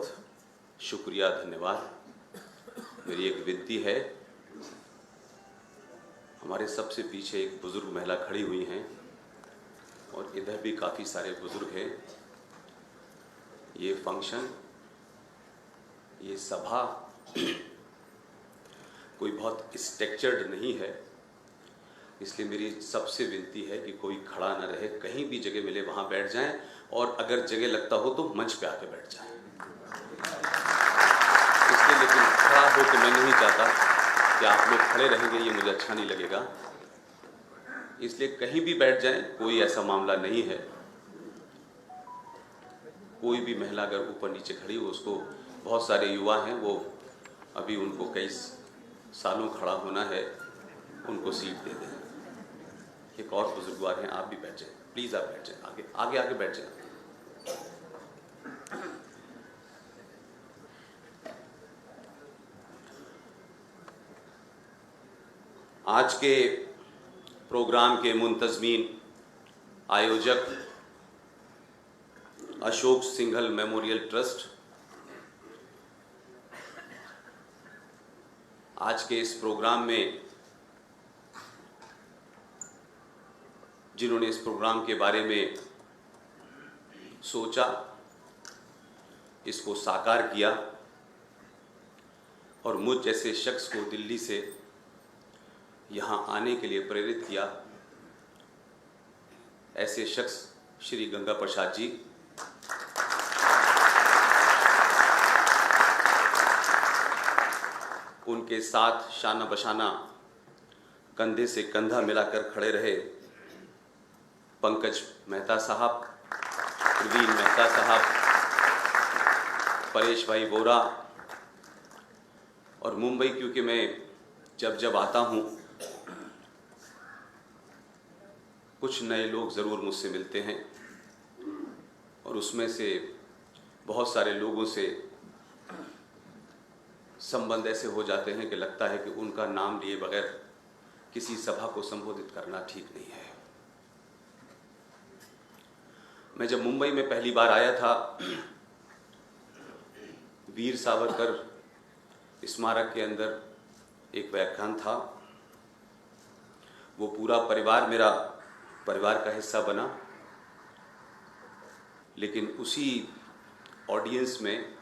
बहुत शुक्रिया, धन्यवाद। मेरी एक विनती है, हमारे सबसे पीछे एक बुज़ुर्ग महिला खड़ी हुई हैं और इधर भी काफ़ी सारे बुज़ुर्ग हैं। ये फंक्शन, ये सभा कोई बहुत स्ट्रक्चर्ड नहीं है, इसलिए मेरी सबसे विनती है कि कोई खड़ा न रहे, कहीं भी जगह मिले वहाँ बैठ जाएं, और अगर जगह लगता हो तो मंच पे आके बैठ जाएं। इसलिए लेकिन खड़ा हो तो मैं नहीं चाहता कि आप लोग खड़े रहेंगे, ये मुझे अच्छा नहीं लगेगा, इसलिए कहीं भी बैठ जाएं, कोई ऐसा मामला नहीं है। कोई भी महिला अगर ऊपर नीचे खड़ी हो, उसको बहुत सारे युवा हैं, वो अभी उनको कई सालों खड़ा होना है, उनको सीट दे दें। एक और बुजुर्गवार हैं, आप भी बैठ जाएं, प्लीज़ आप बैठ जाएं, आगे आगे आगे बैठ जाएं। आज के प्रोग्राम के मुंतज़मीन, आयोजक अशोक सिंघल मेमोरियल ट्रस्ट, आज के इस प्रोग्राम में जिन्होंने इस प्रोग्राम के बारे में सोचा, इसको साकार किया और मुझ जैसे शख्स को दिल्ली से यहाँ आने के लिए प्रेरित किया, ऐसे शख्स श्री गंगा प्रसाद जी, उनके साथ शाना बशाना कंधे से कंधा मिलाकर खड़े रहे पंकज मेहता साहब, प्रवीण मेहता साहब, परेश भाई बोरा, और मुंबई, क्योंकि मैं जब आता हूँ कुछ नए लोग ज़रूर मुझसे मिलते हैं, और उसमें से बहुत सारे लोगों से संबंध ऐसे हो जाते हैं कि लगता है कि उनका नाम लिए बगैर किसी सभा को संबोधित करना ठीक नहीं है। मैं जब मुंबई में पहली बार आया था, वीर सावरकर स्मारक के अंदर एक व्याख्यान था, वो पूरा परिवार मेरा परिवार का हिस्सा बना, लेकिन उसी ऑडियंस में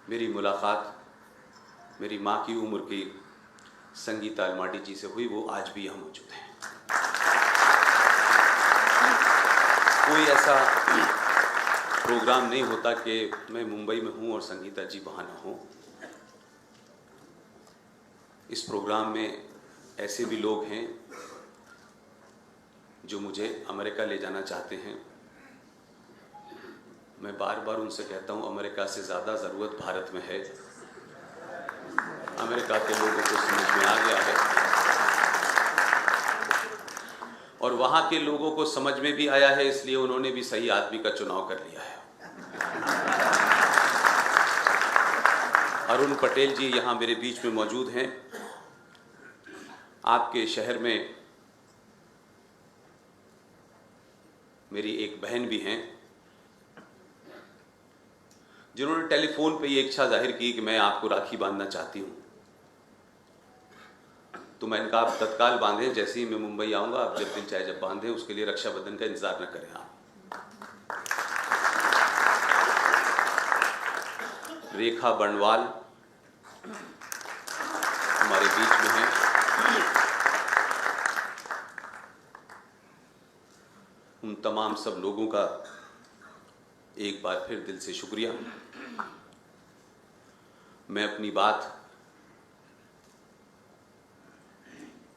मेरी मुलाकात मेरी माँ की उम्र की संगीता अलमाटी जी से हुई। वो आज भी यहाँ मौजूद हैं। कोई ऐसा प्रोग्राम नहीं होता कि मैं मुंबई में हूँ और संगीता जी वहाँ ना हो। इस प्रोग्राम में ऐसे भी लोग हैं जो मुझे अमेरिका ले जाना चाहते हैं। मैं बार बार उनसे कहता हूँ, अमेरिका से ज़्यादा ज़रूरत भारत में है। अमेरिका के लोगों को समझ में आ गया है और वहाँ के लोगों को समझ में भी आया है, इसलिए उन्होंने भी सही आदमी का चुनाव कर लिया है। अरुण पटेल जी यहाँ मेरे बीच में मौजूद हैं। आपके शहर में मेरी एक बहन भी हैं जिन्होंने टेलीफोन पे ये इच्छा जाहिर की कि मैं आपको राखी बांधना चाहती हूँ। तो मैंने कहा आप तत्काल बांधें, जैसे ही मैं मुंबई आऊँगा आप जब दिन चाहे जब बांधें, उसके लिए रक्षाबंधन का इंतज़ार न करें आप। रेखा बंडवाल हमारे बीच में हैं। उन तमाम सब लोगों का एक बार फिर दिल से शुक्रिया। मैं अपनी बात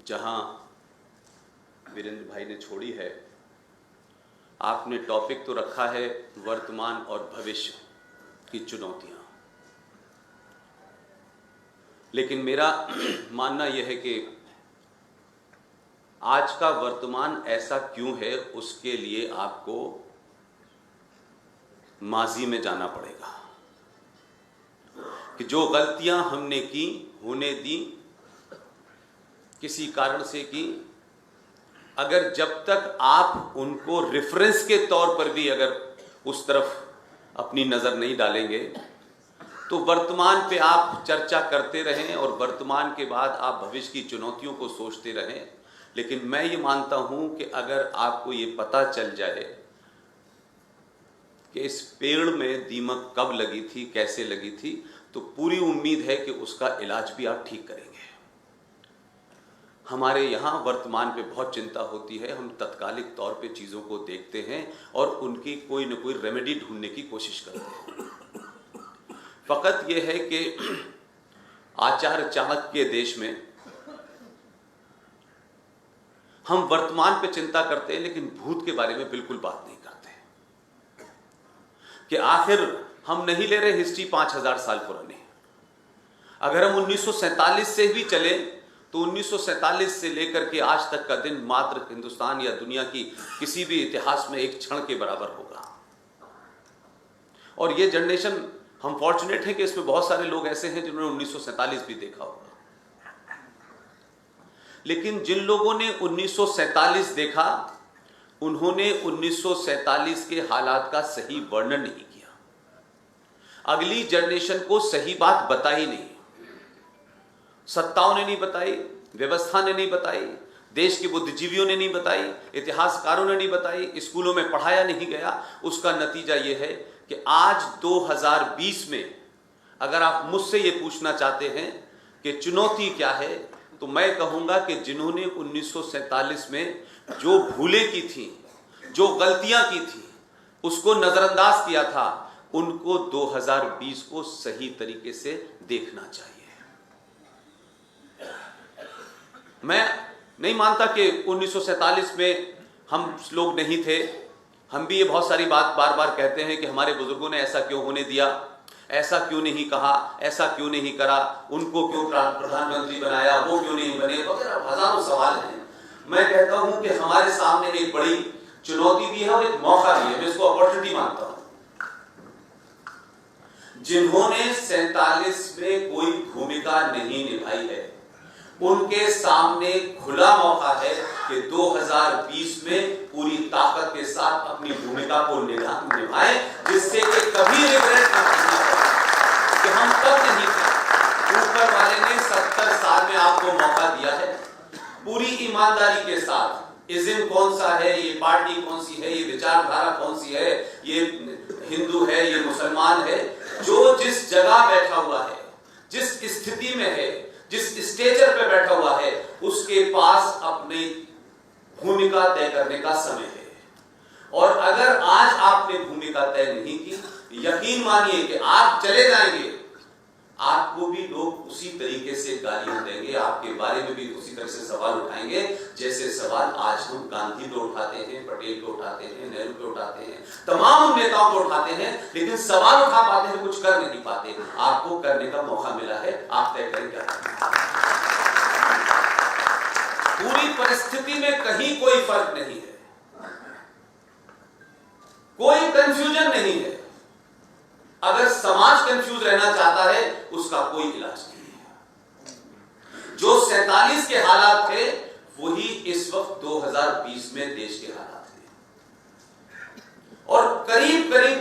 जहां वीरेंद्र भाई ने छोड़ी है, आपने टॉपिक तो रखा है वर्तमान और भविष्य की चुनौतियां, लेकिन मेरा मानना यह है कि आज का वर्तमान ऐसा क्यों है, उसके लिए आपको माजी में जाना पड़ेगा कि जो गलतियां हमने की, होने दी, किसी कारण से की, अगर जब तक आप उनको रेफरेंस के तौर पर भी अगर उस तरफ अपनी नज़र नहीं डालेंगे तो वर्तमान पे आप चर्चा करते रहें और वर्तमान के बाद आप भविष्य की चुनौतियों को सोचते रहें। लेकिन मैं ये मानता हूं कि अगर आपको ये पता चल जाए कि इस पेड़ में दीमक कब लगी थी, कैसे लगी थी, तो पूरी उम्मीद है कि उसका इलाज भी आप ठीक करेंगे। हमारे यहाँ वर्तमान पे बहुत चिंता होती है, हम तत्कालिक तौर पे चीज़ों को देखते हैं और उनकी कोई न कोई रेमेडी ढूंढने की कोशिश करते हैं। फ़कत ये है कि आचार्य चाणक्य के देश में हम वर्तमान पे चिंता करते हैं लेकिन भूत के बारे में बिल्कुल बात नहीं करते कि आखिर हम नहीं ले रहे हिस्ट्री 5000 साल पुरानी। अगर हम 1947 से भी चले तो 1947 से लेकर के आज तक का दिन मात्र हिंदुस्तान या दुनिया की किसी भी इतिहास में एक क्षण के बराबर होगा। और ये जनरेशन, हम फॉर्चुनेट हैं कि इसमें बहुत सारे लोग ऐसे हैं जिन्होंने 1947 भी देखा होगा। लेकिन जिन लोगों ने 1947 देखा, उन्होंने 1947 के हालात का सही वर्णन नहीं किया, अगली जनरेशन को सही बात बताई नहीं, सत्ताओं ने नहीं बताई, व्यवस्था ने नहीं बताई, देश के बुद्धिजीवियों ने नहीं बताई, इतिहासकारों ने नहीं बताई, स्कूलों में पढ़ाया नहीं गया। उसका नतीजा यह है कि आज 2020 में अगर आप मुझसे ये पूछना चाहते हैं कि चुनौती क्या है, तो मैं कहूंगा कि जिन्होंने 1947 में जो भूलें की थी, जो गलतियां की थी, उसको नजरअंदाज किया था, उनको 2020 को सही तरीके से देखना चाहिए। मैं नहीं मानता कि 1947 में हम लोग नहीं थे। हम भी ये बहुत सारी बात बार बार कहते हैं कि हमारे बुजुर्गों ने ऐसा क्यों होने दिया, ऐसा क्यों नहीं कहा, ऐसा क्यों नहीं करा, उनको क्यों प्रधानमंत्री बनाया, वो क्यों नहीं बने, वगैरह हजारों सवाल हैं। मैं कहता हूं कि हमारे सामने एक बड़ी चुनौती भी है और एक मौका भी है। मैं इसको अपॉर्चुनिटी मानता हूं। जिन्होंने 47 में कोई भूमिका नहीं निभाई है, उनके सामने खुला मौका है कि 2020 में पूरी ताकत के साथ अपनी भूमिका को निभाएं, जिससे कि कभी रिग्रेट ना करना पड़े कि हम तब नहीं थे। ऊपर वाले ने 70 साल में आपको मौका दिया है, पूरी ईमानदारी के साथ। इज्म कौन सा है, ये पार्टी कौन सी है, ये विचारधारा कौन सी है, ये हिंदू है, ये मुसलमान है, जो जिस जगह बैठा हुआ है, जिस स्थिति में है, जिस स्टेजर पे बैठा हुआ है, उसके पास अपनी भूमिका तय करने का समय है। और अगर आज आपने भूमिका तय नहीं की, यकीन मानिए कि आप चले जाएंगे, आपको भी लोग उसी तरीके से गालियां देंगे, आपके बारे में भी उसी तरह से सवाल उठाएंगे जैसे सवाल आज हम गांधी पे उठाते हैं, पटेल पे उठाते हैं, नेहरू पे उठाते हैं, तमाम उन नेताओं पे उठाते हैं। लेकिन सवाल उठा पाते हैं, कुछ कर नहीं पाते। आपको करने का मौका मिला है, आप तय करें क्या। पूरी परिस्थिति में कहीं कोई फर्क नहीं है, कोई कंफ्यूजन नहीं है। अगर समाज कंफ्यूज रहना चाहता है, उसका कोई इलाज नहीं है। जो 47 के हालात थे, वही इस वक्त 2020 में देश के हालात थे। और करीब करीब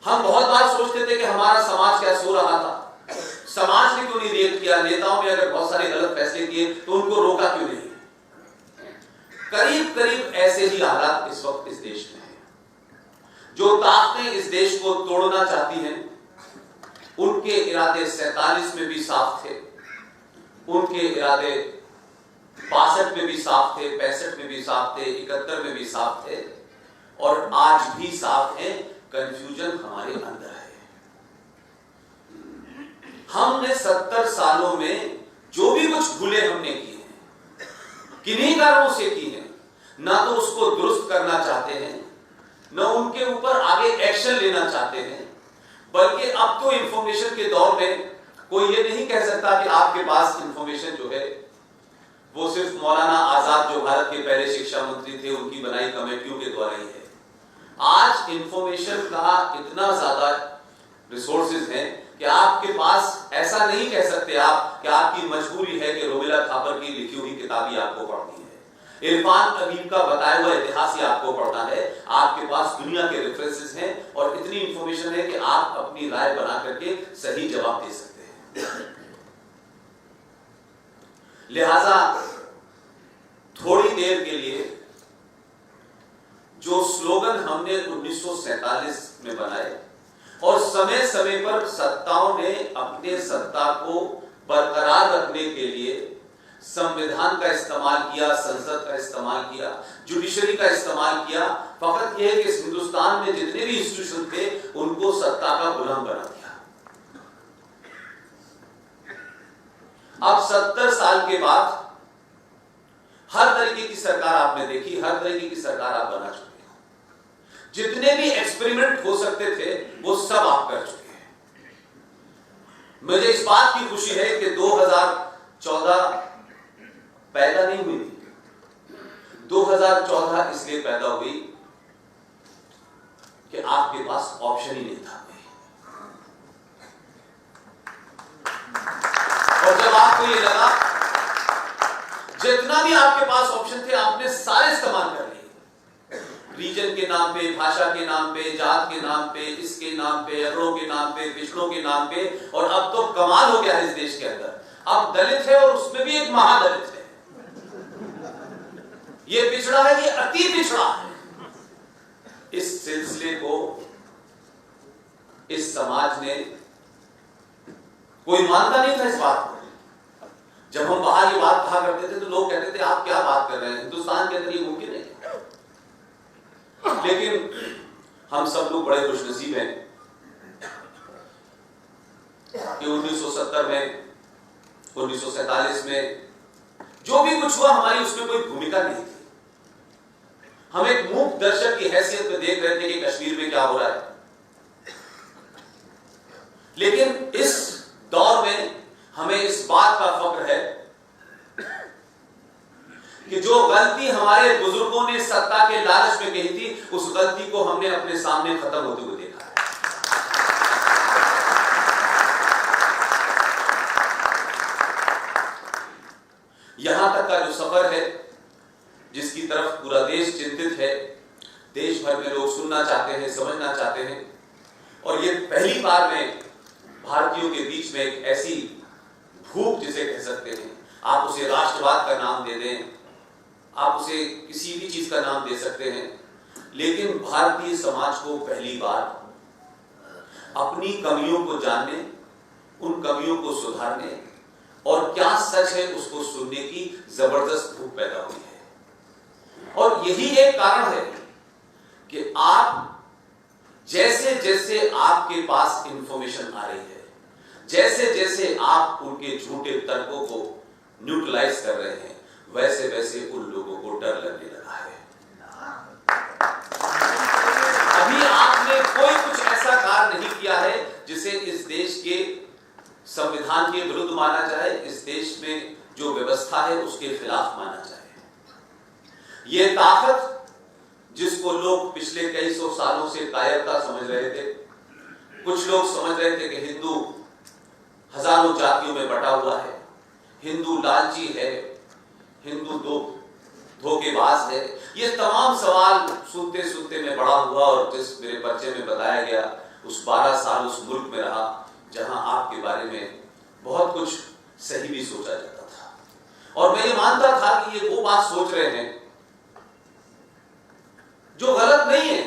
हम बहुत बार सोचते थे कि हमारा समाज क्या सो रहा था, समाज ने क्यों नहीं रिएक्ट किया, नेताओं ने अगर बहुत सारे गलत फैसले किए तो उनको रोका क्यों नहीं। करीब करीब ऐसे ही हालात इस वक्त इस देश में। जो ताकतें इस देश को तोड़ना चाहती हैं, उनके इरादे 47 में भी साफ थे, उनके इरादे 62 में भी साफ थे, 65 में भी साफ थे, 71 में भी साफ थे, और आज भी साफ है। कंफ्यूजन हमारे अंदर है। हमने 70 सालों में जो भी कुछ भूले हमने की हैं, किन्हीं कारणों से की हैं, ना तो उसको दुरुस्त करना चाहते हैं, न उनके ऊपर आगे एक्शन लेना चाहते हैं। बल्कि अब तो इंफॉर्मेशन के दौर में कोई ये नहीं कह सकता कि आपके पास इंफॉर्मेशन जो है वो सिर्फ मौलाना आजाद, जो भारत के पहले शिक्षा मंत्री थे, उनकी बनाई कमेटियों के द्वारा ही है। आज इंफॉर्मेशन का इतना ज्यादा रिसोर्सेज हैं कि आपके पास ऐसा नहीं कह सकते आप कि आपकी मजबूरी है कि रोमिला थापर की लिखी हुई किताब ही आपको पढ़नी है। इरफान अबीब का बताया हुआ इतिहास ही आपको पढ़ना है। आपके पास दुनिया के रेफरेंसेस हैं और इतनी इंफॉर्मेशन है कि आप अपनी राय बना करके सही जवाब दे सकते हैं। लिहाजा थोड़ी देर के लिए जो स्लोगन हमने 1947 में बनाए और समय समय पर सत्ताओं ने अपने सत्ता को बरकरार रखने के लिए संविधान का इस्तेमाल किया, संसद का इस्तेमाल किया, जुडिशरी का इस्तेमाल किया। फकत यह है कि इस हिंदुस्तान में जितने भी इंस्टीट्यूशन थे उनको सत्ता का गुलाम बना दिया। अब 70 साल के बाद हर तरीके की सरकार आपने देखी, हर तरीके की सरकार आप बना चुके हैं। जितने भी एक्सपेरिमेंट हो सकते थे वो सब आप कर चुके हैं। मुझे इस बात की खुशी है कि 2014 पैदा नहीं हुई थी। 2014 इसलिए पैदा हुई कि आपके पास ऑप्शन ही नहीं था। और जब आपको ये लगा, जितना भी आपके पास ऑप्शन थे आपने सारे इस्तेमाल कर लिए। रीजन के नाम पे, भाषा के नाम पे, जात के नाम पे, इसके नाम पे, अगड़ों के नाम पे, पिछड़ों के नाम पे। और अब तो कमाल हो गया है इस देश के अंदर, अब दलित है और उसमें भी एक महादलित है। ये पिछड़ा है, ये अति पिछड़ा है। इस सिलसिले को इस समाज ने, कोई मानता नहीं था इस बात को। जब हम बाहर ये बात कहा करते थे तो लोग कहते थे आप क्या बात कर रहे हैं, हिंदुस्तान के अंदर ये मुमकिन है। लेकिन हम सब लोग बड़े खुशनसीब हैं कि 1970 में, 1947 में जो भी कुछ हुआ हमारी उसमें कोई भूमिका नहीं थी। हम एक मूक दर्शक की हैसियत में देख रहे थे कि कश्मीर में क्या हो रहा है। लेकिन इस दौर में हमें इस बात का फख्र है कि जो गलती हमारे बुजुर्गों ने सत्ता के लालच में कही थी, उस गलती को हमने अपने सामने खत्म होते हुए देखा है। यहां तक का जो सफर है, जिसकी तरफ पूरा देश चिंतित है, देश भर में लोग सुनना चाहते हैं, समझना चाहते हैं, और ये पहली बार में भारतीयों के बीच में एक ऐसी भूख जिसे कह सकते हैं, आप उसे राष्ट्रवाद का नाम दे दें, आप उसे किसी भी चीज का नाम दे सकते हैं, लेकिन भारतीय समाज को पहली बार अपनी कमियों को जानने, उन कमियों को सुधारने और क्या सच है उसको सुनने की जबरदस्त भूख पैदा हुई है। और यही एक कारण है कि आप जैसे जैसे आपके पास इंफॉर्मेशन आ रही है, जैसे जैसे आप उनके झूठे तर्कों को न्यूट्रलाइज कर रहे हैं, वैसे वैसे उन लोगों को डर लगने लगा है। अभी आपने कोई कुछ ऐसा कार्य नहीं किया है जिसे इस देश के संविधान के विरुद्ध माना जाए, इस देश में जो व्यवस्था है उसके खिलाफ माना जाए। ये ताकत जिसको लोग पिछले कई सौ सालों से कायरता समझ रहे थे, कुछ लोग समझ रहे थे कि हिंदू हजारों जातियों में बटा हुआ है, हिंदू लालची है, हिंदू धोखेबाज है, ये तमाम सवाल सुनते सुनते मैं बड़ा हुआ और जिस मेरे पर्चे में बताया गया उस 12 साल उस मुल्क में रहा जहां आपके बारे में बहुत कुछ सही भी सोचा जाता था। और मैं ये मानता था कि ये वो बात सोच रहे हैं जो गलत नहीं है,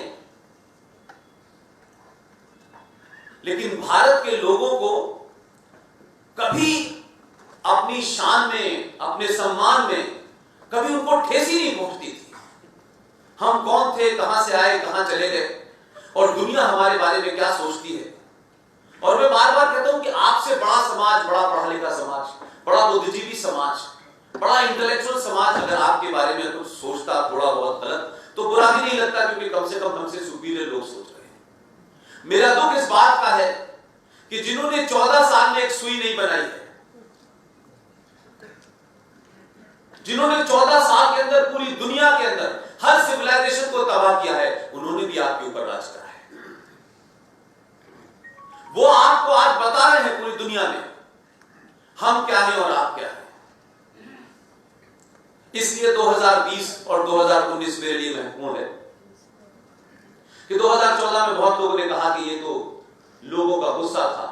लेकिन भारत के लोगों को कभी अपनी शान में, अपने सम्मान में कभी उनको ठेस ही नहीं पहुंचती थी। हम कौन थे, कहां से आए, कहां चले गए और दुनिया हमारे बारे में क्या सोचती है। और मैं बार बार कहता हूं कि आपसे बड़ा समाज, बड़ा पढ़ा लिखा समाज, बड़ा बुद्धिजीवी समाज, बड़ा इंटेलेक्चुअल समाज अगर आपके बारे में कुछ सोचता थोड़ा बहुत गलत तो बुरा भी नहीं लगता, क्योंकि कम से कम हमसे सुपीरियर लोग सोच रहे हैं। मेरा दुख इस बात का है कि जिन्होंने 14 साल में एक सुई नहीं बनाई है, जिन्होंने 14 साल के अंदर पूरी दुनिया के अंदर हर सिविलाइजेशन को तबाह किया है, उन्होंने भी आपके ऊपर राज करा है। वो आपको आज बता रहे हैं पूरी दुनिया में हम क्या हैं और आप क्या हैं। इसलिए 2020 और 2019 मेरे लिए महत्वपूर्ण है कि 2014 में बहुत लोगों ने कहा कि ये तो लोगों का गुस्सा था,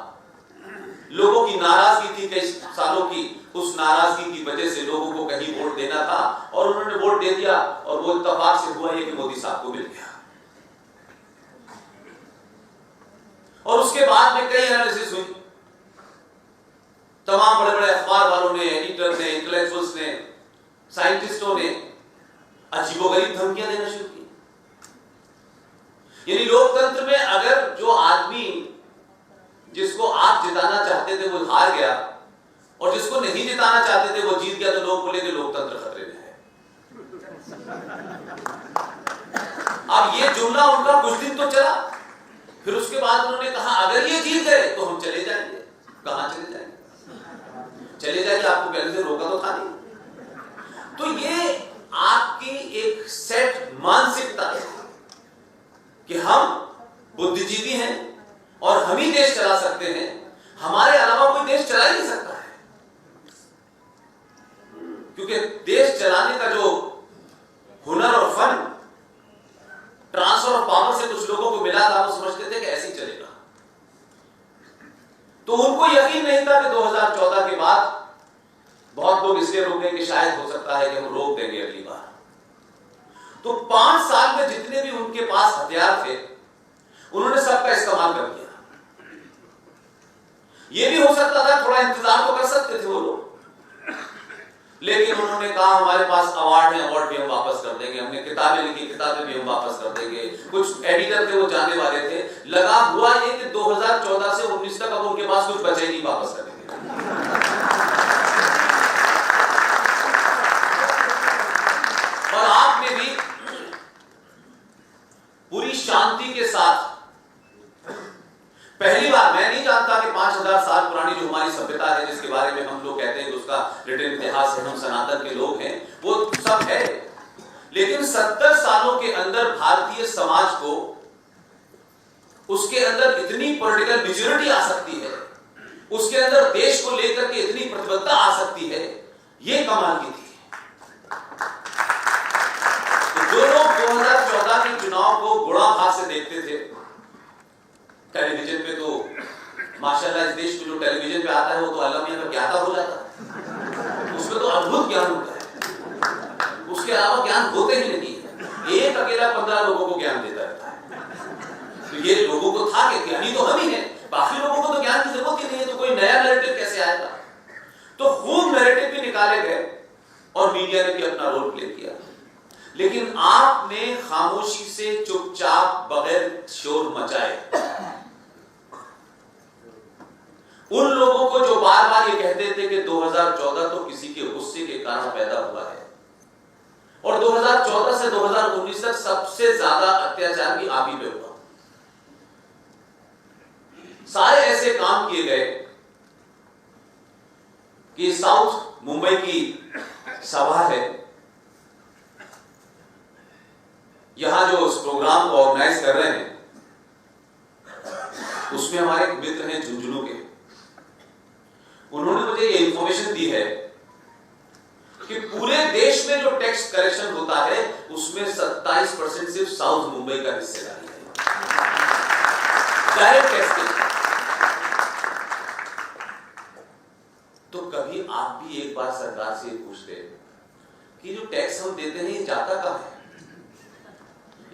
लोगों की नाराजगी थी, कई सालों की उस नाराजगी की वजह से लोगों को कहीं वोट देना था और उन्होंने वोट दे दिया और वो इत्तेफाक से हुआ ये कि मोदी साहब को मिल गया। और उसके बाद में कई एनालिसिस हुई, तमाम बड़े बड़े अखबार वालों ने, एडिटर ने, इंटेलेक्चुअल्स ने, साइंटिस्टों ने अजीबोगरीब धमकियां देना शुरू की। यानी लोकतंत्र में अगर जो आदमी जिसको आप जिताना चाहते थे वो हार गया और जिसको नहीं जिताना चाहते थे वो जीत गया, तो लोग बोलेंगे लोकतंत्र खतरे में है। अब ये जुमला उनका कुछ दिन तो चला, फिर उसके बाद उन्होंने कहा अगर ये जीत गए तो हम चले जाएंगे। कहां चले जाएंगे? चले जाइए, आपको पहले से रोका तो था नहीं। तो ये आपकी एक सेट मानसिकता है कि हम बुद्धिजीवी हैं और हम ही देश चला सकते हैं, हमारे अलावा कोई देश चला ही नहीं सकता है। क्योंकि देश चलाने का जो हुनर और फन ट्रांसफर ऑफ पावर से कुछ लोगों को मिला था, वो समझते थे कि ऐसे ही चलेगा। तो उनको यकीन नहीं था कि 2014 के बाद बहुत लोग इसलिए रोके कि शायद हो सकता है कि हम रोक देंगे अगली बार। तो 5 साल में जितने भी उनके पास हथियार थे उन्होंने सबका इस्तेमाल कर दिया। यह भी हो सकता था थोड़ा इंतजार तो कर सकते थे वो लोग, लेकिन उन्होंने कहा हमारे पास अवार्ड है, अवार्ड भी हम वापस कर देंगे, हमने किताबें लिखी, किताबें भी हम वापस कर देंगे। कुछ एडिटर थे वो जाने वाले थे, लगा हुआ ये कि 2014 से 19 तक अब उनके पास कुछ बचे नहीं वापस करने के लिए। और आपने भी पूरी शांति के साथ, पहली बार, मैं नहीं जानता कि 5000 साल पुरानी जो हमारी सभ्यता है जिसके बारे में हम लोग कहते हैं कि उसका रिटन इतिहास है, हम सनातन के लोग हैं, वो सब है, लेकिन 70 सालों के अंदर भारतीय समाज को उसके अंदर इतनी पॉलिटिकल मेच्योरिटी आ सकती है, उसके अंदर देश को लेकर के इतनी प्रतिबद्धता आ सकती है, ये कमाल की थी। तो जो लोग 2014 के चुनाव को गुणा भाग से देखते थे टेलीविजन पे, तो माशाल्लाह इस देश में जो टेलीविजन पे आता है वो तो अल्लाह मियां का ज्ञाता हो जाता है, उसमें तो अद्भुत ज्ञान होता है, उसके अलावा ज्ञान होते ही नहीं है। एक अकेला 15 लोगों को ज्ञान देता रहता है। तो ये लोगों को था कि ज्ञानी तो हम ही हैं, बाकी लोगों को तो ज्ञान की जरूरत ही नहीं है, तो कोई नया नैरेटिव कैसे आएगा? तो खूब नैरेटिव भी निकाले गए और मीडिया ने भी अपना रोल प्ले किया, लेकिन आपने खामोशी से चुपचाप बगैर शोर मचाए उन लोगों को जो बार बार ये कहते थे कि 2014 तो किसी के गुस्से के कारण पैदा हुआ है, और 2014 से 2019 तक सबसे ज्यादा अत्याचार भी आप ही पे हुआ। सारे ऐसे काम किए गए कि साउथ मुंबई की सभा है, यहां जो उस प्रोग्राम को ऑर्गेनाइज कर रहे हैं उसमें हमारे मित्र हैं झुंझुनू के, उन्होंने मुझे ये इंफॉर्मेशन दी है कि पूरे देश में जो टैक्स कलेक्शन होता है उसमें 27% सिर्फ साउथ मुंबई का हिस्सेदारी है, डायरेक्ट टैक्स। तो कभी आप भी एक बार सरकार से पूछते कि जो टैक्स हम देते हैं ये जाता कहां है?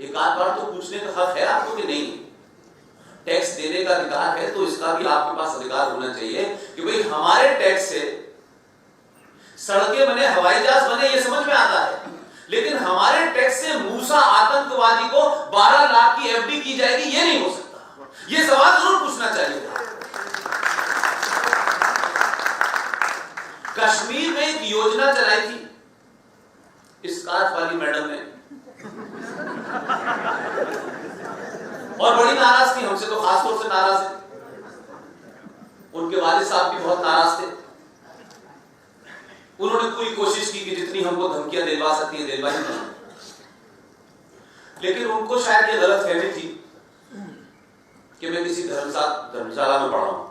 एक आध बार तो पूछने का हक है आपको कि नहीं, टैक्स देने का अधिकार है, तो इसका भी आपके पास अधिकार होना चाहिए कि भाई हमारे टैक्स से सड़कें बने, हवाई जहाज बने, ये समझ में आता है, लेकिन हमारे टैक्स से मूसा आतंकवादी को 12 लाख की एफडी की जाएगी, ये नहीं हो सकता। ये सवाल जरूर पूछना चाहिए था। कश्मीर में एक योजना चलाई थी स्कार्फ वाली मैडम ने, और बड़ी नाराज थी हमसे, तो खासतौर से नाराज है, उनके वालिद साहब भी बहुत नाराज थे। उन्होंने पूरी कोशिश की कि जितनी हमको धमकियां दिलवा सकती है दिलवाई, लेकिन उनको शायद ये गलतफहमी थी कि मैं किसी धर्मशाला में पढ़ा हूं।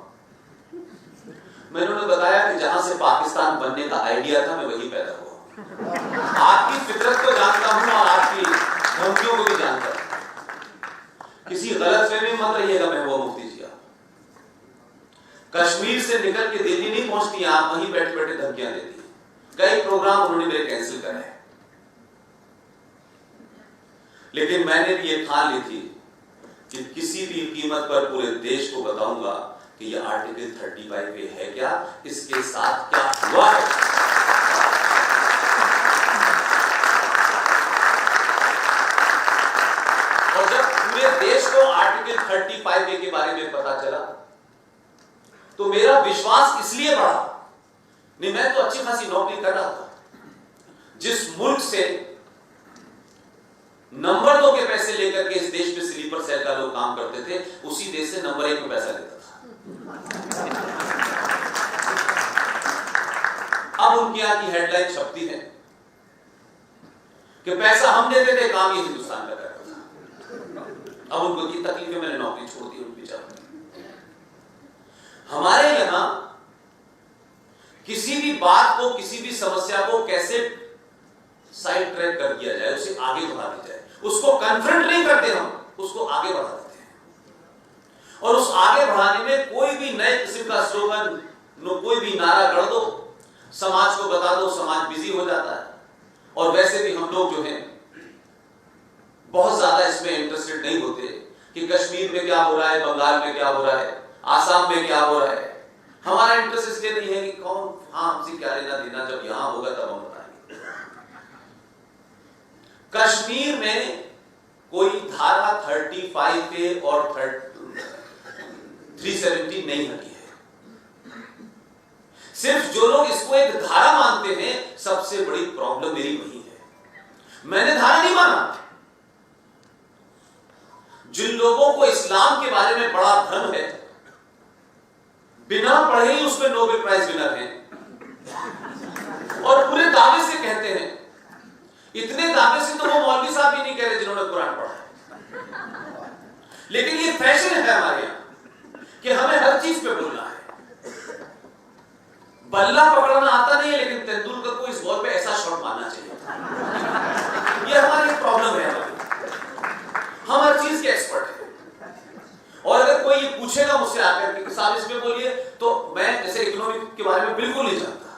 मैंने उन्हें बताया कि जहां से पाकिस्तान बनने का आइडिया था मैं वहीं पैदा हुआ। आपकी फितरत को जानता हूं और आपकी धमकियों को भी जानता हूं। किसी गलतफहमी में मत रहिएगा महबूबा मुफ्ती जी। आप कश्मीर से निकल के दिल्ली नहीं पहुंचती, आप वहीं बैठे बैठे धमकियां देती हैं। कई प्रोग्राम उन्होंने मेरे कैंसिल कराए, लेकिन मैंने भी ये ठान ली थी कि किसी भी कीमत पर पूरे देश को बताऊंगा कि ये आर्टिकल 35 है क्या, इसके साथ क्या हुआ है। और जब पूरे देश को आर्टिकल 35 के बारे में पता चला तो मेरा विश्वास इसलिए बढ़ा। नहीं, मैं तो अच्छी खासी नौकरी कर रहा था। जिस मुल्क से नंबर 2 के पैसे लेकर के इस देश में स्लीपर सेल का लोग काम करते थे, उसी देश से नंबर 1 में पैसा लेता था। अब उनके यहां की हेडलाइन छपती है कि पैसा हम देते थे, काम ये हिंदुस्तान का करता था। अब उनको की तकलीफ है, मैंने नौकरी छोड़ दी उन बेचारों। हमारे यहां किसी भी बात को, किसी भी समस्या को कैसे साइड ट्रैक कर दिया जाए, उसे आगे बढ़ा दिया जाए, उसको कन्फ्रंट नहीं करते हम, उसको आगे बढ़ा देते हैं। और उस आगे बढ़ाने में कोई भी नए किस्म का स्लोगन, कोई भी नारा गढ़ दो, समाज को बता दो, समाज बिजी हो जाता है। और वैसे भी हम लोग जो हैं बहुत ज्यादा इसमें इंटरेस्टेड नहीं होते कि कश्मीर में क्या हो रहा है, बंगाल में क्या हो रहा है, आसाम में क्या हो रहा है। हमारा इंटरेस्ट इसलिए नहीं है कि कौन हमसे क्या लेना देना, जब यहां होगा तब हम बताएंगे। कश्मीर में कोई धारा 35 और 370 नहीं हटी है। सिर्फ जो लोग इसको एक धारा मानते हैं, सबसे बड़ी प्रॉब्लम मेरी वही है। मैंने धारा नहीं माना। जिन लोगों को इस्लाम के बारे में बड़ा भ्रम है, बिना पढ़े ही उसमें नोबेल प्राइज विनर हैं और पूरे दावे से कहते हैं, इतने दावे से तो वो मौलवी साहब भी नहीं कह रहे जिन्होंने कुरान पढ़ा है। लेकिन ये फैशन है हमारे यहां कि हमें हर चीज पे बोलना है। बल्ला पकड़ना आता नहीं है, लेकिन तेंदुलकर को इस बॉल पे ऐसा शॉट मारना चाहिए। ये हमारी प्रॉब्लम है। हम हर चीज के एक्सपर्ट हैं। और अगर कोई ये पूछेगा मुझसे आकर कि साहब इसमें बोलिए, तो मैं जैसे इकोनॉमिक के बारे में बिल्कुल नहीं जानता,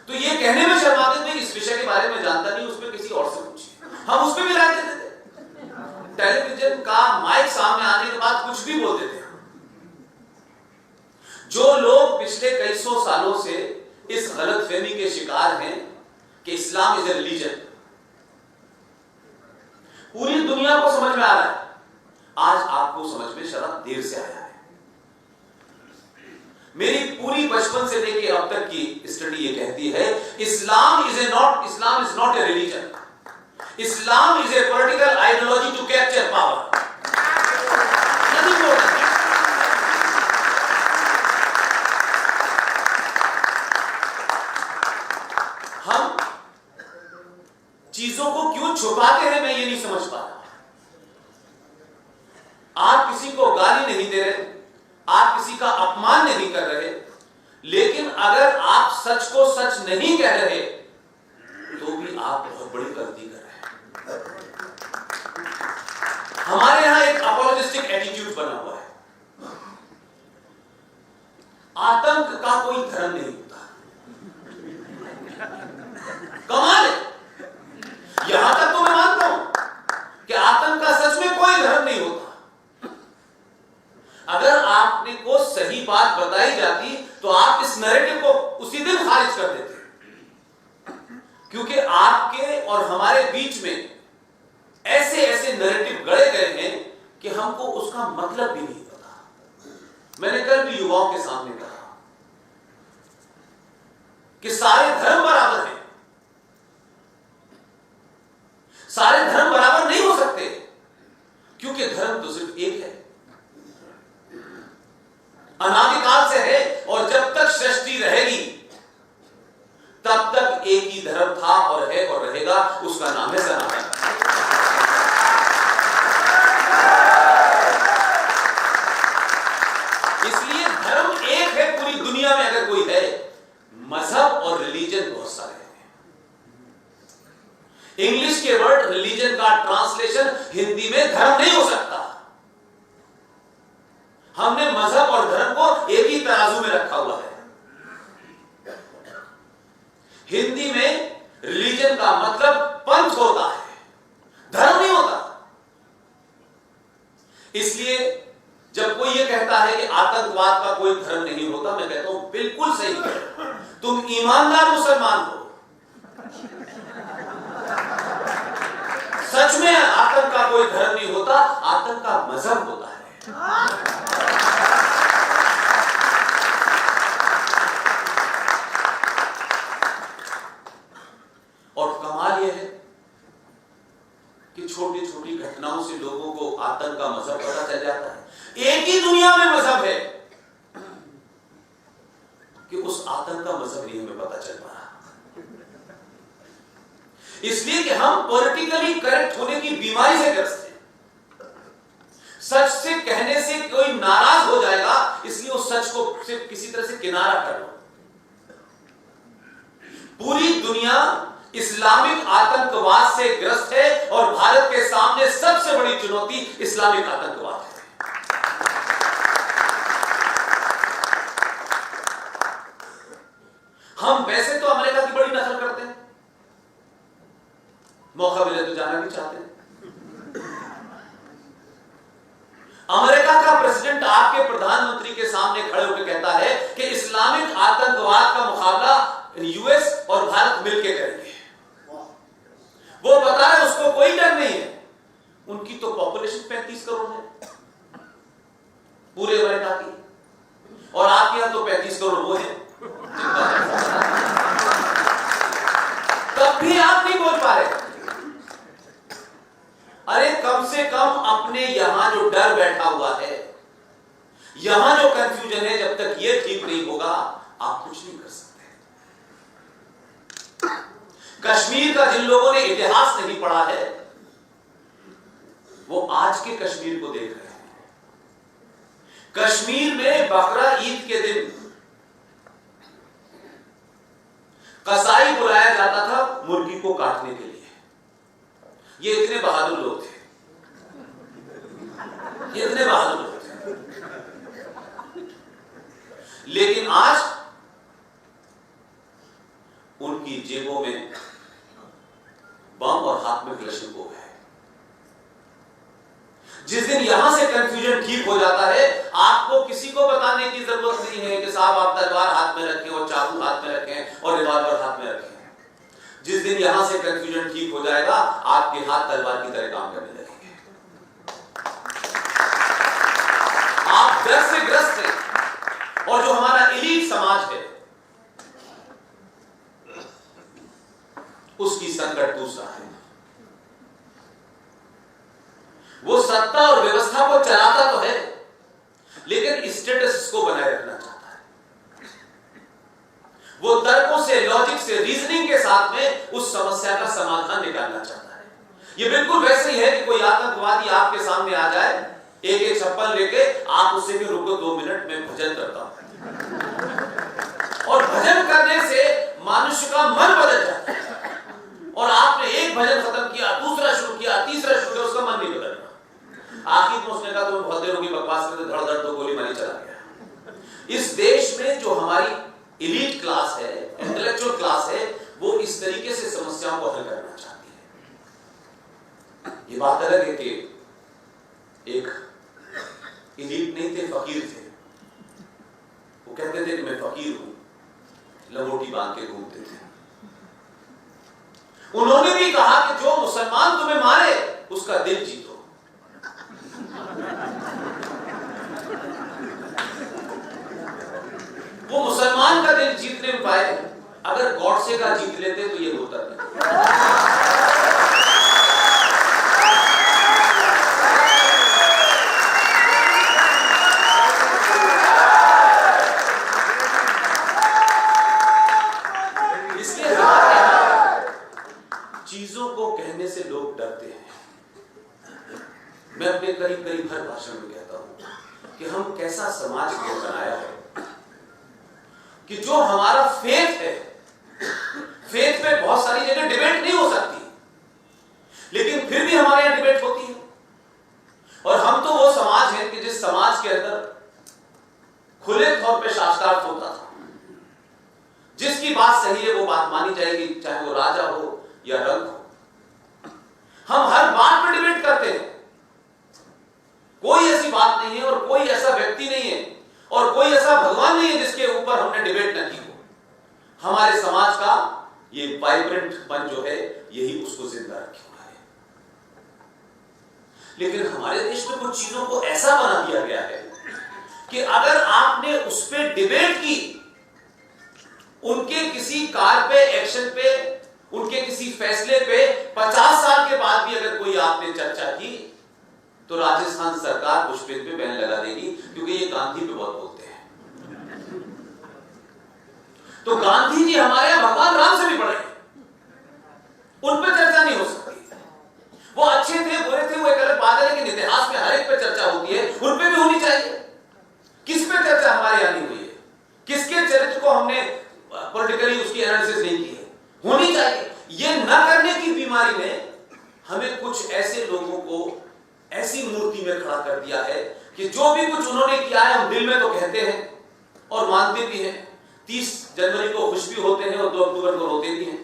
तो ये कहने में शर्माते थे इस विषय के बारे में जानता नहीं, उसमें किसी और से पूछिए। हम उस पर भी राय देते थे। टेलीविजन का माइक सामने आने के बाद कुछ भी बोलते थे। जो लोग पिछले कई सौ सालों से इस गलतफहमी के शिकार हैं कि इस्लाम इज ए रिलीजन, पूरी दुनिया को समझ में आ रहा है। आज आपको समझ में शराब देर से आया है। मेरी पूरी बचपन से लेकर अब तक की स्टडी ये कहती है, Islam is not a religion, Islam is a political ideology to capture power. हम चीजों को क्यों छुपाते हैं, मैं ये नहीं समझ पा रहा। आप किसी को गाली नहीं दे रहे, आप किसी का अपमान नहीं कर रहे, लेकिन अगर आप सच को सच नहीं कह रहे तो भी आप बहुत बड़ी गलती कर रहे हैं। हमारे यहां एक अपॉलोजिस्टिक एटीट्यूड बना हुआ है। आतंक का कोई धर्म नहीं होता। कमाल है। यहां तक तो मैं मानता हूं कि आतंक का सच में कोई धर्म नहीं होता। अगर आपने को सही बात बताई जाती तो आप इस नैरेटिव को उसी दिन खारिज कर देते, क्योंकि आपके और हमारे बीच में ऐसे ऐसे नैरेटिव गढ़े गए हैं कि हमको उसका मतलब भी नहीं पता। मैंने कल भी युवाओं के सामने कहा कि सारे धर्म बराबर हैं। सारे धर्म बराबर नहीं हो सकते, क्योंकि धर्म तो सिर्फ एक है, अनादिकाल से है, और जब तक सृष्टि रहेगी तब तक एक ही धर्म था और है और रहेगा, उसका नाम है सनातन। इसलिए धर्म एक है पूरी दुनिया में, अगर कोई है। मजहब और रिलीजन बहुत सारे हैं। इंग्लिश के वर्ड रिलीजन का ट्रांसलेशन हिंदी में धर्म नहीं हो सकता। हमने मजहब और धर्म को एक ही तराजू में रखा हुआ है। हिंदी में रिलीजन का मतलब पंथ होता है, धर्म नहीं होता। इसलिए जब कोई ये कहता है कि आतंकवाद का कोई धर्म नहीं होता, मैं कहता हूं बिल्कुल सही। तुम ईमानदार मुसलमान हो, सच में आतंक का कोई धर्म नहीं होता, आतंक का मजहब होता है। और कमाल यह है कि छोटी छोटी घटनाओं से लोगों को आतंक का मजहब पता चल जाता है। एक ही दुनिया में मजहब है कि उस आतंक का मजहब नहीं हमें पता चल पा रहा। इसलिए कि हम पॉलिटिकली करेक्ट होने की बीमारी से ग्रस्त हैं। सच से कहने से कोई नाराज हो जाएगा, इसलिए उस सच को सिर्फ किसी तरह से किनारा कर लो। पूरी दुनिया इस्लामिक आतंकवाद से ग्रस्त है और भारत के सामने सबसे बड़ी चुनौती इस्लामिक आतंकवाद है। हम वैसे तो अमेरिका की बड़ी नकल करते हैं, मौका मिले तो जाना भी चाहते हैं। अमेरिका का प्रेसिडेंट आपके प्रधानमंत्री के सामने खड़े होकर कहता है कि इस्लामिक आतंकवाद का मुकाबला यूएस और भारत मिलकर करेंगे। वो बता रहे उसको कोई डर नहीं है। उनकी तो पॉपुलेशन 35 करोड़ है पूरे अमेरिका की, और आपके यहां तो 35 करोड़ वो है। तब भी आप नहीं बोल पा रहे। अरे कम से कम अपने यहां जो डर बैठा हुआ है, यहां जो कंफ्यूजन है, जब तक ये ठीक नहीं होगा आप कुछ नहीं कर सकते। कश्मीर का जिन लोगों ने इतिहास नहीं पढ़ा है वो आज के कश्मीर को देख रहे हैं। कश्मीर में बकरा ईद के दिन कसाई बुलाया जाता था मुर्गी को काटने के लिए। ये इतने बहादुर लोग थे, ये इतने बहादुर लोग थे। लेकिन आज उनकी जेबों में बम और हाथ में क्लशिंकोव है। जिस दिन यहां से कंफ्यूजन ठीक हो जाता है, आपको किसी को बताने की जरूरत नहीं है कि साहब आप तलवार हाथ में रखें और चाकू हाथ में रखें और रिवॉल्वर हाथ में रखें। जिस दिन यहां से कंफ्यूजन ठीक हो जाएगा, आपके हाथ तलवार की तरह काम करने लगेंगे। आप डर से ग्रस्त हैं। और जो हमारा एलीट समाज है उसकी संकट दूसरा है। वो सत्ता और व्यवस्था को चलाता तो है, लेकिन स्टेटस को बनाए रखना चाहता है। वो तर्कों से, लॉजिक से, रीजनिंग के साथ में उस समस्या का समाधान निकालना चाहता है। ये बिल्कुल वैसे ही है कि कोई आतंकवादी आपके सामने आ जाए, एक चप्पल लेके, आप उससे भी रुको 2 मिनट में भजन करता हूं। और भजन करने से मनुष्य का मन बदल जाता है। और आपने एक भजन खत्म किया, दूसरा शुरू किया, तीसरा शुरू किया, उसका मन नहीं बदल रहा। आखिर में उसने कहा तुम बहुत देर होगी बकवास करते, धड़ धड़ तो गोली मारी चला गया। इस देश में जो हमारी एलीट क्लास है, इंटेलेक्चुअल क्लास है, वो इस तरीके से समस्याओं को हल करना चाहती है। ये बात अलग है कि एक एलीट नहीं थे, फकीर थे। वो कहते थे कि मैं फकीर हूं, लंगोटी बांध के घूमते थे। उन्होंने भी कहा कि जो मुसलमान तुम्हें मारे उसका दिल जीतो। वो मुसलमान का दिल जीत नहीं पाए, अगर गॉडसे का जीत लेते तो ये होता नहीं। चीजों को कहने से लोग डरते हैं। मैं अपने करीब हर भाषण में कहता हूं कि हम कैसा समाज को बनाया है कि जो हमारा फेथ है, फेथ पे बहुत सारी जगह डिबेट नहीं हो सकती। भी हमारे यहां डिबेट होती है। और हम तो वो समाज है कि जिस समाज के अंदर खुले तौर पे शास्त्रार्थ होता था, जिसकी बात सही है वो बात मानी जाएगी, चाहे वो राजा हो या रंग हो। हम हर बात पर डिबेट करते हैं, कोई ऐसी बात नहीं है और कोई ऐसा व्यक्ति नहीं है और कोई ऐसा भगवान नहीं है जिसके ऊपर हमने डिबेट न की हो। हमारे समाज का ये वाइब्रेंट मन जो है यही उसको जिंदा रखे हुआ है। लेकिन हमारे देश में कुछ चीजों को ऐसा बना दिया गया है कि अगर आपने उस पर डिबेट की, उनके किसी कार्य पे, एक्शन पे, उनके किसी फैसले पे 50 साल के बाद भी अगर कोई आपने चर्चा की तो राजस्थान सरकार उस पे बैन लगा देगी, क्योंकि ये गांधी पे बहुत बोलते हैं। तो गांधी जी हमारे यहां भगवान राम से भी बड़े हैं, उन पे चर्चा नहीं हो सकती। वो अच्छे थे बुरे थे वो एक अलग बात है, लेकिन इतिहास में हर एक पे चर्चा होती है, उन पे भी होनी चाहिए। किस पे चर्चा हमारे यहां नहीं हुई है? किसके चरित्र को हमने पॉलिटिकली उसकी एनालिसिस नहीं की है? होनी चाहिए। ये न करने की बीमारी ने हमें कुछ ऐसे लोगों को ऐसी मूर्ति में खड़ा कर दिया है कि जो भी कुछ उन्होंने किया है हम दिल में तो कहते हैं और मानते भी हैं। 30 जनवरी को खुश भी होते हैं और 2 अक्टूबर को रोते भी हैं।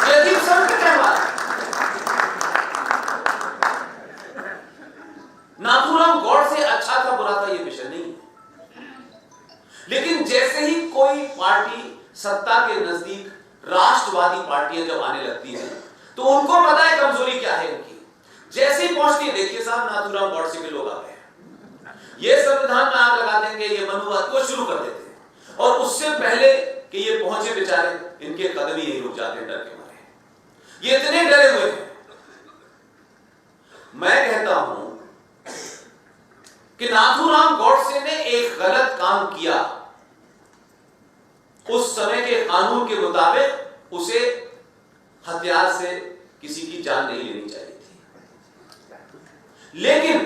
ये अजीब सा त्यौहार। नाथूराम गॉडसे अच्छा था बुरा था ये विषय नहीं है, लेकिन जैसे ही कोई पार्टी सत्ता के नजदीक, राष्ट्रवादी पार्टियां जब आने लगती हैं तो उनको पता है कमजोरी क्या है उनकी। जैसे ही पहुंचती है, देखिए साहब नाथूराम गॉडसे के लोग आ गए, ये संविधान में आग लगा देंगे, ये मनुवाद को शुरू कर देते हैं। और उससे पहले कि ये पहुंचे बेचारे, इनके कदम ही यही रुक जाते हैं डर के मारे। ये इतने डरे हुए हैं। मैं कहता हूं कि नाथूराम गॉडसे ने एक गलत काम किया। उस समय के कानून के मुताबिक उसे हथियार से किसी की जान नहीं लेनी चाहिए थी। लेकिन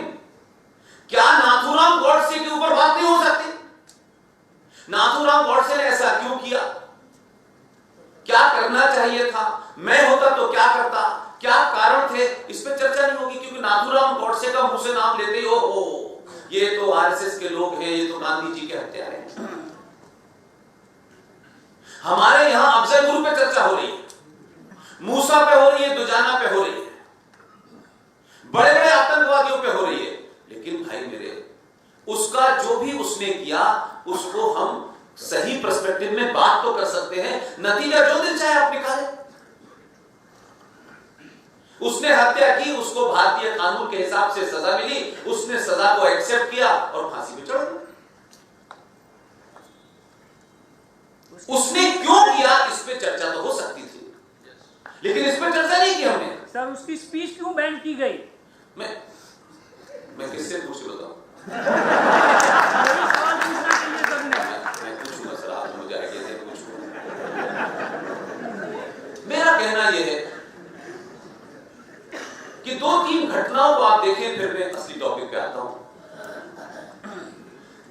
क्या नाथूराम गॉडसे के ऊपर बात नहीं हो सकती? नाथूराम गॉडसे ने ऐसा क्यों किया? क्या करना चाहिए था? मैं होता तो क्या करता? क्या कारण थे? इस पे चर्चा नहीं होगी, क्योंकि नाथूराम गॉडसे का मुंह से नाम लेते ही हो ये तो आरएसएस के लोग हैं, ये तो गांधी जी के हत्यारे हैं। हमारे यहां अफजल गुरु पे चर्चा हो रही है, मूसा पे हो रही है, दुजाना पे हो रही है, बड़े बड़े आतंकवादियों पे हो रही है। लेकिन भाई मेरे, उसका जो भी उसने किया उसको हम सही पर्सपेक्टिव में बात तो कर सकते हैं। नतीजा जो दिन चाहे आप निकालें। उसने हत्या की, उसको भारतीय कानून के हिसाब से सजा मिली, उसने सजा को एक्सेप्ट किया और फांसी पे चढ़ गया। उसने क्यों किया इस पे चर्चा तो हो सकती थी, लेकिन इस पे चर्चा नहीं की हमने। सर उसकी स्पीच क्यों बैन की गई? मैं किससे पूछ बताऊं? मैं पूछूंगा सर, आप मुझे आइडिया दे पूछूंगा। मेरा कहना यह है कि 2-3 घटनाओं को आप देखें, फिर मैं असली टॉपिक पे आता हूं।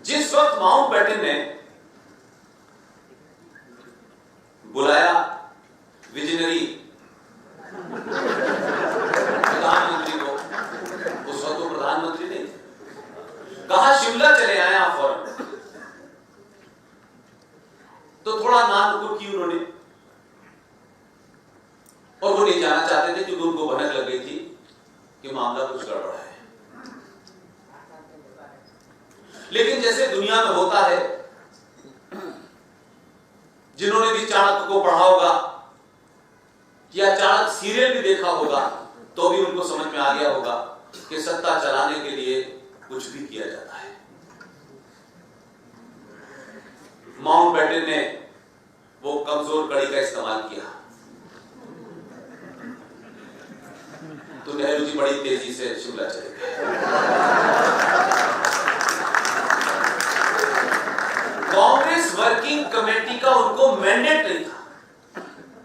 जिस वक्त माउंटबेटन ने बुलाया विजनरी प्रधानमंत्री को, उस वक्त वो प्रधानमंत्री नहीं, कहा शिमला चले आए आप फौरन, तो थोड़ा नानुकुर की उन्होंने, और वो नहीं जाना चाहते थे क्योंकि उनको भनक लग गई थी कि मामला कुछ गड़बड़ है। लेकिन जैसे दुनिया में होता है, जिन्होंने भी चाणक्य को पढ़ा होगा या चाणक्य सीरियल भी देखा होगा, तो भी उनको समझ में आ गया होगा कि सत्ता चलाने के लिए कुछ भी किया जाता है। माउंटबेटन ने वो कमजोर कड़ी का इस्तेमाल किया, तो नेहरू जी बड़ी तेजी से शिमला चले गए। कांग्रेस वर्किंग कमेटी का उनको मैंडेट नहीं था,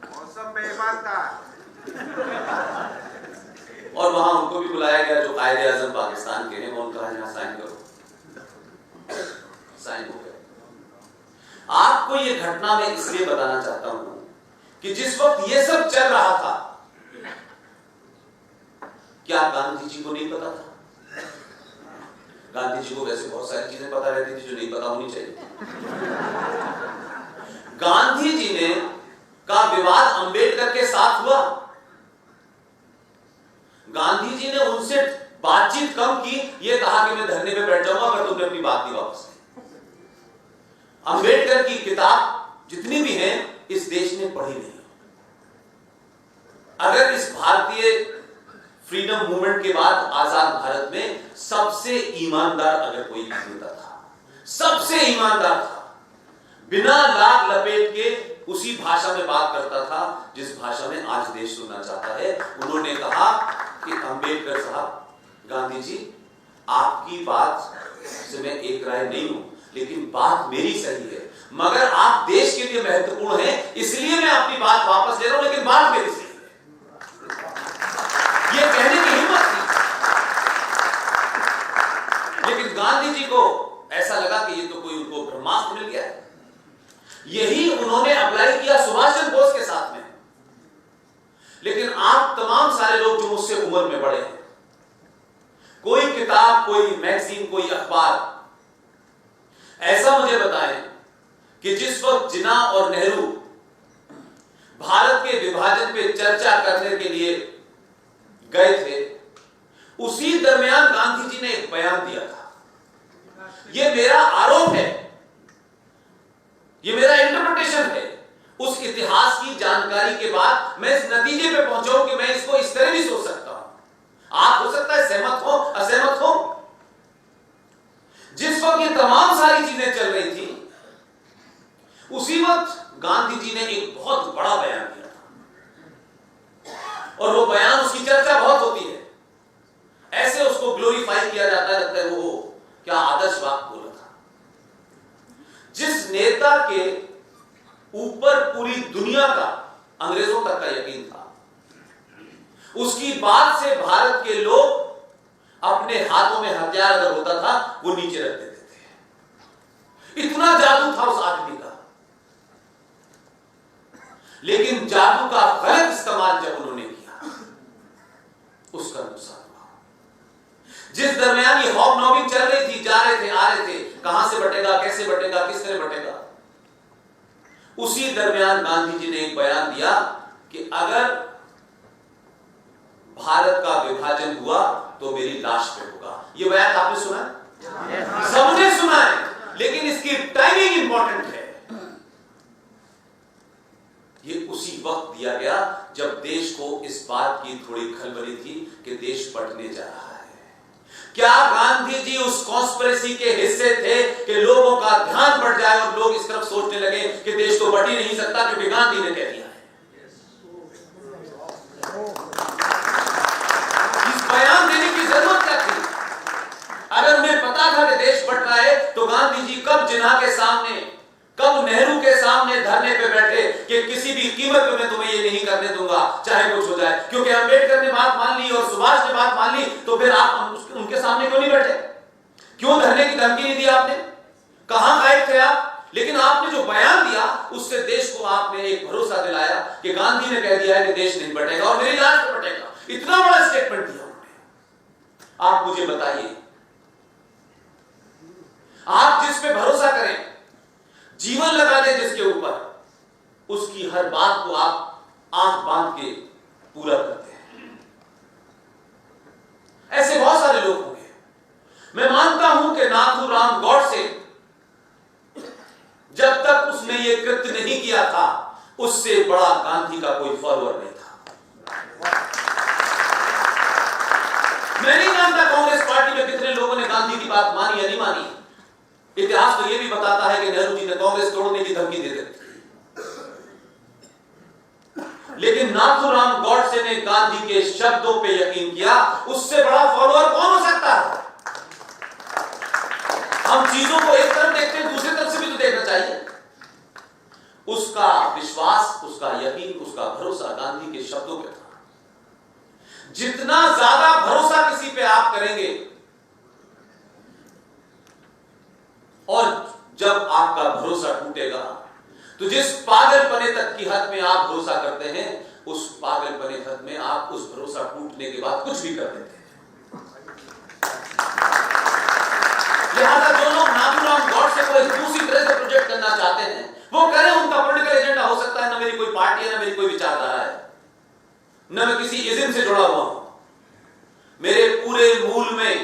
मौसम बेईमान था, और वहां उनको भी बुलाया गया जो कायदे आजम पाकिस्तान के हैं। उन्होंने कहा यहां साइन करो, साइन हो गया। आपको ये घटना मैं इसलिए बताना चाहता हूं कि जिस वक्त ये सब चल रहा था, क्या गांधी जी को नहीं पता था? गांधी जी को वैसे बहुत सारी चीजें पता रहती थी जो नहीं पता होनी चाहिए। गांधी जी ने का विवाद अंबेडकर के साथ हुआ। गांधी जी ने उनसे बातचीत कम की, ये कहा कि मैं धरने पे बैठ जाऊंगा अगर तुमने अपनी बात नहीं वापस ली। अंबेडकर की किताब जितनी भी है इस देश ने पढ़ी नहीं। अगर इस भारतीय फ्रीडम मूवमेंट के बाद आजाद भारत में सबसे ईमानदार अगर कोई नेता था, सबसे ईमानदार था, बिना लाग लपेट के उसी भाषा में बात करता था जिस भाषा में आज देश सुनना चाहता है। उन्होंने कहा कि अंबेडकर साहब, गांधी जी, आपकी बात से मैं एक राय नहीं हूं, लेकिन बात मेरी सही है, मगर आप देश के लिए महत्वपूर्ण हैं, इसलिए मैं अपनी बात वापस ले रहा हूं, लेकिन बात मेरी सही है। ये कहने की हिम्मत थी। लेकिन गांधी जी को ऐसा लगा कि ये तो कोई उनको ब्रह्मास्त्र मिल गया है। यही उन्होंने अप्लाई किया सुभाष चंद्र बोस के साथ में। लेकिन आप तमाम सारे लोग जो मुझसे उम्र में बड़े हैं, कोई किताब, कोई मैगजीन, कोई अखबार ऐसा मुझे बताएं कि जिस वक्त जिन्ना और नेहरू भारत के विभाजन पे चर्चा करने के लिए गए थे, उसी दरमियान गांधी जी ने एक बयान दिया था। यह मेरा आरोप है, यह मेरा इंटरप्रिटेशन है। उस इतिहास की जानकारी के बाद मैं इस नतीजे पे पहुंचा हूं कि मैं इसको इस तरह भी सोच सकता हूं। आप हो सकता है सहमत हो, असहमत हो। जिस वक्त ये तमाम सारी चीजें चल रही थी, उसी वक्त गांधी जी ने एक बहुत बड़ा बयान दिया था, और वो बयान, उसकी चर्चा बहुत होती है, ऐसे उसको ग्लोरीफाई किया जाता है, लगता है वो क्या आदर्श बात बोला था। जिस नेता के ऊपर पूरी दुनिया का, अंग्रेजों तक का यकीन था, उसकी बात से भारत के लोग अपने हाथों में हथियार अगर होता था वो नीचे रख देते थे। इतना जादू था उस आदमी का। लेकिन जादू का गलत इस्तेमाल जब उन्होंने किया, उसका नुकसान हुआ। जिस दरमियान ये हॉबनॉबिंग चल रही थी, जा रहे थे, आ रहे थे, कहां से बटेगा, कैसे बटेगा, किस तरह बटेगा, उसी दरमियान गांधी जी ने एक बयान दिया कि अगर भारत का विभाजन हुआ तो मेरी लाश पे होगा। यह बयान आपने सुना है? सबने सुना है, लेकिन इसकी टाइमिंग इंपॉर्टेंट है। ये उसी वक्त दिया गया जब देश को इस बात की थोड़ी खलबली थी कि देश बंटने जा रहा है। क्या गांधी जी उस कॉन्स्पिरेसी के हिस्से थे कि लोगों का ध्यान बढ़ जाए और लोग इस तरफ सोचने लगे कि देश तो बट ही नहीं सकता क्योंकि गांधी ने कह दिया है? इस बयान देने की जरूरत क्या थी? अगर उन्हें पता था कि देश बट रहा है तो गांधी जी कब जिन्ना के सामने, कब नेहरू के सामने धरने पे बैठे कि किसी भी कीमत पे मैं तुम्हें ये नहीं करने दूंगा, चाहे कुछ हो जाए। क्योंकि अंबेडकर ने बात मान ली और सुभाष ने बात मान ली, तो फिर आप उनके सामने क्यों नहीं बैठे? क्यों धरने की धमकी नहीं दी आपने? कहां गायब थे आप? लेकिन आपने जो बयान दिया उससे देश को आपने एक भरोसा दिलाया कि गांधी ने कह दिया है कि देश नहीं बटेगा और मेरी लाश पे बटेगा। इतना बड़ा स्टेटमेंट दिया उन्होंने। आप मुझे बताइए, आप जिस पे भरोसा करें, जीवन लगा दें जिसके ऊपर, उसकी हर बात को आप आंख बांध के पूरा करते हैं। ऐसे बहुत सारे लोग होंगे। मैं मानता हूं कि नाथूराम गॉडसे जब तक उसने ये कृत्य नहीं किया था, उससे बड़ा गांधी का कोई फॉलोअर नहीं था। मैं नहीं जानता कांग्रेस पार्टी में कितने लोगों ने गांधी की बात मानी या नहीं मानी। इतिहास तो यह भी बताता है कि नेहरू जी ने कांग्रेस तोड़ने की धमकी दे दी थी। लेकिन नाथूराम गॉडसे ने गांधी के शब्दों पे यकीन किया। उससे बड़ा फॉलोअर कौन हो सकता है? हम चीजों को एक तरफ देखते हैं, दूसरी तरफ से भी तो देखना चाहिए। उसका विश्वास, उसका यकीन, उसका भरोसा गांधी के शब्दों पे था। जितना ज्यादा भरोसा किसी पे आप करेंगे और जब आपका भरोसा टूटेगा तो जिस पागलपने तक की हद में आप भरोसा करते हैं, उस पागलपने हद में आप उस भरोसा टूटने के बाद कुछ भी कर देते हैं। लिहाजा जो लोग नाथूराम गॉडसे को दूसरी तरह से प्रोजेक्ट करना चाहते हैं, वो करें, उनका पॉलिटिकल एजेंडा हो सकता है। ना मेरी कोई पार्टी है, ना मेरी कोई विचारधारा है, ना मैं किसी इज्म से जुड़ा हुआ हूं। मेरे पूरे मूल में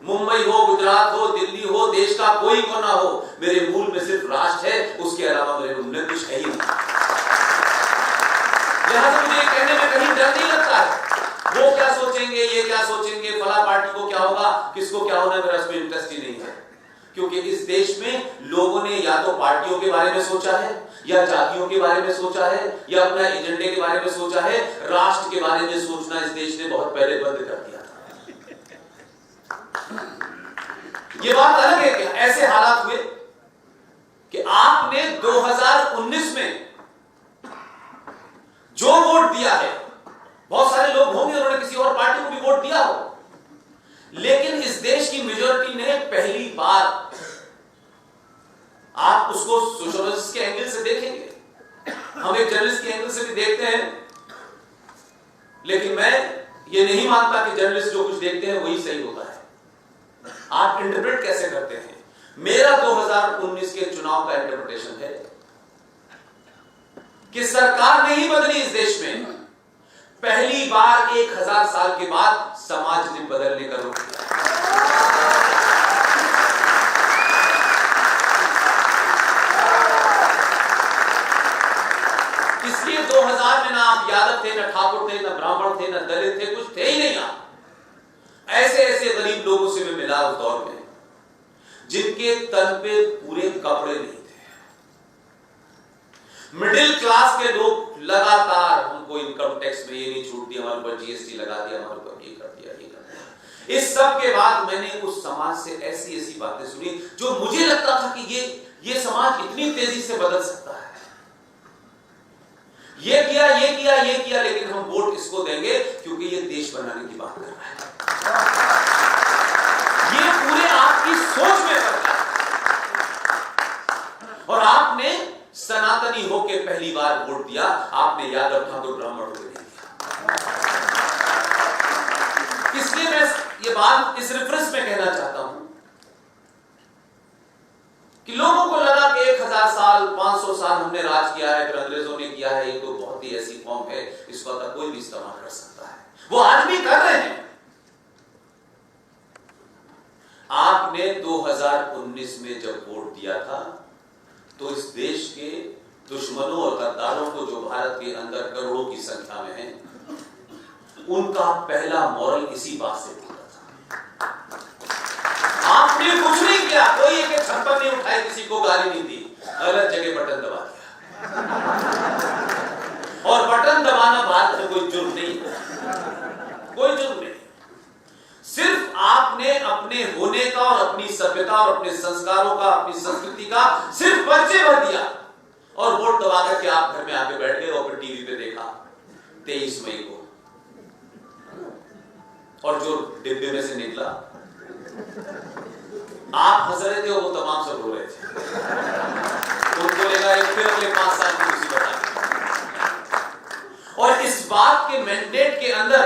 मुंबई हो, गुजरात हो, दिल्ली हो, देश का कोई कोना हो, मेरे मूल में सिर्फ राष्ट्र है, उसके अलावा मेरे मूल में कुछ है ही नहीं। लिहाजा मुझे कहने में कहीं डर नहीं लगता है, वो क्या सोचेंगे, ये क्या सोचेंगे, फला पार्टी को क्या होगा, किसको क्या होना, मेरा इसमें इंटरेस्ट ही नहीं है। क्योंकि इस देश में लोगों ने या तो पार्टियों के बारे में सोचा है, या जातियों के बारे में सोचा है, या अपना एजेंडे के बारे में सोचा है। राष्ट्र के बारे में सोचना इस देश ने बहुत पहले बंद कर दिया था। ये बात अलग है क्या ऐसे हालात हुए कि आपने 2019 में जो वोट दिया है, बहुत सारे लोग होंगे उन्होंने किसी और पार्टी को भी वोट दिया हो, लेकिन इस देश की मेजॉरिटी ने पहली बार, आप उसको सोशलिस्ट के एंगल से देखेंगे, हम एक जर्नलिस्ट के एंगल से भी देखते हैं, लेकिन मैं ये नहीं मानता कि जर्नलिस्ट जो कुछ देखते हैं वही सही होता है। आप इंटरप्रेट कैसे करते हैं? मेरा 2019 के चुनाव का इंटरप्रिटेशन है कि सरकार नहीं बदली इस देश में, पहली बार 1000 साल के बाद समाज ने बदलने का रुख किया। इसलिए 2000 में ना आप यादव थे, ना ठाकुर थे, ना ब्राह्मण थे, ना दलित थे, कुछ थे ही नहीं। आप ऐसे ऐसे गरीब लोगों से मैं मिला उस दौर में, जिनके तन पे पूरे कपड़े नहीं थे। मिडिल क्लास के लोग लगातार उनको इनकम टैक्स में ये नहीं छूट दी, हमारे ऊपर जीएसटी लगा दिया, हमारे ऊपर ये कर दिया, ये कर दिया। इस सब के बाद मैंने उस समाज से ऐसी ऐसी बातें सुनी जो मुझे लगता था कि ये समाज इतनी तेजी से बदल सकता है। ये किया, ये किया, ये किया, लेकिन हम वोट इसको देंगे क्योंकि ये देश बनाने की बात कर रहा है। ये पूरे आपकी सोच में पड़ता है। और आपने सनातनी होके पहली बार वोट दिया, आपने यादव ठाकुर ब्राह्मण होकर नहीं दिया। इसलिए मैं ये बात इस रेफरेंस में कहना चाहता हूं कि लोगों को लगा कि 1000 साल 500 साल हमने राज किया है, फिर अंग्रेजों ने किया है, ये तो बहुत ही ऐसी फॉर्म है, इसको तो कोई भी इस्तेमाल कर सकता है। वो आज भी कर रहे हैं। आपने 2019 में जब वोट दिया था तो इस देश के दुश्मनों और गद्दारों को, जो भारत के अंदर करोड़ों की संख्या में हैं, उनका पहला मॉरल इसी बात से टूटा था। आपने कुछ नहीं किया, कोई एक छप्पर नहीं उठाई, किसी को गाली नहीं दी, गलत जगह बटन दबा दिया। और बटन दबाना भारत में कोई जुर्म नहीं है, कोई जुर्म नहीं। सिर्फ आपने अपने होने का और अपनी सभ्यता और अपने संस्कारों का, अपनी संस्कृति का सिर्फ परिचय भर दिया और वोट दबा करके आप घर में आके बैठ गए और फिर टीवी पे देखा 23 मई को, और जो डिब्बे में से निकला, आप हंस रहे थे और वो तमाम सब रो रहे थे। उनको लगा एक फिर अगले 5 साल की मुसीबत आ गई। और इस बात के मैंडेट के अंदर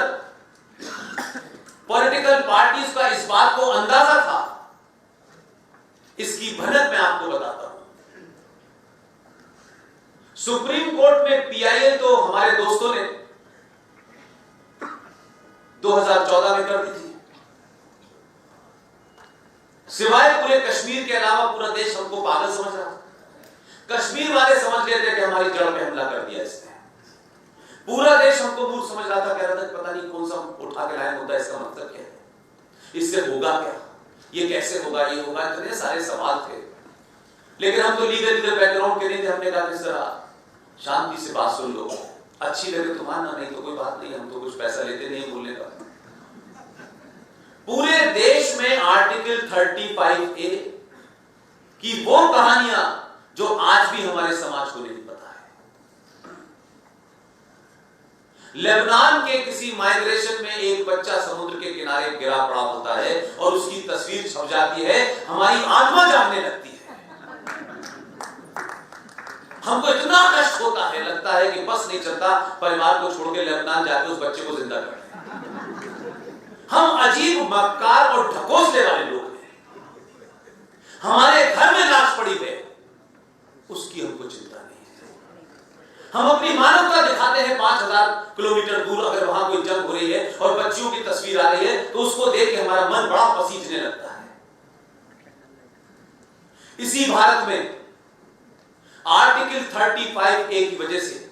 पॉलिटिकल पार्टीज का इस बात को अंदाजा था। इसकी भनक मैं आपको बताता हूं। सुप्रीम कोर्ट में पीआईएल तो हमारे दोस्तों ने 2014 में कर दी थी। सिवाय पूरे कश्मीर के अलावा पूरा देश हमको पागल समझ रहा था। कश्मीर वाले समझ गए थे कि हमारी जड़ पे हमला कर दिया इसने। पूरा देश हमको मूर्ख समझ रहा था, कह रहा था पता नहीं कौन सा उठा के लाया मुद्दा, इसका मतलब क्या है, इससे होगा क्या, ये कैसे होगा, ये होगा, इतने सारे सवाल थे। लेकिन हम तो लीगल बैकग्राउंड के नहीं थे। हमने कहा किस तरह शांति से बात सुन लो, अच्छी लगे तो मानना, नहीं तो कोई बात नहीं, हम तो कुछ पैसा लेते नहीं बोलने का। पूरे देश में आर्टिकल 35A की वो कहानियां जो आज भी हमारे समाज को नहीं पता है। लेबनान के किसी माइग्रेशन में एक बच्चा समुद्र के किनारे गिरा पड़ा होता है और उसकी तस्वीर छप जाती है, हमारी आत्मा जानने लगती है। हमको इतना कष्ट होता है, लगता है कि बस नहीं चलता, परिवार को छोड़ के लेबनान जाके उस बच्चे को जिंदा कर दें। हम अजीब मक्कार और ढकोसले वाले लोग हैं। हमारे घर में लाश पड़ी है, उसकी हमको चिंता नहीं है। हम अपनी मानवता दिखाते हैं 5000 किलोमीटर दूर अगर वहां कोई जंग हो रही है और बच्चियों की तस्वीर आ रही है तो उसको देख के हमारा मन बड़ा पसीजने लगता है। इसी भारत में आर्टिकल 35A की वजह से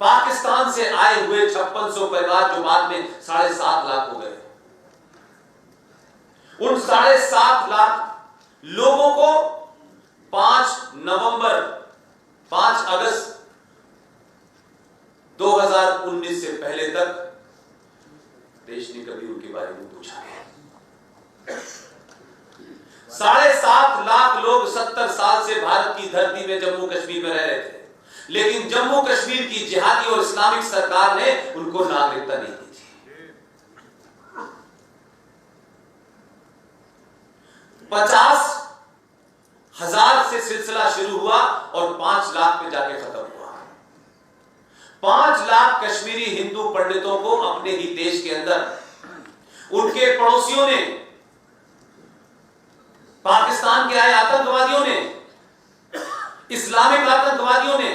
पाकिस्तान से आए हुए 5600 परिवार जो बाद में 7.5 लाख हो गए, उन 7.5 लाख लोगों को 5 अगस्त 2019 से पहले तक देश ने कभी उनके बारे में पूछा नहीं। 7.5 लाख लोग 70 साल से भारत की धरती में जम्मू कश्मीर में रह रहे थे, लेकिन जम्मू कश्मीर की जिहादी और इस्लामिक सरकार ने उनको नागरिकता नहीं दी थी। 50,000 से सिलसिला शुरू हुआ और 5 लाख पे जाके खत्म हुआ। 5 लाख कश्मीरी हिंदू पंडितों को अपने ही देश के अंदर उनके पड़ोसियों ने, पाकिस्तान के आए आतंकवादियों ने, इस्लामिक आतंकवादियों ने,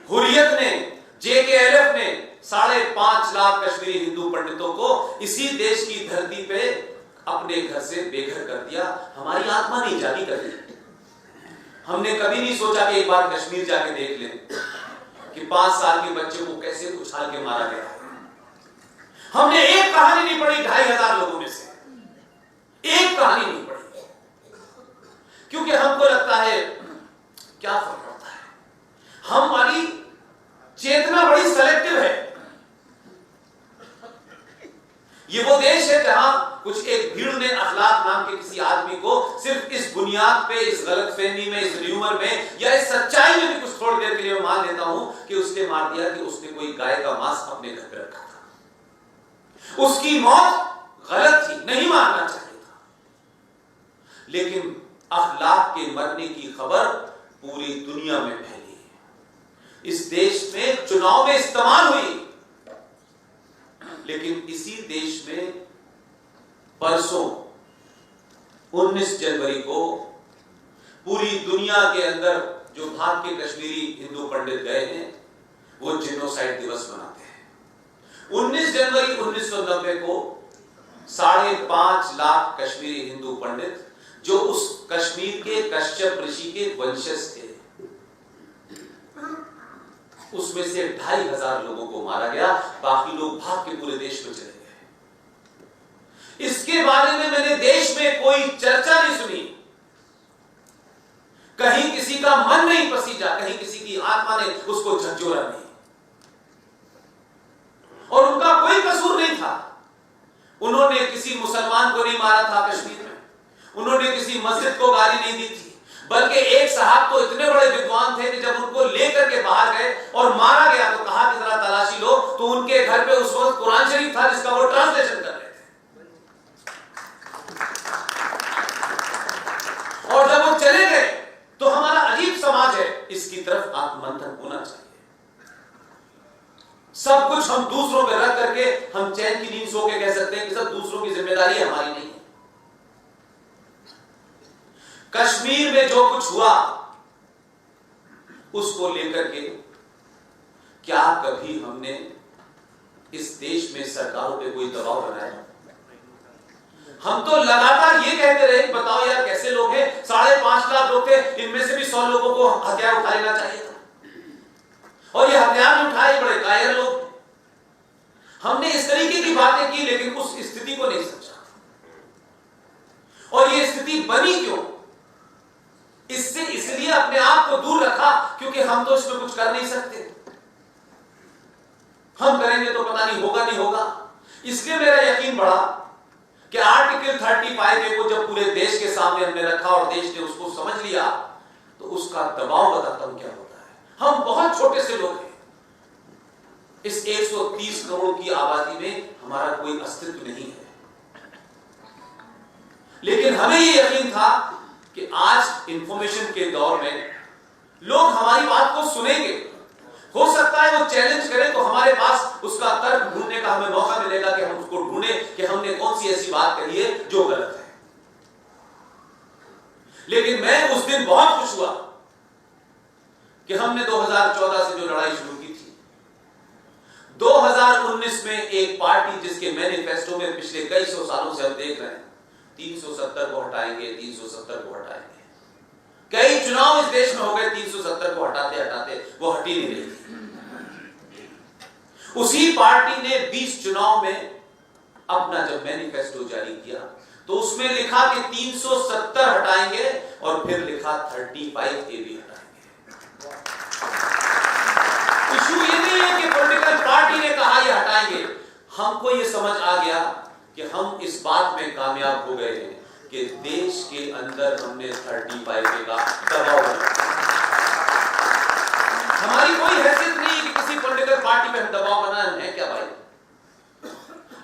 हुर्रियत ने, JKLF ने 5.5 लाख कश्मीरी हिंदू पंडितों को इसी देश की धरती पे अपने घर से बेघर कर दिया। हमारी आत्मा नहीं जागी कभी। हमने कभी नहीं सोचा कि एक बार कश्मीर जाके देख लें कि 5 साल के बच्चे को कैसे उछाल के मारा गया। हमने एक कहानी नहीं पढ़ी 2,500 लोगों में से, एक कहानी नहीं पढ़ी, क्योंकि हमको लगता है क्या फर्क पड़ता है। हमारी चेतना बड़ी सेलेक्टिव है। ये वो देश है जहां कुछ एक भीड़ ने अखलाक नाम के किसी आदमी को सिर्फ इस बुनियाद पे, इस गलतफहमी में, इस र्यूमर में या इस सच्चाई में भी कुछ थोड़ी देर के लिए मैं मान लेता हूं कि उसने मार दिया कि उसने कोई गाय का मांस अपने घर पे रखा था। उसकी मौत गलत थी, नहीं मारना चाहिए था, लेकिन अखलाक के मरने की खबर पूरी दुनिया में फैली है। इस देश में चुनाव में इस्तेमाल हुई, लेकिन इसी देश में परसों 19 जनवरी को पूरी दुनिया के अंदर जो भाग के कश्मीरी हिंदू पंडित गए हैं वो जिनोसाइड दिवस मनाते हैं। 19 जनवरी 1990 को 5.5 लाख कश्मीरी हिंदू पंडित जो उस कश्मीर के कश्यप ऋषि के वंशज थे, उसमें से 2,500 लोगों को मारा गया, बाकी लोग भाग के पूरे देश में चले गए। इसके बारे में मैंने देश में कोई चर्चा नहीं सुनी, कहीं किसी का मन नहीं पसीजा, कहीं किसी की आत्मा ने उसको झकझोरा नहीं, और उनका कोई कसूर नहीं था। उन्होंने किसी मुसलमान को नहीं मारा था कश्मीर में, उन्होंने किसी मस्जिद को गाली नहीं दी थी, बल्कि एक साहब तो इतने बड़े विद्वान थे कि जब उनको लेकर के बाहर गए और मारा गया तो कहा कि जरा तलाशी लो, तो उनके घर पे उस वक्त कुरान शरीफ था जिसका वो ट्रांसलेशन कर रहे थे। और जब वो चले गए तो हमारा अजीब समाज है, इसकी तरफ आत्ममंथन होना चाहिए। सब कुछ हम दूसरों पे रख करके हम चैन की नींद सो के कह सकते हैं कि सब दूसरों की जिम्मेदारी हमारी नहीं है। कश्मीर में जो कुछ हुआ उसको लेकर के क्या कभी हमने इस देश में सरकारों पे कोई दबाव बनाया? हम तो लगातार ये कहते रहे, बताओ यार कैसे लोग हैं, 5.5 लाख लोग थे, इनमें से भी 100 लोगों को हथियार उठा लेना चाहिए था, और ये हथियार नहीं उठाए, बड़े कायर लोग। हमने इस तरीके की बातें की, लेकिन उस स्थिति को नहीं समझा। और ये स्थिति बनी क्यों? इससे इसलिए अपने आप को दूर रखा क्योंकि हम तो इसमें कुछ कर नहीं सकते, हम करेंगे तो पता नहीं होगा नहीं होगा। इसलिए मेरा यकीन बढ़ा कि आर्टिकल 35A को जब पूरे देश के सामने हमने रखा और देश ने उसको समझ लिया तो उसका दबाव बताता हूं क्या होता है। हम बहुत छोटे से लोग हैं, इस 130 करोड़ की आबादी में हमारा कोई अस्तित्व नहीं है, लेकिन हमें यह यकीन था कि कि आज इंफॉर्मेशन के दौर में लोग हमारी बात को सुनेंगे, हो सकता है वो चैलेंज करें तो हमारे पास उसका तर्क ढूंढने का हमें मौका मिलेगा कि हम उसको ढूंढें कि हमने कौन सी ऐसी बात कही है जो गलत है। लेकिन मैं उस दिन बहुत खुश हुआ कि हमने 2014 से जो लड़ाई शुरू की थी, 2019 में एक पार्टी जिसके मैनिफेस्टो में पिछले कई सौ सालों से हम देख रहे हैं 370 को हटाएंगे, 370 को हटाएंगे। कई चुनाव इस देश में हो गए 370 को हटाते हटाते वो हटी नहीं रही थी। उसी पार्टी ने 20 चुनाव में अपना जब मैनिफेस्टो जारी किया तो उसमें लिखा कि 370 हटाएंगे और फिर लिखा 35A भी हटाएंगे। इशू ये नहीं है कि पॉलिटिकल पार्टी ने कहा ये हटाएंगे, हमको ये समझ आ गया कि हम इस बात में कामयाब हो गए हैं कि देश के अंदर हमने 35A का दबाव बनाया। हमारी कोई हैसियत नहीं है कि किसी पॉलिटिकल पार्टी पे हम दबाव बनाए हैं क्या भाई,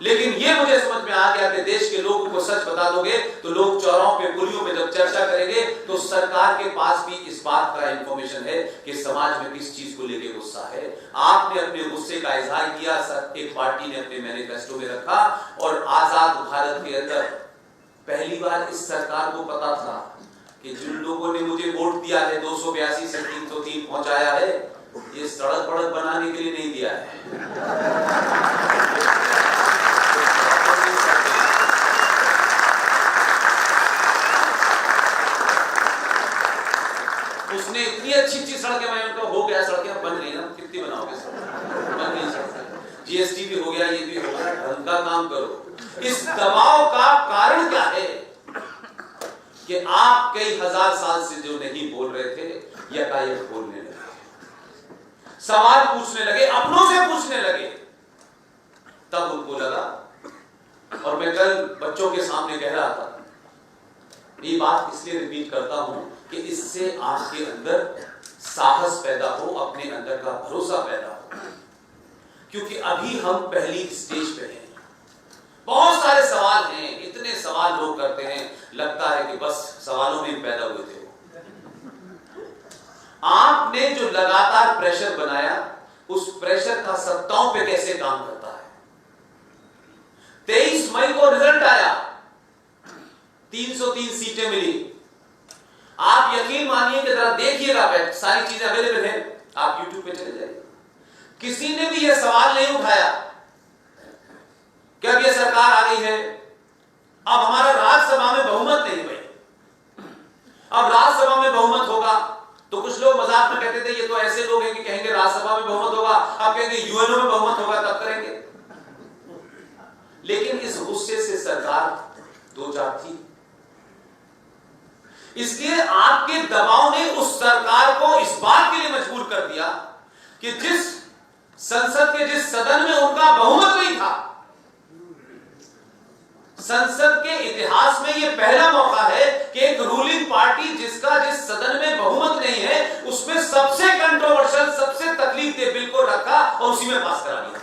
लेकिन ये मुझे समझ में आ गया कि देश के लोगों को सच बता दोगे तो लोग चौराहों पे पुलियों में जब चर्चा करेंगे तो सरकार के पास भी इस बात का इंफॉर्मेशन है कि समाज में किस चीज को लेकर गुस्सा है। आपने अपने गुस्से का इजहार किया, एक पार्टी ने अपने मैनिफेस्टो में रखा और आजाद भारत के अंदर पहली बार इस सरकार को पता था कि जिन लोगों ने मुझे वोट दिया है 282 से 303 पहुंचाया है, ये सड़क वड़क बनाने के लिए नहीं दिया है। उसने इतनी अच्छी अच्छी सड़कें बनाई, उनका हो गया, सड़कें बन रही ना, कितनी बनाओगे सड़कें, बन रही सड़कें, जीएसटी भी हो गया, ये भी हो गया, ढंग का काम करो। इस दबाव का कारण क्या है कि आप कई हजार साल से जो नहीं बोल रहे थे यकायक बोलने लगे, सवाल पूछने लगे, अपनों से पूछने लगे, तब उनको लगा। और मैं कल बच्चों के सामने कह रहा था, ये बात इसलिए रिपीट करता हूं कि इससे आपके अंदर साहस पैदा हो, अपने अंदर का भरोसा पैदा हो, क्योंकि अभी हम पहली स्टेज पे हैं। बहुत सारे सवाल हैं, इतने सवाल लोग करते हैं, लगता है कि बस सवालों में पैदा हुए थे। आपने जो लगातार प्रेशर बनाया, उस प्रेशर का सत्ताओं पे कैसे काम करता है। 23 मई को रिजल्ट आया, 303 सीटें मिली। आप यकीन मानिए कि जरा देखिएगा, सारी चीजें अवेलेबल हैं, आप YouTube पे चले जाइए। किसी ने भी यह सवाल नहीं उठाया कि अब यह सरकार आ गई है, अब हमारा राज्यसभा में बहुमत नहीं भाई, अब राज्यसभा में बहुमत होगा। तो कुछ लोग मजाक में कहते थे ये तो ऐसे लोग हैं कि कहेंगे राज्यसभा में बहुमत होगा, अब कहेंगे यूएनओ में बहुमत होगा, तब करेंगे। लेकिन इस गुस्से से सरकार दो चार थी, इसलिए आपके दबाव ने उस सरकार को इस बात के लिए मजबूर कर दिया कि जिस संसद के जिस सदन में उनका बहुमत नहीं था, संसद के इतिहास में यह पहला मौका है कि एक रूलिंग पार्टी जिसका जिस सदन में बहुमत नहीं है, उसमें सबसे कंट्रोवर्शियल, सबसे तकलीफ दे बिल को रखा और उसी में पास करा दिया।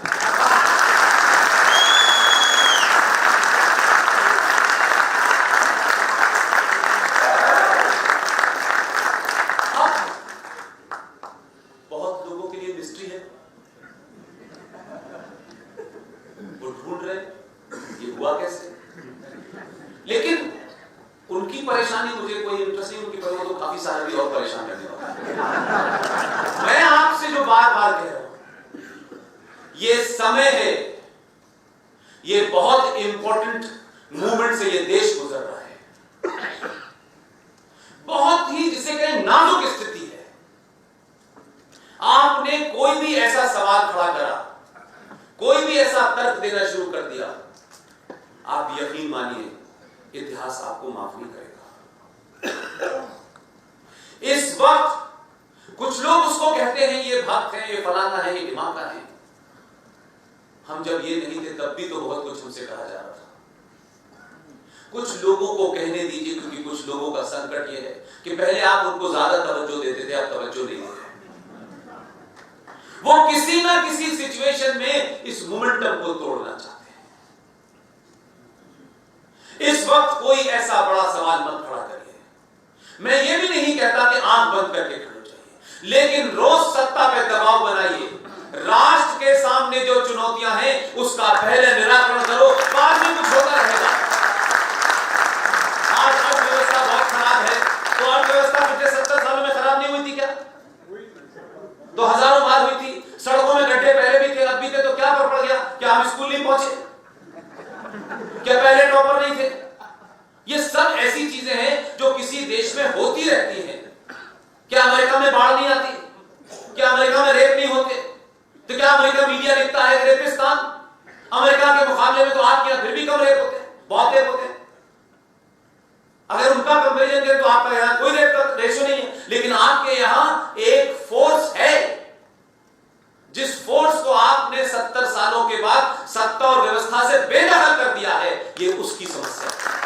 लेकिन उनकी परेशानी मुझे कोई इंटरेस्ट नहीं, उनकी परेशानी तो काफी सारे भी और परेशान करने वाला। मैं आपसे जो बार बार कह रहा हूं, ये समय है, ये बहुत इंपॉर्टेंट मूवमेंट से ये देश गुजर रहा है, बहुत ही जिसे कहें नाजुक स्थिति है। आपने कोई भी ऐसा सवाल खड़ा करा, कोई भी ऐसा तर्क देना शुरू कर दिया, आप यकीन मानिए इतिहास आपको माफ नहीं करेगा। इस वक्त कुछ लोग उसको कहते हैं ये भक्त है, ये फलाना है, ये दिमाग का है। हम जब ये नहीं थे तब भी तो बहुत कुछ हमसे कहा जा रहा था। कुछ लोगों को कहने दीजिए, क्योंकि कुछ लोगों का संकट ये है कि पहले आप उनको ज्यादा तवज्जो देते थे, अब तवज्जो नहीं देते। वो किसी ना किसी सिचुएशन में इस मोमेंटम को तोड़ना चाहते हैं। इस वक्त कोई ऐसा बड़ा सवाल मत खड़ा करिए मैं ये भी नहीं कहता कि आंख बंद करके खड़े हो जाइए, लेकिन रोज सत्ता पे दबाव बनाइए। राष्ट्र के सामने जो चुनौतियां हैं उसका पहले निराकरण करो, बाद में कुछ होता रहेगा। आज अर्थव्यवस्था बहुत खराब है, तो अर्थव्यवस्था पिछले 70 सालों में खराब नहीं हुई थी क्या? तो हजारों बार हुई थी। सड़कों में गड्ढे पहले भी थे, अब भी थे, तो क्या फर्क पड़ गया? क्या हम स्कूल नहीं पहुंचे? क्या पहले टॉपर नहीं थे? ये सब ऐसी चीजें हैं जो किसी देश में होती रहती हैं। क्या अमेरिका में बाढ़ नहीं आती? क्या अमेरिका में रेप नहीं होते? तो क्या अमेरिका मीडिया लिखता है रेपिस्तान? अमेरिका के मुकाबले में तो आपके यहां फिर भी कम रेप होते हैं, बहुत रेप होते हैं। अगर उनका कंपैरिजन करें तो आपका यहां कोई रेप का रेशो नहीं है, लेकिन आपके यहां एक फोर्स है, जिस फोर्स को आपने 70 सालों के बाद सत्ता और व्यवस्था से बेदखल कर दिया है, ये उसकी समस्या है।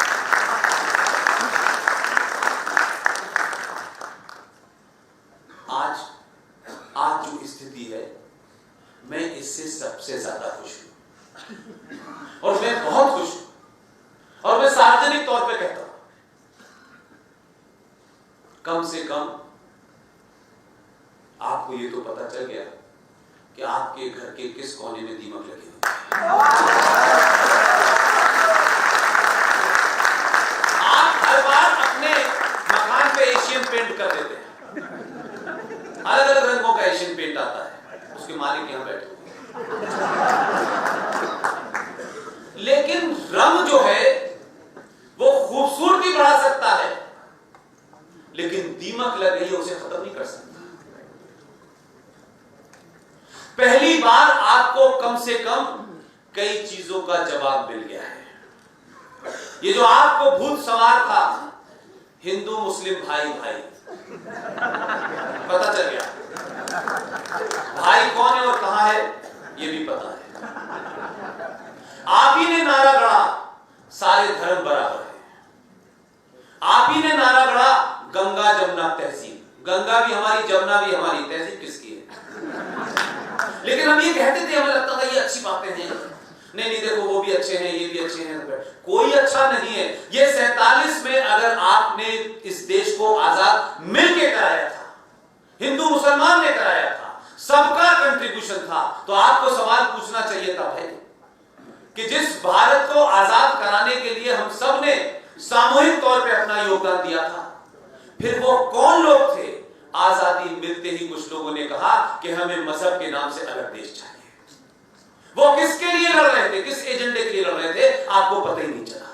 आज जो स्थिति है, मैं इससे सबसे ज्यादा खुश हूं, और मैं बहुत खुश हूं, और मैं सार्वजनिक तौर पे कहता हूं, कम से कम आपको ये तो पता चल गया कि आपके घर के किस कोने में दीमक लगे हुए हैं। आप हर बार अपने मकान पे एशियन पेंट कर देते हैं, अलग अलग रंगों का एशियन पेंट आता है, उसके मालिक यहां बैठे हुए। लेकिन रंग जो है वो खूबसूरती बढ़ा सकता है, लेकिन दीमक लग रही है उसे खत्म नहीं कर सकता। पहली बार आपको कम से कम कई चीजों का जवाब मिल गया है। ये जो आपको भूत सवार था, हिंदू मुस्लिम भाई भाई, पता चल गया। भाई कौन है और कहां है ये भी पता है। आप ही ने नारा गढ़ा सारे धर्म बराबर है। आप ही ने नारा गढ़ा गंगा जमुना तहसीब, गंगा भी हमारी जमुना भी हमारी, तहसीब किसकी है? लेकिन हम ये कहते थे, हमें लगता था ये अच्छी बातें हैं, नहीं नहीं देखो वो भी अच्छे हैं, ये भी अच्छे हैं। कोई अच्छा नहीं है। ये 47 में अगर आपने इस देश को आजाद मिलके कराया था, हिंदू मुसलमान ने कराया था, सबका कंट्रीब्यूशन था, तो आपको सवाल पूछना चाहिए था भाई कि जिस भारत को आजाद कराने के लिए हम सब ने सामूहिक तौर पे अपना योगदान दिया था, फिर वो कौन लोग थे? आजादी मिलते ही कुछ लोगों ने कहा कि हमें मजहब के नाम से अलग देश चाहिए। वो किसके लिए लड़ रहे थे, किस एजेंडे के लिए लड़ रहे थे, आपको पता ही नहीं चला।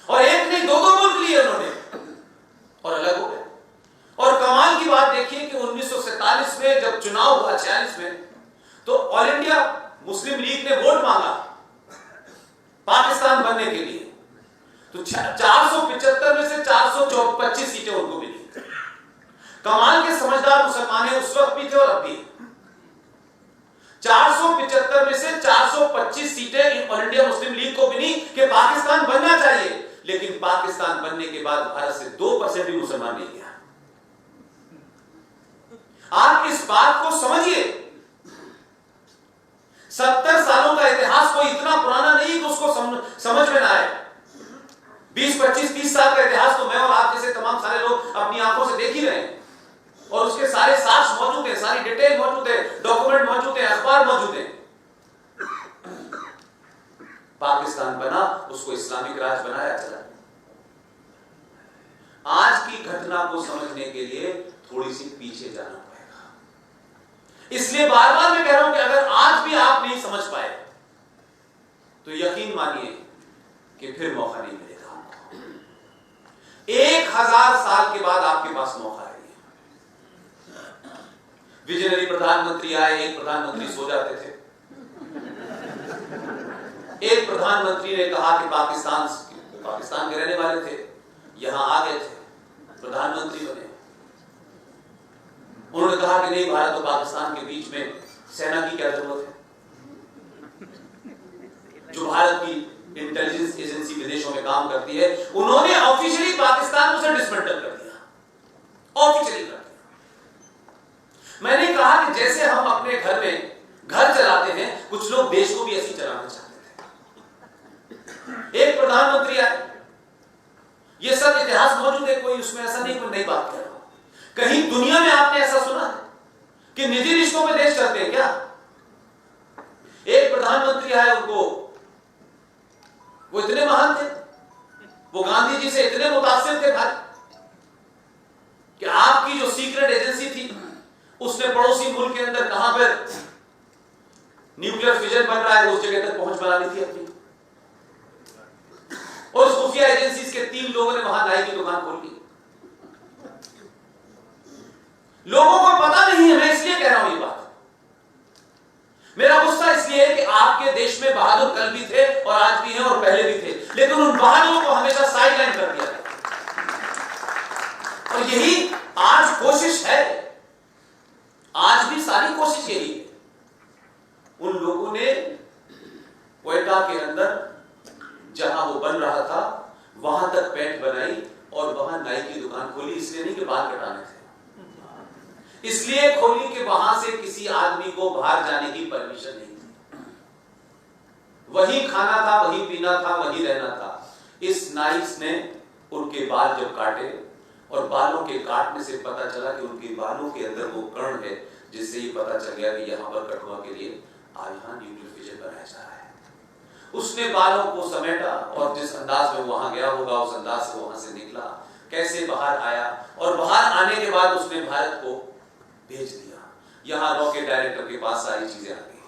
और एक नहीं दो मुल्क लिए उन्होंने और अलग हो गए। और कमाल की बात देखिए कि 1947 में जब चुनाव हुआ 46 में, तो ऑल इंडिया मुस्लिम लीग ने वोट मांगा पाकिस्तान बनने के लिए, तो 475 में से 425 सीटें उनको मिली। कमाल के समझदार मुसलमान उस वक्त भी थे और अब भी। 475 में से 425 सीटें ऑल इंडिया मुस्लिम लीग को मिली कि पाकिस्तान बनना चाहिए, लेकिन पाकिस्तान बनने के बाद भारत से 2% भी मुसलमान नहीं गया। आप इस बात को समझिए, 70 सालों का इतिहास कोई इतना पुराना नहीं कि उसको समझ में ना आए। 20, 25, 30 साल का इतिहास तो मैं और आप जैसे तमाम सारे लोग अपनी आंखों से देख ही रहे हैं, और उसके सारे साक्ष्य मौजूद हैं, सारी डिटेल मौजूद है, डॉक्यूमेंट मौजूद है, अखबार मौजूद है। पाकिस्तान बना, उसको इस्लामिक राज्य बनाया चला। आज की घटना को समझने के लिए थोड़ी सी पीछे जाना पड़ेगा। इसलिए बार बार मैं कह रहा हूं कि अगर आज भी आप नहीं समझ पाए तो यकीन मानिए कि फिर मौका नहीं मिलेगा। 1000 साल के बाद आपके पास मौका है। विजनरी प्रधानमंत्री आए, एक प्रधानमंत्री सो जाते थे। एक प्रधानमंत्री ने कहा कि पाकिस्तान के रहने वाले थे, यहां आ गए थे, प्रधानमंत्री बने। उन्होंने कहा कि नहीं, भारत और पाकिस्तान के बीच में सेना की क्या जरूरत है? जो भारत की इंटेलिजेंस एजेंसी विदेशों में काम करती है, उन्होंने ऑफिशियली पाकिस्तान को डिसमेंटल कर दिया, ऑफिशियली कर दिया। मैंने कहा कि जैसे हम अपने घर में घर चलाते हैं, कुछ लोग देश को भी ऐसे चलाना चाहते थे। एक प्रधानमंत्री आए, ये सब इतिहास मौजूद है, कोई उसमें ऐसा नहीं, कोई नई बात कह रहा हूं। कहीं दुनिया में आपने ऐसा सुना है कि निजी रिश्तों में देश चलते हैं क्या? एक प्रधानमंत्री आए, उनको वो इतने महान थे, वो गांधी जी से इतने मुतासिर थे भाई कि आपकी जो सीक्रेट एजेंसी थी उसने पड़ोसी मुल्क के अंदर कहां पर न्यूक्लियर फिजन बन रहा है उस जगह तक पहुंच बना ली थी अपनी। और उस खुफिया एजेंसी के 3 लोगों ने वहां नाई की दुकान खोल ली। लोगों को पता नहीं है, मैं इसलिए कह रहा हूं ये बात। मेरा गुस्सा इसलिए है कि आपके देश में बहादुर कल भी थे और आज भी हैं और पहले भी थे, लेकिन उन बहादुरों को हमेशा साइडलाइन कर दिया गया। और यही आज कोशिश है, आज भी सारी कोशिश यही है। उन लोगों ने क्वेटा के अंदर जहां वो बन रहा था वहां तक पेंट बनाई और वहां नाई की दुकान खोली। इसलिए नहीं कि बाल कटाने थे, इसलिए खोली कि वहां से किसी आदमी को बाहर जाने की परमिशन नहीं थी। वही खाना था, वही पीना था, वही रहना था। इस नाइस ने उनके बाल जब काटे और बालों के काटने से पता चला कि उनके बालों के अंदर वो कण है जिससे ये पता चल गया कि यहां पर कठुआ के लिए आज यहां न्यूक्लियर फिजन बनाया जा रहा है। उसने बालों को समेटा और जिस अंदाज में वहां गया होगा उस अंदाज से वहां से निकला, कैसे बाहर आया और बाहर आने के बाद उसने भारत को भेज दिया। यहां रॉ के डायरेक्टर के पास सारी चीजें आ गई।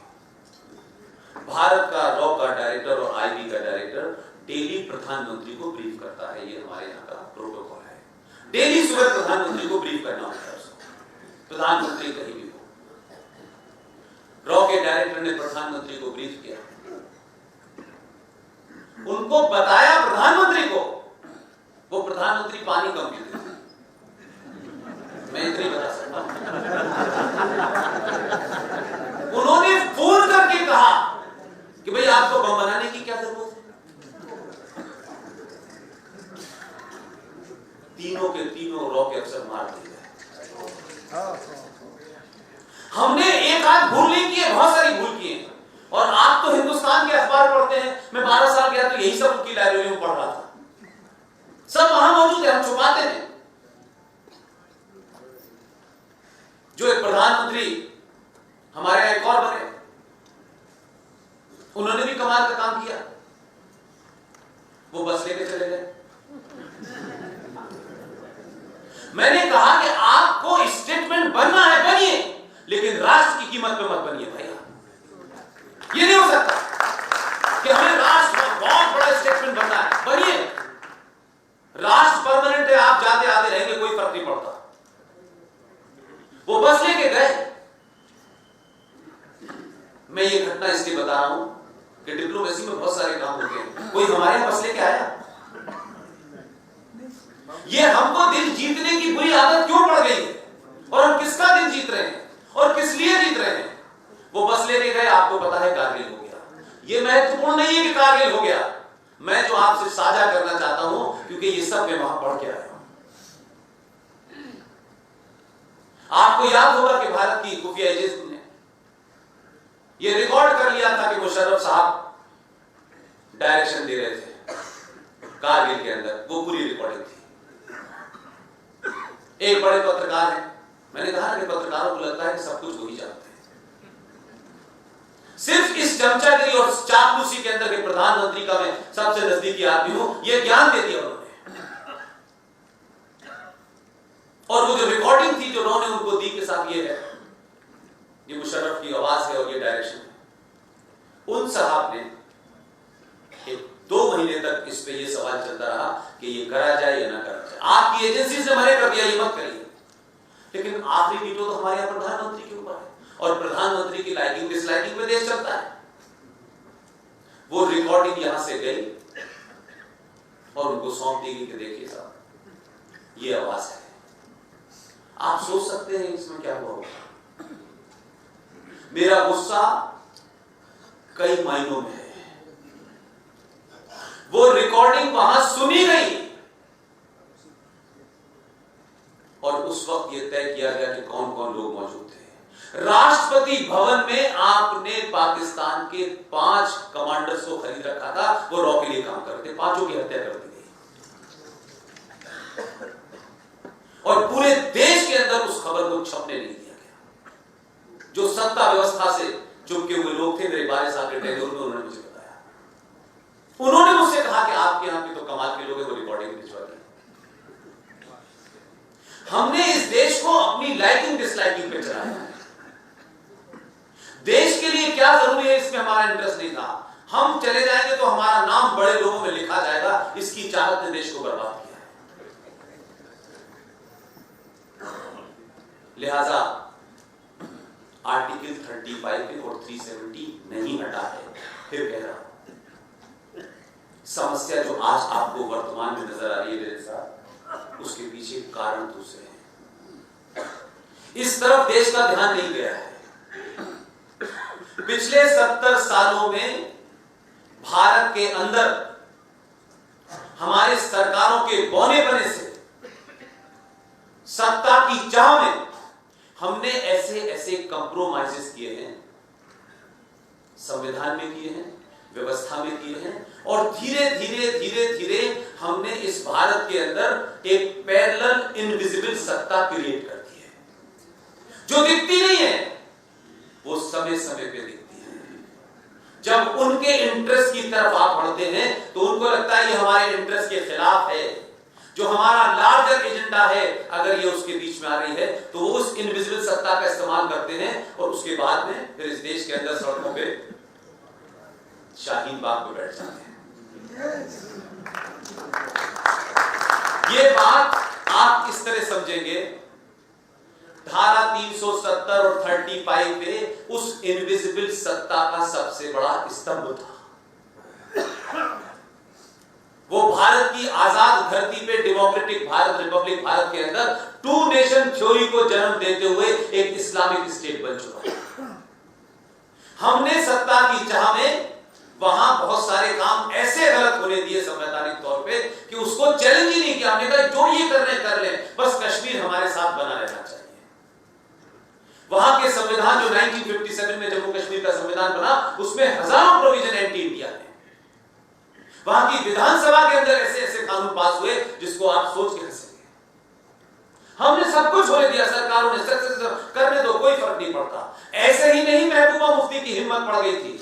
भारत का रॉ का डायरेक्टर और आईबी का डायरेक्टर डेली प्रधानमंत्री को ब्रीफ करता है। ये हमारे यहाँ का प्रोटोकॉल है। डेली सुबह प्रधानमंत्री को ब्रीफ करना होता है उसको, प्रधानमंत्री कहीं भी हो। रॉ के डायरेक्टर ने प्रधानमंत्री को ब्रीफ किया, उनको बताया प्रधानमंत्री को। वो प्रधानमंत्री पानी कम पीते थे, मैं इतना बता सकता हूं। उन्होंने फोन करके कहा कि भाई आपको बम बनाने की क्या जरूरत है। तीनों के तीनों रॉ के अफसर मार दिए गए। हमने एक आध भूल नहीं की है, बहुत सारी भूल की है। और आप तो हिंदुस्तान के अखबार पढ़ते हैं, मैं 12 साल गया तो यही सब उनकी लाइब्रेरी में पढ़ रहा था। सब वहां मौजूद है, हम छुपाते हैं। जो एक प्रधानमंत्री हमारे यहां एक और बने, उन्होंने भी कमाल का काम किया। वो बस लेके चले गए। मैंने कहा कि आपको स्टेटमेंट बनना है बनिए, लेकिन राष्ट्र की कीमत पे मत बनिए भैया। ये नहीं हो सकता कि हमें राष्ट्र में बहुत बड़ा स्टेटमेंट बनना है, बनिए। राष्ट्र परमानेंट है, आप जाते आते रहेंगे, कोई फर्क नहीं पड़ता। वो बस लेके गए। मैं ये घटना इसलिए बता रहा हूं कि डिप्लोमेसी में बहुत सारे काम होते हैं। कोई हमारे यहां बस लेके आया? ये हमको दिल जीतने की बुरी आदत क्यों पड़ गई है? और हम किसका दिल जीत रहे हैं और किस लिए जीत रहे हैं? वो बस लेके गए, आपको पता है कारगिल हो गया। ये महत्वपूर्ण नहीं है कि कारगिल हो गया, मैं जो आपसे साझा करना चाहता हूं, क्योंकि ये सब मैं वहां पढ़ के आया हूं। आपको याद होगा कि भारत की खुफिया एजेंसी ने ये रिकॉर्ड कर लिया था कि मुशर्रफ साहब डायरेक्शन दे रहे थे कारगिल के अंदर। वो पूरी रिकॉर्डिंग थी। एक बड़े पत्रकार हैं, मैंने कहा कि पत्रकारों को लगता है कि सब कुछ वही जानते हैं। सिर्फ इस चमचागिरी और चापलूसी के अंदर के प्रधानमंत्री का मैं सबसे नजदीकी आदमी हूं, यह ज्ञान दे दिया उन्होंने। और वो जो रिकॉर्डिंग थी जो उन्होंने उनको दी के साथ ये है, ये मुशर्रफ की आवाज है और ये डायरेक्शन है। उन साहब ने 2 महीने तक इस पे ये सवाल चलता रहा कि ये करा जाए या ना करा जाए। आपकी एजेंसी से मने कर दिया ये मत करिए, लेकिन आखिरी वीटो तो हमारे यहां प्रधानमंत्री के ऊपर है और प्रधानमंत्री की लाइकिंग डिसलाइकिंग में देश चलता है। वो रिकॉर्डिंग यहां से गई और उनको सौंप दी गई कि देखिए साहब ये आवाज है। आप सोच सकते हैं इसमें क्या हुआ होगा। मेरा गुस्सा कई मायनों में है। वो रिकॉर्डिंग वहां सुनी गई और उस वक्त यह तय किया गया कि कौन कौन लोग मौजूद थे। राष्ट्रपति भवन में आपने पाकिस्तान के 5 कमांडर्स को खरीद रखा था, वो रॉ के लिए काम करते, 5 की हत्या कर दी गई। और पूरे देश के अंदर उस खबर को छपने नहीं दिया गया। जो सत्ता व्यवस्था से चुपके हुए लोग थे, मेरे बारे साहब के टेलीफोन में उन्होंने मुझे बताया, उन्होंने मुझसे कहा कि आपके यहां के तो कमाल के लोग हैं, वो रिकॉर्डिंग भिजवा दी। हमने इस देश को अपनी लाइकिंग डिसलाइकिंग पे चलाया है। देश के लिए क्या जरूरी है इसमें हमारा इंटरेस्ट नहीं था। हम चले जाएंगे तो हमारा नाम बड़े लोगों में लिखा जाएगा, इसकी चाहत ने देश को बर्बाद किया है। लिहाजा आर्टिकल 35 और 370 नहीं हटा है। फिर कह रहा हूं, समस्या जो आज आपको वर्तमान में नजर आ रही है मेरे साथ, उसके पीछे कारण दूसरे हैं। इस तरफ देश का ध्यान नहीं गया है। पिछले 70 सालों में भारत के अंदर हमारे सरकारों के बौने बने से सत्ता की चाह में हमने ऐसे ऐसे कंप्रोमाइजेस किए हैं, संविधान में किए हैं, व्यवस्था में किए हैं, और धीरे धीरे हमने इस भारत के अंदर एक पैरेलल इनविजिबल सत्ता क्रिएट कर दी है, जो दिखती नहीं है, वो समय समय पे दिखती है। जब उनके इंटरेस्ट की तरफ आप बढ़ते हैं तो उनको लगता है ये हमारे इंटरेस्ट के खिलाफ है। जो हमारा लार्जर एजेंडा है, अगर ये उसके बीच में आ रही है तो वो उस इनविजिबल सत्ता का इस्तेमाल करते हैं, और उसके बाद में फिर इस देश के अंदर सड़कों पे शाहीन बाग पे बैठ जाते हैं। ये बात आप इस तरह समझेंगे, धारा 370 और 35 पे उस इनविजिबल सत्ता का सबसे बड़ा स्तंभ था। वो भारत की आजाद धरती पे डेमोक्रेटिक भारत, रिपब्लिक भारत के अंदर टू नेशन थ्योरी को जन्म देते हुए एक इस्लामिक स्टेट बन चुका। हमने सत्ता की चाह में वहां बहुत सारे काम ऐसे गलत होने दिए संवैधानिक तौर पे कि उसको चैलेंज ही नहीं किया। हमने कहा जो ये कर रहे हैं कर लें, बस कश्मीर हमारे साथ बना रहना चाहिए। वहां के संविधान जो 1957 में जम्मू कश्मीर का संविधान बना, उसमें हजारों प्रोविजन एंटी इंडिया है। वहां की विधानसभा के अंदर ऐसे ऐसे कानून पास हुए जिसको आप सोच के हंसेंगे। हमने सब कुछ होने दिया, सरकारों ने करने दो, कोई फर्क नहीं पड़ता। ऐसे ही नहीं महबूबा मुफ्ती की हिम्मत पड़ गई थी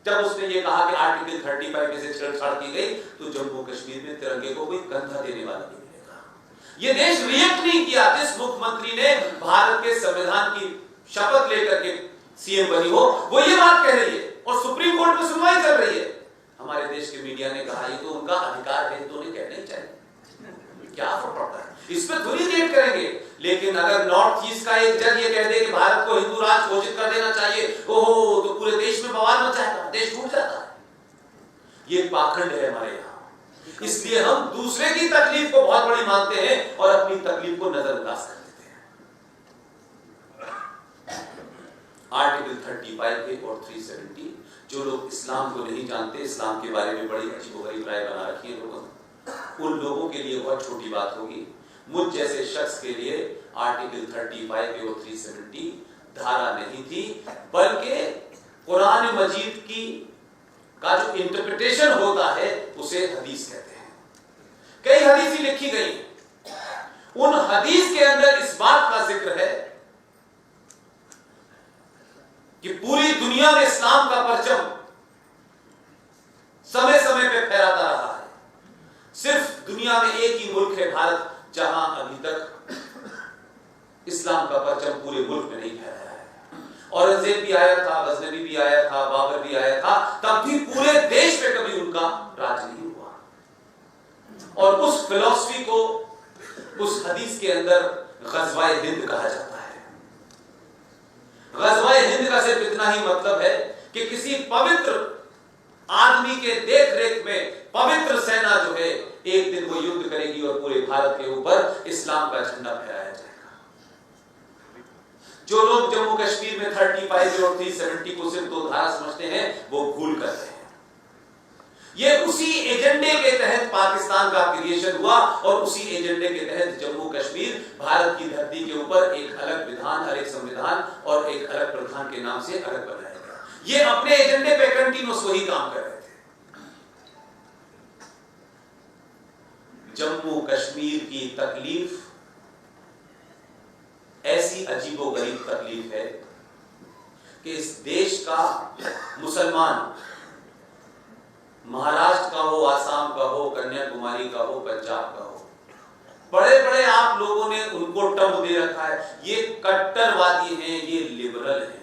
जब उसने ये कहा कि आर्टिकल 35 से छेड़छाड़ की गई तो जम्मू कश्मीर में तिरंगे को कोई कंधा देने वाला नहीं मिलेगा। ये देश रिएक्ट नहीं किया। जिस मुख्यमंत्री ने भारत के संविधान की शपथ लेकर के सीएम बनी हो, वो ये बात कह रही है और सुप्रीम कोर्ट में सुनवाई चल रही है। हमारे देश के मीडिया ने कहा ये तो उनका अधिकार है, तो उन्हें कहना ही चाहिए। क्या फर्क पड़ता है, इस पर थोड़ी रिएक्ट करेंगे। लेकिन अगर नॉर्थ ईस्ट का एक जज ये कह दे कि भारत को हिंदू राष्ट्र घोषित कर देना चाहिए, ओहो, तो पूरे देश में बवाल मचाएगा, देश टूट जाता है। ये पाखंड है हमारे यहाँ। इसलिए हम दूसरे की तकलीफ को बहुत बड़ी मानते हैं और अपनी तकलीफ को नजरअंदाज कर देते हैं। आर्टिकल 35 और 370, जो लोग इस्लाम को नहीं जानते, इस्लाम के बारे में बड़ी अजीबोगरीब राय बना रखी है लोगों ने, उन लोगों के लिए बहुत छोटी बात होगी। मुझ जैसे शख्स के लिए आर्टिकल 35 और 370 धारा नहीं थी, बल्कि कुरान मजीद की का जो इंटरप्रिटेशन होता है उसे हदीस कहते हैं। कई हदीसें लिखी गई, उन हदीस के अंदर इस बात का जिक्र है कि पूरी दुनिया में इस्लाम का परचम समय समय पे फहराता रहा है। सिर्फ दुनिया में एक ही मुल्क है भारत, जहां अभी तक इस्लाम का परचम पूरे मुल्क में नहीं फहराया है। औरंगजेब भी आया था, गजनवी भी आया था, बाबर भी आया था, तब भी पूरे देश में कभी उनका राज नहीं हुआ। और उस फिलॉसफी को उस हदीस के अंदर गज़वाए हिंद कहा जाता है। गज़वाए हिंद का सिर्फ इतना ही मतलब है कि किसी पवित्र आदमी के देख रेख में पवित्र सेना जो है एक दिन वो युद्ध करेगी और पूरे भारत के ऊपर इस्लाम का झंडा फहराया जाएगा। जो लोग जम्मू कश्मीर में 35 और 370 को सिर्फ दो धारा समझते हैं, वो भूल कर रहे हैं। ये उसी एजेंडे के तहत पाकिस्तान का क्रिएशन हुआ और उसी एजेंडे के तहत जम्मू कश्मीर भारत की धरती के ऊपर एक अलग विधान, अलग संविधान और एक अलग प्रधान के नाम से अलग बनाया गया। ये अपने एजेंडे पे कंटिन्यूस वही काम कर रहे थे। जम्मू कश्मीर की तकलीफ ऐसी अजीबोगरीब तकलीफ है कि इस देश का मुसलमान, महाराष्ट्र का हो, आसाम का हो, कन्याकुमारी का हो, पंजाब का हो, बड़े बड़े आप लोगों ने उनको टर्म दे रखा है, ये कट्टरवादी हैं, ये लिबरल हैं।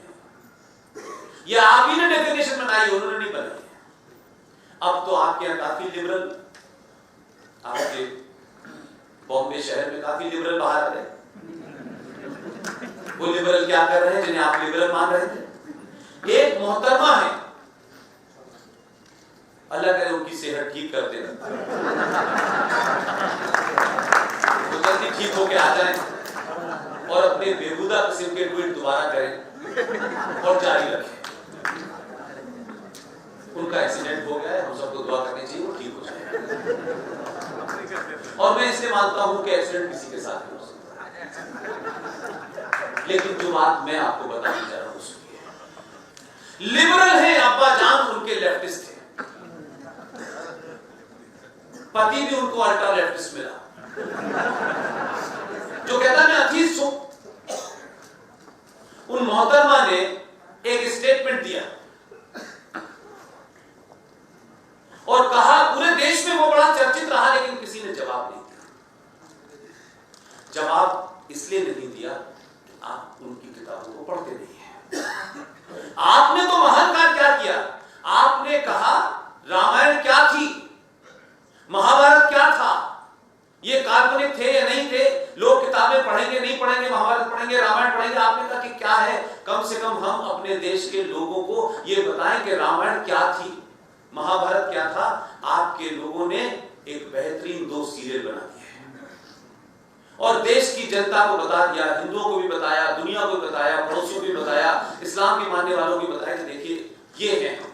ये आप ही ने डेफिनेशन बनाई, उन्होंने नहीं बनाई। अब तो आपके यहाँ काफी लिबरल, आपके बॉम्बे शहर में काफी लिबरल बाहर आ रहे। वो लिबरल क्या कर रहे हैं जिन्हें आप लिबरल मान रहे थे? एक मोहतरमा है, अल्लाह करे उनकी सेहत ठीक कर दे, वो जल्दी ठीक होके आ जाए और अपने बेहुदा किस्म के ट्वीट दोबारा करें और जारी रखें। उनका एक्सीडेंट हो गया है, हम सबको दुआ करनी चाहिए वो ठीक हो जाए। और मैं इसलिए मानता हूं कि एक्सीडेंट किसी के साथ हो सकता है, लेकिन जो बात मैं आपको बताने जा रहा हूं उसकी लिबरल है, अब्बा जान उनके लेफ्टिस्ट थे, पति भी उनको अल्ट्रा लेफ्टिस्ट मिला जो कहता मैं अतीत हूं। उन मोहतरमा ने एक स्टेटमेंट दिया और कहा, पूरे देश में वो बड़ा चर्चित रहा, लेकिन किसी ने जवाब नहीं दिया। जवाब इसलिए नहीं दिया कि आप उनकी किताबों को पढ़ते नहीं हैं। आपने तो महान कार्य क्या किया, आपने कहा रामायण क्या थी, महाभारत क्या था, ये काल्पनिक थे या नहीं थे, लोग किताबें पढ़ेंगे नहीं पढ़ेंगे, महाभारत पढ़ेंगे, रामायण पढ़ेंगे, आपने कहा कि क्या है, कम से कम हम अपने देश के लोगों को ये बताएं कि रामायण क्या थी, महाभारत क्या था। आपके लोगों ने एक बेहतरीन 2 सीरियल बना दिए और देश की जनता को बता दिया, हिंदुओं को भी बताया, दुनिया को भी बताया, पड़ोसियों को भी बताया, इस्लाम के मानने वालों को भी बताया कि देखिए ये है हम।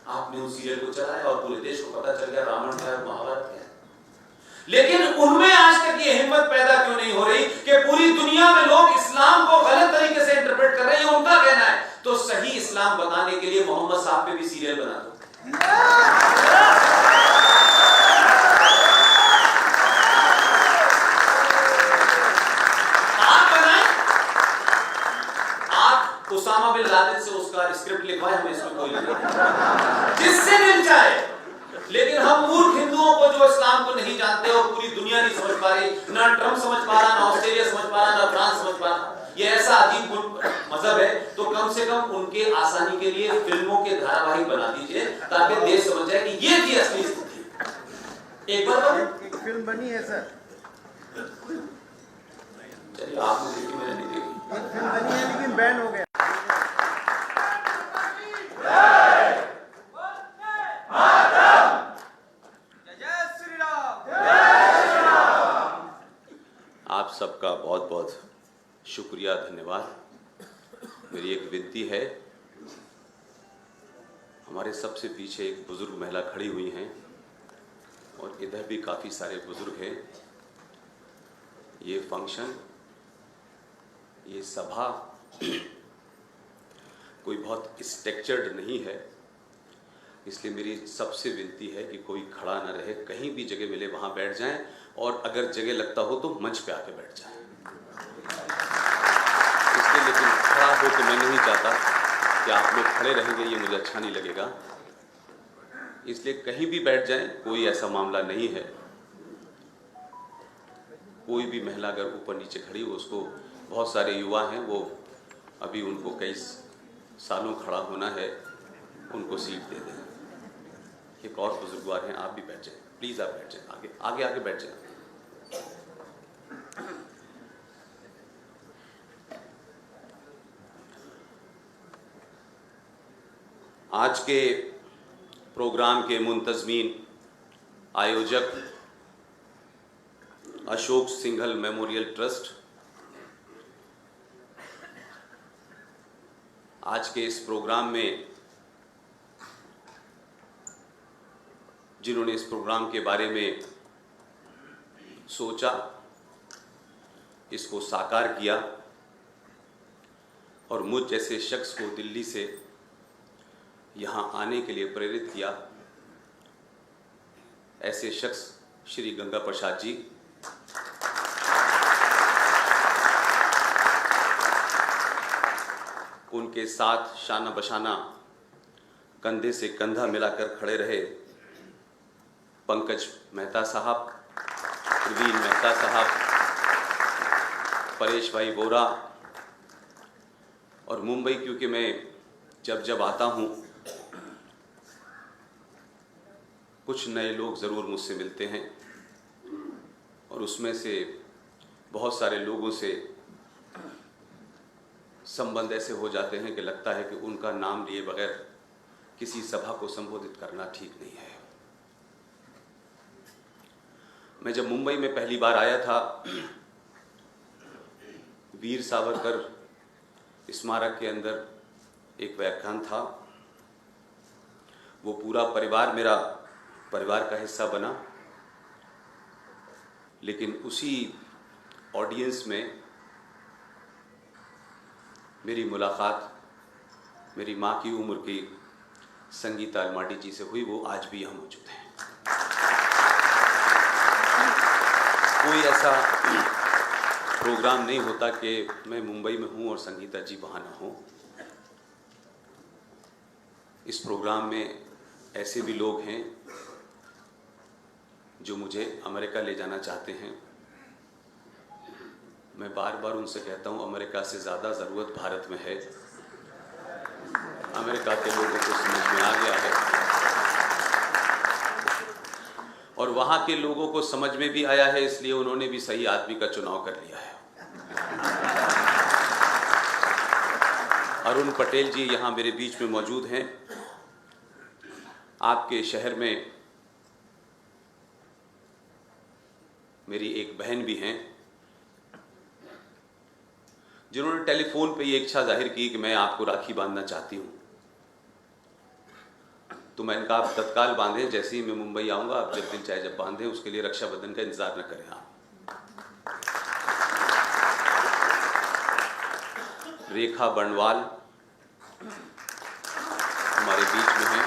आपने उस सीरियल को चलाया और पूरे देश को पता चल गया रामायण क्या है, महाभारत क्या है। लेकिन उनमें आज तक ये हिम्मत पैदा क्यों नहीं हो रही कि पूरी दुनिया में लोग इस्लाम को गलत तरीके से इंटरप्रेट कर रहे हैं, ये उनका कहना है, तो सही इस्लाम बताने के लिए मोहम्मद साहब पे भी सीरियल बना दो। आप बनाएं, आप उसामा बिन लादेन से उसका स्क्रिप्ट लिखवाएं, हमें इसमें कोई नहीं, जिससे मिल जाए। लेकिन हम मूर्ख हिंदुओं को जो इस्लाम को नहीं जानते और पूरी दुनिया नहीं समझ पा रही, ना ट्रम्प समझ पा रहा, ना ऑस्ट्रेलिया समझ पा रहा, ना फ्रांस समझ पा रहा, ये ऐसा अजीब मजहब है, तो कम से कम उनके आसानी के लिए फिल्मों के धारावाहिक बना दीजिए ताकि देश समझ जाए कि ये थी असली स्थिति। एक बार एक फिल्म बनी है सर, चलिए आपने देखी, मैंने नहीं देखी। एक फिल्म बनी है लेकिन बैन हो गया। आप सबका बहुत बहुत शुक्रिया, धन्यवाद। मेरी एक विनती है, हमारे सबसे पीछे एक बुजुर्ग महिला खड़ी हुई हैं और इधर भी काफ़ी सारे बुजुर्ग हैं। ये फंक्शन, ये सभा कोई बहुत स्ट्रक्चर्ड नहीं है, इसलिए मेरी सबसे विनती है कि कोई खड़ा ना रहे, कहीं भी जगह मिले वहाँ बैठ जाएं और अगर जगह लगता हो तो मंच पे आके बैठ जाएं। इसलिए लेकिन खड़ा हो तो मैं नहीं चाहता कि आप लोग खड़े रहेंगे, ये मुझे अच्छा नहीं लगेगा, इसलिए कहीं भी बैठ जाएं, कोई ऐसा मामला नहीं है। कोई भी महिला अगर ऊपर नीचे खड़ी हो, उसको बहुत सारे युवा हैं, वो अभी उनको कई सालों खड़ा होना है, उनको सीट दे दें। एक और बुजुर्गवार हैं, आप भी बैठ जाएं, प्लीज़ आप बैठ जाएं, आगे आगे बैठ जाएं। आज के प्रोग्राम के मुंतज़मीन, आयोजक अशोक सिंघल मेमोरियल ट्रस्ट, आज के इस प्रोग्राम में जिन्होंने इस प्रोग्राम के बारे में सोचा, इसको साकार किया और मुझ जैसे शख्स को दिल्ली से यहाँ आने के लिए प्रेरित किया, ऐसे शख्स श्री गंगा प्रसाद जी। उनके साथ शाना बशाना कंधे से कंधा मिलाकर खड़े रहे पंकज मेहता साहब, प्रवीण मेहता साहब, परेश भाई बोरा। और मुंबई क्योंकि मैं जब आता हूँ कुछ नए लोग ज़रूर मुझसे मिलते हैं और उसमें से बहुत सारे लोगों से संबंध ऐसे हो जाते हैं कि लगता है कि उनका नाम लिए बगैर किसी सभा को संबोधित करना ठीक नहीं है। मैं जब मुंबई में पहली बार आया था, वीर सावरकर स्मारक के अंदर एक व्याख्यान था। वो पूरा परिवार मेरा परिवार का हिस्सा बना, लेकिन उसी ऑडियंस में मेरी मुलाकात मेरी माँ की उम्र की संगीता अलमाटी जी से हुई। वो आज भी यहाँ मौजूद हैं। कोई ऐसा प्रोग्राम नहीं होता कि मैं मुंबई में हूँ और संगीता जी वहाँ ना हो। इस प्रोग्राम में ऐसे भी लोग हैं जो मुझे अमेरिका ले जाना चाहते हैं। मैं बार बार उनसे कहता हूँ अमेरिका से ज़्यादा ज़रूरत भारत में है। अमेरिका के लोगों को समझ में आ गया है और वहाँ के लोगों को समझ में भी आया है, इसलिए उन्होंने भी सही आदमी का चुनाव कर लिया है। अरुण पटेल जी यहाँ मेरे बीच में मौजूद हैं। आपके शहर में मेरी एक बहन भी हैं जिन्होंने टेलीफोन पे ये इच्छा जाहिर की कि मैं आपको राखी बांधना चाहती हूँ। तो मैंने कहा आप तत्काल बांधें, जैसे ही मैं मुंबई आऊँगा आप जब दिल चाहे जब बांधें, उसके लिए रक्षाबंधन का इंतज़ार न करें आप। रेखा बंडवाल हमारे बीच में हैं।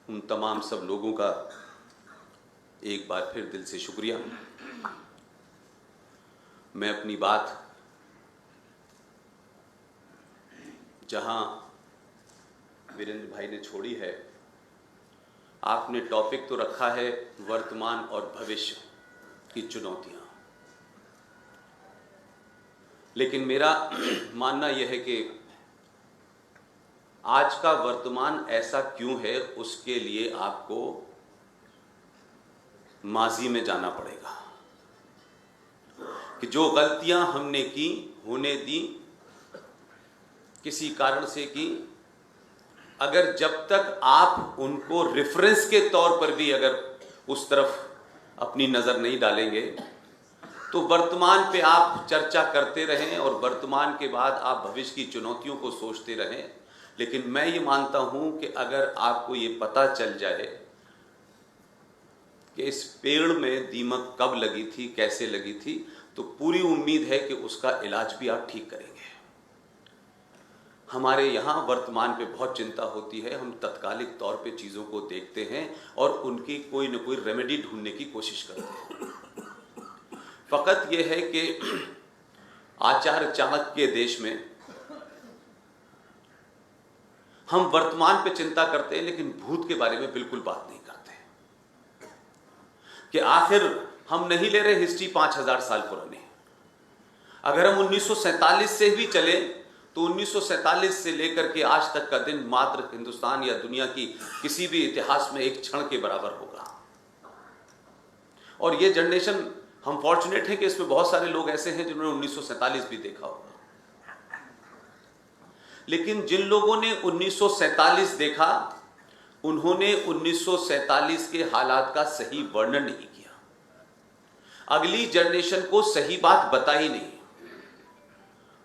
उन तमाम सब लोगों का एक बार फिर दिल से शुक्रिया। मैं अपनी बात जहां वीरेंद्र भाई ने छोड़ी है, आपने टॉपिक तो रखा है वर्तमान और भविष्य की चुनौतियां, लेकिन मेरा मानना यह है कि आज का वर्तमान ऐसा क्यों है, उसके लिए आपको माजी में जाना पड़ेगा कि जो गलतियां हमने की, होने दी, किसी कारण से की, अगर जब तक आप उनको रेफरेंस के तौर पर भी अगर उस तरफ अपनी नजर नहीं डालेंगे तो वर्तमान पे आप चर्चा करते रहें और वर्तमान के बाद आप भविष्य की चुनौतियों को सोचते रहें। लेकिन मैं ये मानता हूं कि अगर आपको ये पता चल जाए कि इस पेड़ में दीमक कब लगी थी, कैसे लगी थी, तो पूरी उम्मीद है कि उसका इलाज भी आप ठीक करेंगे। हमारे यहाँ वर्तमान पे बहुत चिंता होती है, हम तत्कालिक तौर पे चीज़ों को देखते हैं और उनकी कोई न कोई रेमेडी ढूंढने की कोशिश करते हैं। फ़कत ये है कि आचार्य चाणक्य के देश में हम वर्तमान पे चिंता करते हैं लेकिन भूत के बारे में बिल्कुल बात नहीं करते कि आखिर हम नहीं ले रहे हिस्ट्री 5000 साल पुरानी। अगर हम 1947 से भी चले तो 1947 से लेकर के आज तक का दिन मात्र हिंदुस्तान या दुनिया की किसी भी इतिहास में एक क्षण के बराबर होगा। और ये जनरेशन, हम फॉर्चुनेट हैं कि इसमें बहुत सारे लोग ऐसे हैं जिन्होंने 1947 भी देखा होगा। लेकिन जिन लोगों ने 1947 देखा, उन्होंने 1947 के हालात का सही वर्णन नहीं किया, अगली जनरेशन को सही बात बताई नहीं,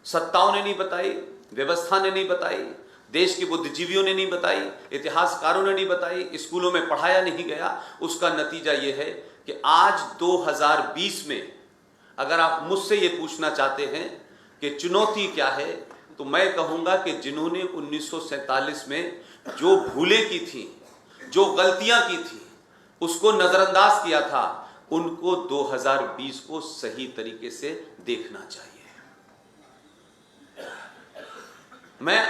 सत्ताओं ने नहीं बताई, व्यवस्था ने नहीं बताई, देश के बुद्धिजीवियों ने नहीं बताई, इतिहासकारों ने नहीं बताई, स्कूलों में पढ़ाया नहीं गया। उसका नतीजा यह है कि आज 2020 में अगर आप मुझसे ये पूछना चाहते हैं कि चुनौती क्या है, तो मैं कहूंगा कि जिन्होंने 1947 में जो भूलें की थी, जो गलतियां की थी, उसको नजरअंदाज किया था, उनको 2020 को सही तरीके से देखना चाहिए। मैं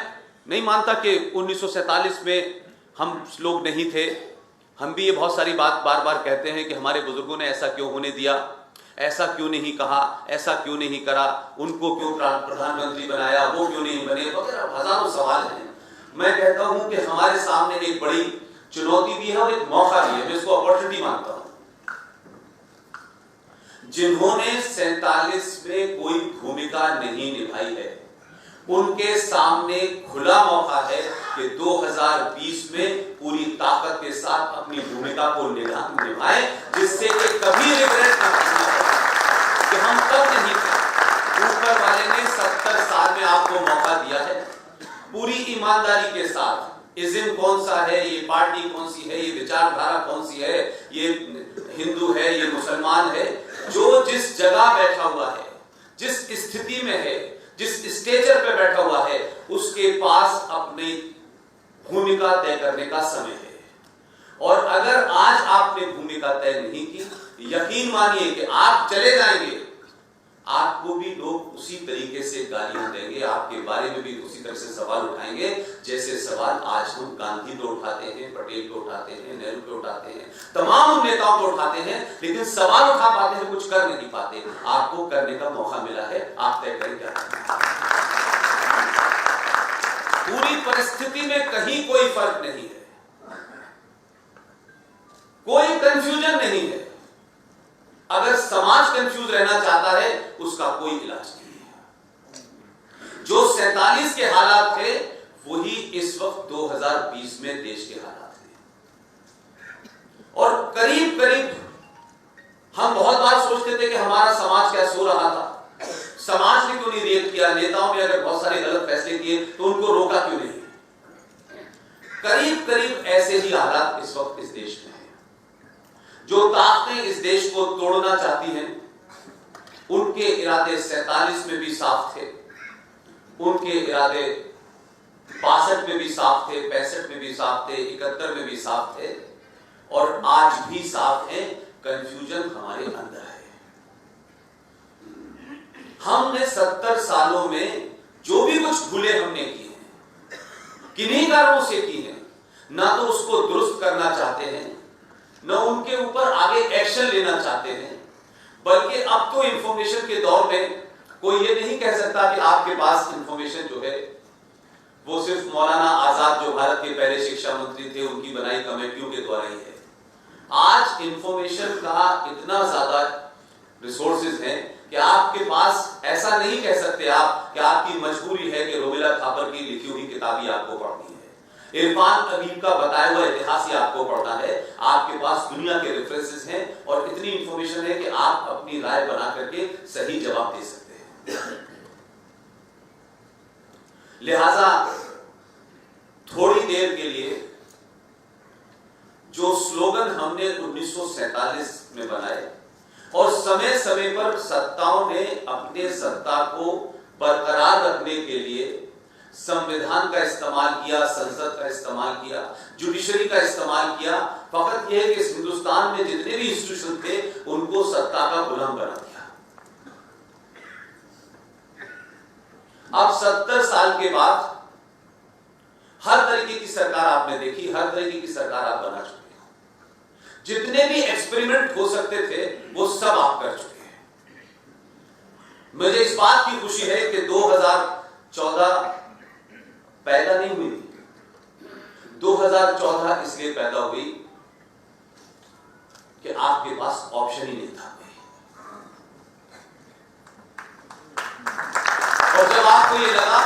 नहीं मानता कि 1947 में हम लोग नहीं थे। हम भी ये बहुत सारी बात बार बार कहते हैं कि हमारे बुजुर्गों ने ऐसा क्यों होने दिया, ऐसा क्यों नहीं कहा, ऐसा क्यों नहीं करा, उनको क्यों प्रधानमंत्री बनाया, वो क्यों नहीं बने, वगैरह हजारों सवाल हैं। मैं कहता हूं कि हमारे सामने एक बड़ी चुनौती भी है और एक मौका भी है, मैं इसको अपॉर्चुनिटी मानता हूं। जिन्होंने 47 में कोई भूमिका नहीं निभाई है, उनके सामने खुला मौका है कि 2020 में पूरी ताकत के साथ अपनी भूमिका को निभाएं, जिससे कि कभी रिग्रेट ना करना पड़े कि हम तब नहीं थे। ऊपर वाले ने 70 साल में आपको मौका दिया है, पूरी ईमानदारी के साथ। इज्म कौन सा है, ये पार्टी कौन सी है, ये विचारधारा कौन सी है, ये हिंदू है, ये मुसलमान है, जो जिस जगह बैठा हुआ है, जिस स्थिति में है, जिस स्टेजर पे बैठा हुआ है, उसके पास अपनी भूमिका तय करने का समय है। और अगर आज आपने भूमिका तय नहीं की, यकीन मानिए कि आप चले जाएंगे, आपको भी लोग उसी तरीके से गालियां देंगे, आपके बारे में भी उसी तरह से सवाल उठाएंगे जैसे सवाल आज हम गांधी पे उठाते हैं, पटेल पे उठाते हैं, नेहरू पे उठाते हैं, तमाम उन नेताओं पे उठाते हैं, लेकिन सवाल उठा पाते हैं, कुछ कर नहीं पाते। आपको करने का मौका मिला है, आप तय करें क्या करना है। पूरी परिस्थिति में कहीं कोई फर्क नहीं है, कोई कंफ्यूजन नहीं है। अगर समाज कंफ्यूज रहना चाहता है, उसका कोई इलाज नहीं है। जो 47 के हालात थे, वही इस वक्त 2020 में देश के हालात थे। और करीब करीब हम बहुत बार सोचते थे कि हमारा समाज क्या सो रहा था, समाज ने क्यों नहीं रिएक्ट किया, नेताओं ने अगर बहुत सारे गलत फैसले किए तो उनको रोका क्यों नहीं। करीब करीब ऐसे ही हालात इस वक्त इस देश में। जो ताकतें इस देश को तोड़ना चाहती हैं, उनके इरादे 47 में भी साफ थे, उनके इरादे 62 में भी साफ थे, 65 में भी साफ थे, 71 में भी साफ थे, और आज भी साफ है। कंफ्यूजन हमारे अंदर है। हमने 70 सालों में जो भी कुछ भूले हमने की हैं, किन्हीं कारणों से की हैं, ना तो उसको दुरुस्त करना चाहते हैं, न उनके ऊपर आगे एक्शन लेना चाहते हैं, बल्कि अब तो इंफॉर्मेशन के दौर में कोई ये नहीं कह सकता कि आपके पास इंफॉर्मेशन जो है वो सिर्फ मौलाना आजाद जो भारत के पहले शिक्षा मंत्री थे उनकी बनाई कमेटियों के द्वारा ही है। आज इंफॉर्मेशन का इतना ज्यादा रिसोर्सेज हैं कि आपके पास ऐसा नहीं कह सकते आप कि आपकी मजबूरी है कि रोमिला थापर की लिखी हुई किताब ही आपको पढ़नी है, इरफान अबीब का बताया हुआ इतिहास ही आपको पढ़ना है। आपके पास दुनिया के रेफरेंसेस हैं और इतनी इंफॉर्मेशन है कि आप अपनी राय बना करके सही जवाब दे सकते हैं। लिहाजा थोड़ी देर के लिए जो स्लोगन हमने 1947 में बनाए और समय समय पर सत्ताओं ने अपने सत्ता को बरकरार रखने के लिए संविधान का इस्तेमाल किया, संसद का इस्तेमाल किया, जुडिशरी का इस्तेमाल किया। फकत यह है कि इस हिंदुस्तान में जितने भी इंस्टीट्यूशन थे उनको सत्ता का गुलाम बना दिया। अब 70 साल के बाद हर तरीके की सरकार आपने देखी, हर तरीके की सरकार आप बना चुके हैं। जितने भी एक्सपेरिमेंट हो सकते थे वो सब आप कर चुके हैं। मुझे इस बात की खुशी है कि 2014 पैदा नहीं हुई, 2014 इसलिए पैदा हुई कि आपके पास ऑप्शन ही नहीं था। और जब आपको ये लगा,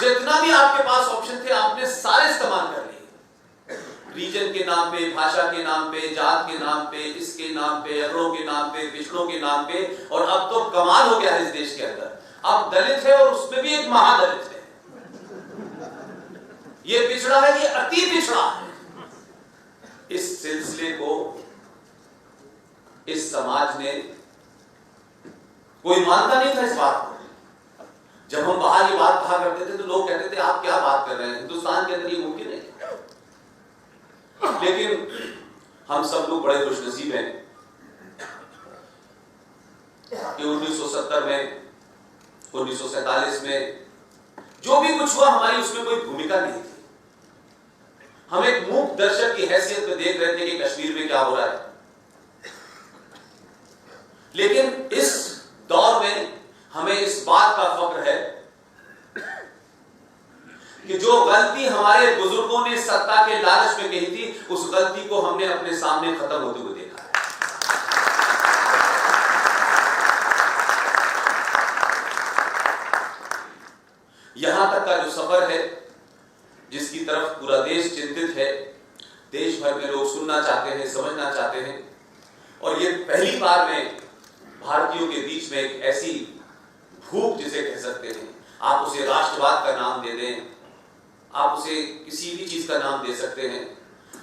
जितना भी आपके पास ऑप्शन थे आपने सारे इस्तेमाल कर लिए, रीजन के नाम पे, भाषा के नाम पे, जात के नाम पे, इसके नाम पे, अगड़ों के नाम पे, पिछड़ों के नाम पे। और अब तो कमाल हो गया है इस देश के अंदर, अब दलित है और उसमें भी एक महादलित है, ये पिछड़ा है, ये अति पिछड़ा है। इस सिलसिले को इस समाज ने, कोई मानता नहीं था इस बात को। जब हम बाहर ये बात कहा करते थे तो लोग कहते थे आप क्या बात कर रहे हैं, हिंदुस्तान के अंदर ये मुमकिन है। लेकिन हम सब लोग बड़े खुशनसीब हैं कि 1970 में, 1947 में जो भी कुछ हुआ हमारी उसमें कोई भूमिका नहीं थी। हम एक मूक दर्शक की हैसियत में देख रहे थे कि कश्मीर में क्या हो रहा है। लेकिन इस दौर में हमें इस बात का फख्र है कि जो गलती हमारे बुजुर्गों ने सत्ता के लालच में कही थी, उस गलती को हमने अपने सामने खत्म होते हुए देखा है। यहां तक का जो सफर है, जिसकी तरफ पूरा देश चिंतित है, देश भर में लोग सुनना चाहते हैं, समझना चाहते हैं, और ये पहली बार में भारतीयों के बीच में एक ऐसी भूख जिसे कह सकते हैं, आप उसे राष्ट्रवाद का नाम दे दें, आप उसे किसी भी चीज का नाम दे सकते हैं,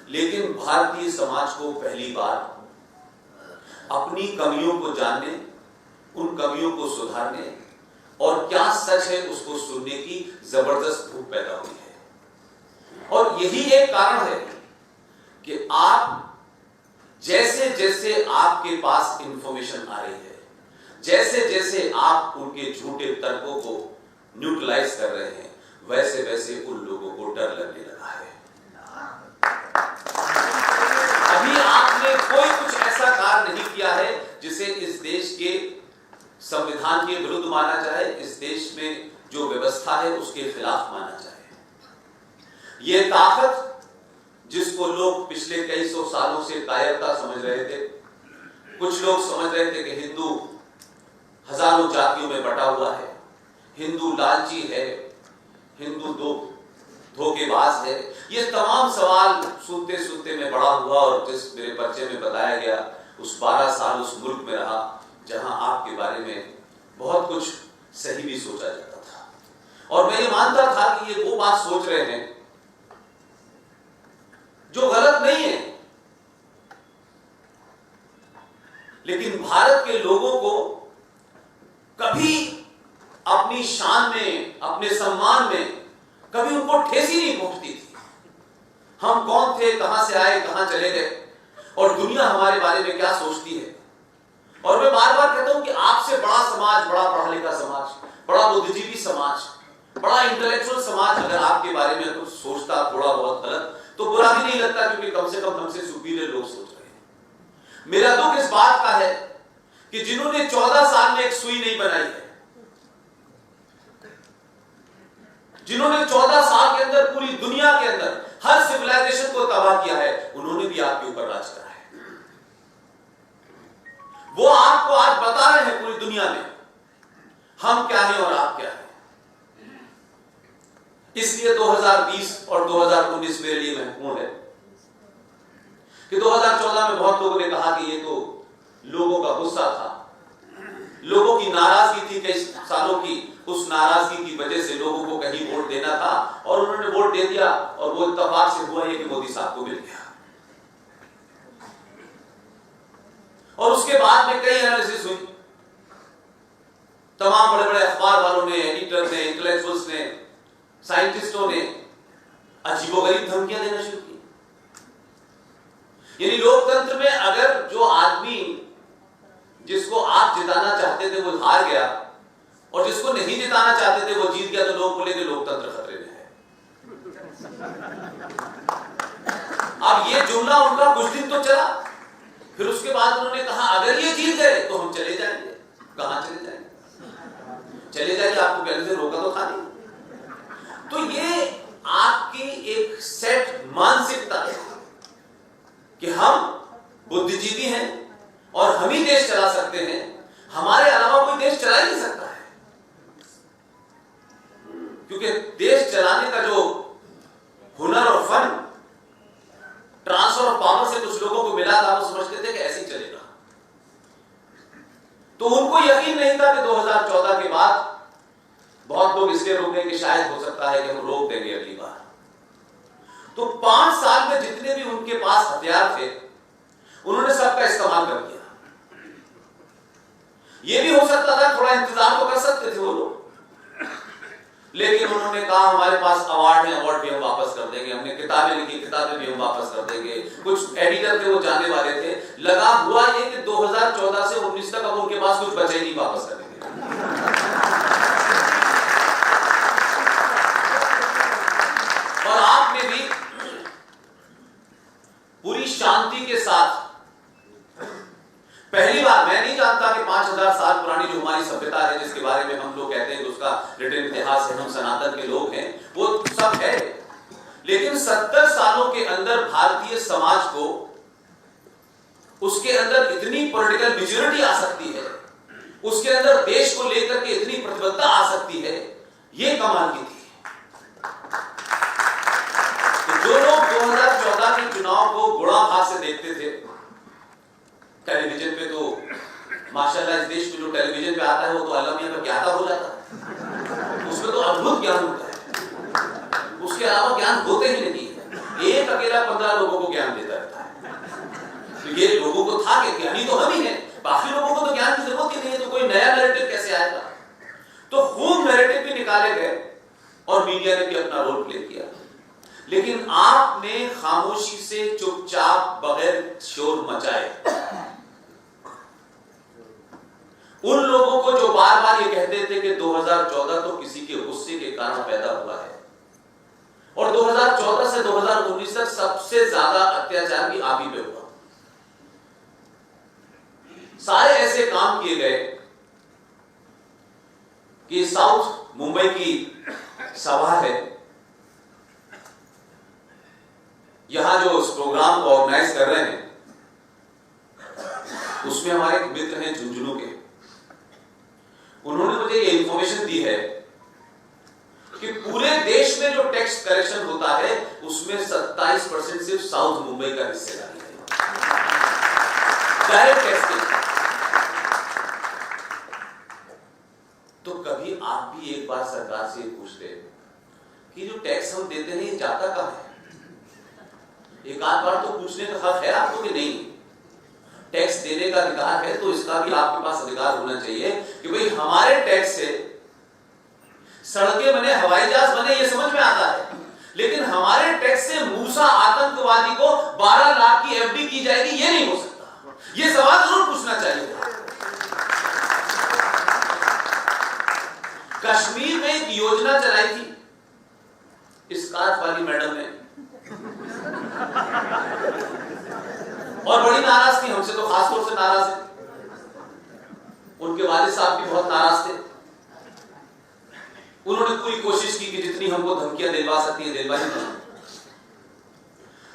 लेकिन भारतीय समाज को पहली बार अपनी कमियों को जानने, उन कमियों को सुधारने और क्या सच है उसको सुनने की जबरदस्त भूख पैदा हुई है। और यही एक कारण है कि आप जैसे जैसे आपके पास इंफॉर्मेशन आ रही है, जैसे जैसे आप उनके झूठे तर्कों को न्यूट्रलाइज कर रहे हैं, वैसे वैसे उन लोगों को डर लगने लगा है। अभी आपने कोई कुछ ऐसा कार्य नहीं किया है जिसे इस देश के संविधान के विरुद्ध माना जाए, इस देश में जो व्यवस्था है उसके खिलाफ माना जाए। ये ताकत जिसको लोग पिछले कई सौ सालों से कायरता समझ रहे थे, कुछ लोग समझ रहे थे कि हिंदू हजारों जातियों में बटा हुआ है, हिंदू लालची है, हिंदू धोखेबाज है, ये तमाम सवाल सुनते सुनते मैं बड़ा हुआ और जिस मेरे परिचय में बताया गया, उस 12 साल उस मुल्क में रहा जहां आपके बारे में बहुत कुछ सही भी सोचा जाता था। और मैं ये मानता था कि ये वो बात सोच रहे हैं जो गलत नहीं है, लेकिन भारत के लोगों को कभी अपनी शान में, अपने सम्मान में कभी उनको ठेस ही नहीं पहुंचती थी। हम कौन थे, कहां से आए, कहां चले गए, और दुनिया हमारे बारे में क्या सोचती है। और मैं बार बार कहता हूं कि आपसे बड़ा समाज, बड़ा पढ़ा लिखा समाज, बड़ा बुद्धिजीवी समाज, बड़ा इंटेलेक्चुअल समाज अगर आपके बारे में कुछ सोचता थोड़ा बहुत गलत, तो बुरा भी नहीं लगता, क्योंकि कम से कम हमसे सुपीरियर लोग सोच रहे हैं। मेरा दुख इस बात का है कि जिन्होंने 14 साल में एक सुई नहीं बनाई है, जिन्होंने 14 साल के अंदर पूरी दुनिया के अंदर हर सिविलाइजेशन को तबाह किया है, उन्होंने भी आपके ऊपर राज करा है। वो आपको आज बता रहे हैं पूरी दुनिया में हम क्या हैं और आप क्या हैं। इसलिए 2020 और 2019 मेरे लिए महत्वपूर्ण है कि 2014 में बहुत लोगों ने कहा कि ये तो लोगों का गुस्सा था, लोगों की नाराजगी थी, कई सालों की उस नाराजगी की वजह से लोगों को कहीं वोट देना था, और उन्होंने वोट दे दिया, और वो इत्तेफाक से हुआ ये कि मोदी साहब को मिल गया। और उसके बाद में कई एनालिसिस हुई, तमाम बड़े बड़े अखबार वालों ने, एडिटर ने, इंटेलेक्चुअल्स ने, साइंटिस्टों ने अजीबोगरीब धमकियां देना शुरू की। यानी लोकतंत्र में अगर जो आदमी जिसको आप जिताना चाहते थे वो हार गया, और जिसको नहीं जिताना चाहते थे वो जीत गया, तो लोग बोले कि लोकतंत्र खतरे में है। अब ये जुमला उनका कुछ दिन तो चला, फिर उसके बाद उन्होंने कहा अगर ये जीत गए तो हम चले जाएंगे। कहां चले जाएंगे? चले जाइए, आपको पहले से रोका तो था नहीं। तो ये आपकी एक सेट मानसिकता है कि हम बुद्धिजीवी हैं और हम ही देश चला सकते हैं, हमारे अलावा कोई देश चला ही नहीं सकता है। क्योंकि देश चलाने का जो हुनर और फन ट्रांसफर ऑफ पावर से कुछ लोगों को मिला था, वो समझते थे कि ऐसे ही चलेगा। तो उनको यकीन नहीं था कि 2014 के बाद बहुत लोग इसलिए रोक गए कि शायद हो सकता है कि हम रोक देंगे अगली बार। तो 5 साल में जितने भी उनके पास हथियार थे, उन्होंने सबका इस्तेमाल कर दिया। यह भी हो सकता था थोड़ा इंतजार तो कर सकते थे वो लोग, लेकिन उन्होंने कहा हमारे पास अवार्ड है, अवार्ड भी हम वापस कर देंगे, हमने किताबें लिखी, किताबें भी हम वापस कर देंगे, कुछ एडिटर थे वो जानने वाले थे, लगा हुआ ये कि 2014 से 19 तक अब उनके पास कुछ बचा ही नहीं वापस करने के लिए। और आपने भी पूरी शांति के साथ, पहली बार, मैं नहीं जानता कि 5000 साल पुरानी जो हमारी सभ्यता है जिसके बारे में हम लोग कहते हैं कि उसका रिटन इतिहास है, हम सनातन के लोग हैं, वो सब है, लेकिन 70 सालों के अंदर भारतीय समाज को उसके अंदर इतनी पॉलिटिकल मेच्योरिटी आ सकती है, उसके अंदर देश को लेकर के इतनी प्रतिबद्धता आ सकती है, ये कमाल की थी। तो जो लोग 2014 के चुनाव को गुणा भाग से देखते थे टेलीविजन पे, तो माशाल्लाह इस देश में जो टेलीविजन पे आता है वो तो अल्लाह मियां का ज्ञाता हो जाता है, उसमें तो अद्भुत ज्ञान होता है, उसके अलावा ज्ञान होते ही नहीं है, एक अकेला 15 लोगों को ज्ञान देता रहता है। तो ये लोगों को था कि ज्ञानी तो हम ही हैं, बाकी लोगों को तो ज्ञान की जरूरत ही नहीं है, तो कोई नया नैरेटिव कैसे आएगा। तो खूब नैरेटिव भी निकाले गए और मीडिया ने भी अपना रोल प्ले किया, लेकिन आपने खामोशी से चुपचाप बगैर शोर मचाए उन लोगों को जो बार बार ये कहते थे कि 2014 तो किसी के गुस्से के कारण पैदा हुआ है, और 2014 से 2019 तक सबसे ज्यादा अत्याचार भी आप ही पे हुआ। सारे ऐसे काम किए गए कि साउथ मुंबई की सभा है, यहां जो इस प्रोग्राम को ऑर्गेनाइज कर रहे हैं उसमें हमारे एक मित्र हैं झुंझुनू के, उन्होंने मुझे ये इंफॉर्मेशन दी है कि पूरे देश में जो टैक्स कलेक्शन होता है उसमें 27% सिर्फ साउथ मुंबई का हिस्सेदारी है, डायरेक्ट टैक्स के। तो कभी आप भी एक बार सरकार से पूछते कि जो टैक्स हम देते हैं ये जाता कहां है? एक आध बार तो पूछने का हक है आपको कि नहीं? टैक्स देने का अधिकार है तो इसका भी आपके पास अधिकार होना चाहिए कि भाई हमारे टैक्स से सड़कें बने, हवाई जहाज बने, ये समझ में आता है, लेकिन हमारे टैक्स से मूसा आतंकवादी को 12 लाख की एफडी की जाएगी, ये नहीं हो सकता। ये सवाल जरूर पूछना चाहिए। कश्मीर में एक योजना चलाई थी स्कार्फ वाली मैडम ने, और बड़ी नाराज थी हमसे, तो खासतौर से नाराज है, उनके वालिद साहब भी बहुत नाराज थे। उन्होंने पूरी कोशिश की कि जितनी हमको धमकियां दिलवा सकती है दिलवा दी,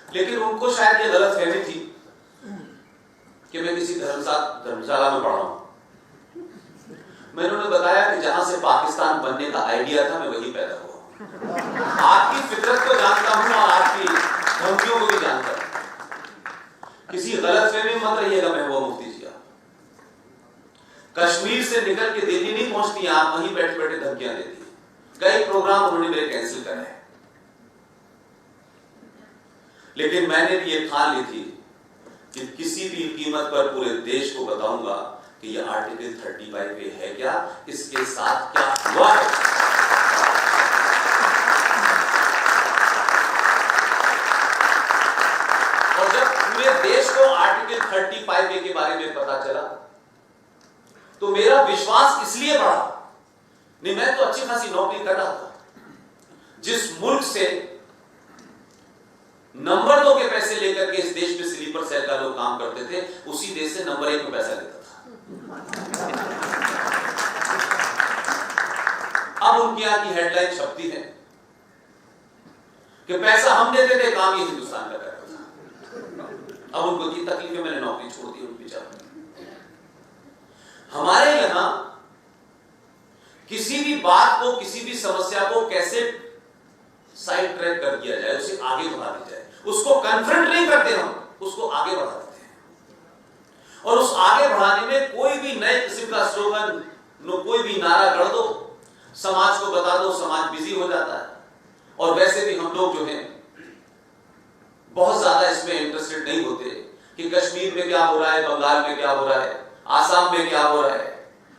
लेकिन उनको शायद ये गलतफहमी थी कि मैं किसी धर्मशाला में पढ़ा हूं। मैंने उन्हें बताया कि जहां से पाकिस्तान बनने का आइडिया था मैं वहीं पैदा हुआ। आपकी फितरत को जानता हूं और आपकी धमकियों को भी जानता हूं, किसी गलतफहमी में मत रहिएगा। महबूबा मुफ्ती जी, कश्मीर से निकल के दिल्ली नहीं पहुंचती, आप वहीं बैठे बैठे धमकियां देती हैं। कई प्रोग्राम उन्होंने मेरे कैंसिल कराए, लेकिन मैंने भी ये ठान ली थी कि किसी भी कीमत पर पूरे देश को बताऊंगा कि ये आर्टिकल 35 पे है क्या, इसके साथ क्या हुआ है। और जब पूरे देश को आर्टिकल 35 के बारे में पता चला तो मेरा विश्वास इसलिए बढ़ा, नहीं मैं तो अच्छी खासी नौकरी कर रहा था, जिस मुल्क से नंबर 2 के पैसे लेकर के इस देश में स्लीपर सेल का लोग काम करते थे, उसी देश से नंबर 1 में पैसा लेता था। अब उनकी यहां की हेडलाइन छपती है कि पैसा हम देते थे, काम ये हिंदुस्तान का करता था। अब उनको की तकलीफ है, मैंने नौकरी छोड़ दी उनकी। हमारे यहां किसी भी बात को, किसी भी समस्या को कैसे साइड ट्रैक कर दिया जाए, उसे आगे बढ़ा दिया जाए, उसको कन्फ्रंट नहीं करते हम, उसको आगे बढ़ा देते हैं। और उस आगे बढ़ाने में कोई भी नए किस्म का स्लोगन, कोई भी नारा गढ़ दो, समाज को बता दो, समाज बिजी हो जाता है। और वैसे भी हम लोग जो हैं बहुत ज्यादा इसमें इंटरेस्टेड नहीं होते कि कश्मीर में क्या हो रहा है, बंगाल में क्या हो रहा है, आसाम में क्या हो रहा है।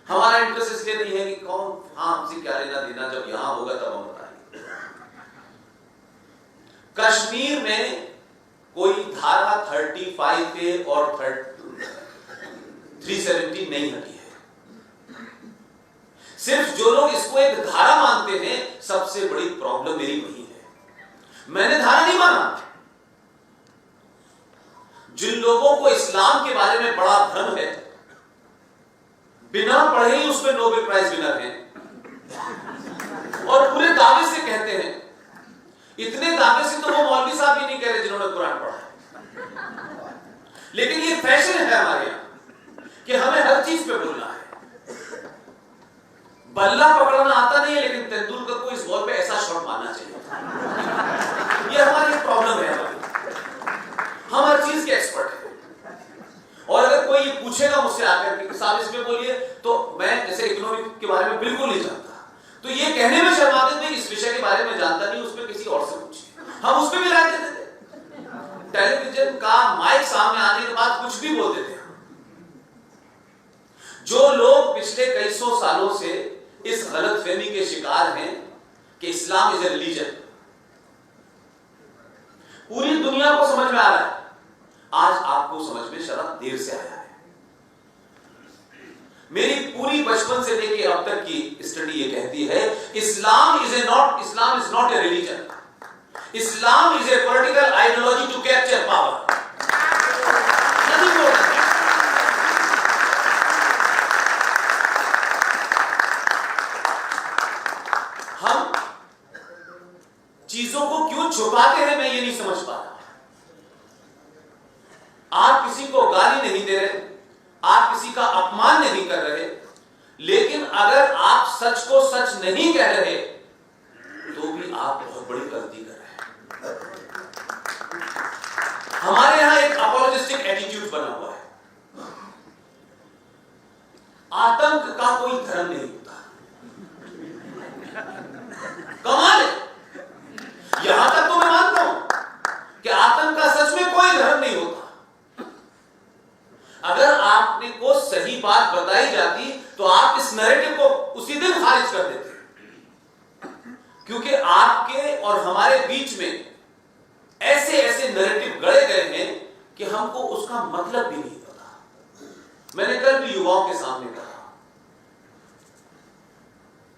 हमारा इंटरेस्ट इसलिए नहीं है कि कौन हमसे क्या लेना देना, जब यहां होगा तब हम बताएंगे। कश्मीर में कोई धारा 375 पे और 370 नहीं हटी है। सिर्फ जो लोग इसको एक धारा मानते हैं, सबसे बड़ी प्रॉब्लम मेरी वही है। मैंने धारा नहीं माना। जिन लोगों को इस्लाम के बारे में बड़ा भ्रम है, बिना पढ़े ही उसमें नोबेल प्राइज विनर हैं और पूरे दावे से कहते हैं, इतने दावे से तो वो मौलवी साहब भी नहीं कह रहे जिन्होंने कुरान पढ़ा है। लेकिन ये फैशन है हमारे यहां कि हमें हर चीज पे बोलना है। बल्ला पकड़ना आता नहीं है, लेकिन तेंदुलकर को इस बॉल पे ऐसा शॉट मारना चाहिए। ये हमारी प्रॉब्लम है। हम हर चीज के एक्सपर्ट हैं, और अगर कोई ये पूछेगा मुझसे आकर कि साहब इसमें बोलिए, तो मैं जैसे इकोनॉमिक के बारे में बिल्कुल नहीं जानता, तो ये कहने में शर्माते थे इस विषय के बारे में जानता नहीं, उसमें किसी और से पूछिए। हम उसमें भी राय देते थे। टेलीविजन का माइक सामने आने के बाद कुछ भी बोल देते हैं। जो लोग पिछले कई सौ सालों से इस गलतफहमी के शिकार हैं कि इस्लाम इज ए रिलीजन, पूरी दुनिया को समझ में आ रहा है, आज आपको समझ में शराब देर से आया है। मेरी पूरी बचपन से लेकर अब तक की स्टडी ये कहती है, Islam is not a religion, Islam is a political ideology to capture power. हम चीजों को क्यों छुपाते हैं, मैं ये नहीं समझ पा रहा। आप किसी को गाली नहीं दे रहे, आप किसी का अपमान नहीं कर रहे, लेकिन अगर आप सच को सच नहीं कह रहे तो भी आप बहुत बड़ी गलती कर रहे हैं। हमारे यहां एक अपॉलोजिस्टिक एटीट्यूड बना हुआ है। आतंक का कोई धर्म नहीं होता। कमाल है। यहां तक तो मैं मानता हूं कि आतंक का सच में कोई धर्म नहीं होता। अगर आपने को सही बात बताई जाती तो आप इस नैरेटिव को उसी दिन खारिज कर देते, क्योंकि आपके और हमारे बीच में ऐसे ऐसे नैरेटिव गढ़े गए हैं कि हमको उसका मतलब भी नहीं पता। मैंने कल भी युवाओं के सामने कहा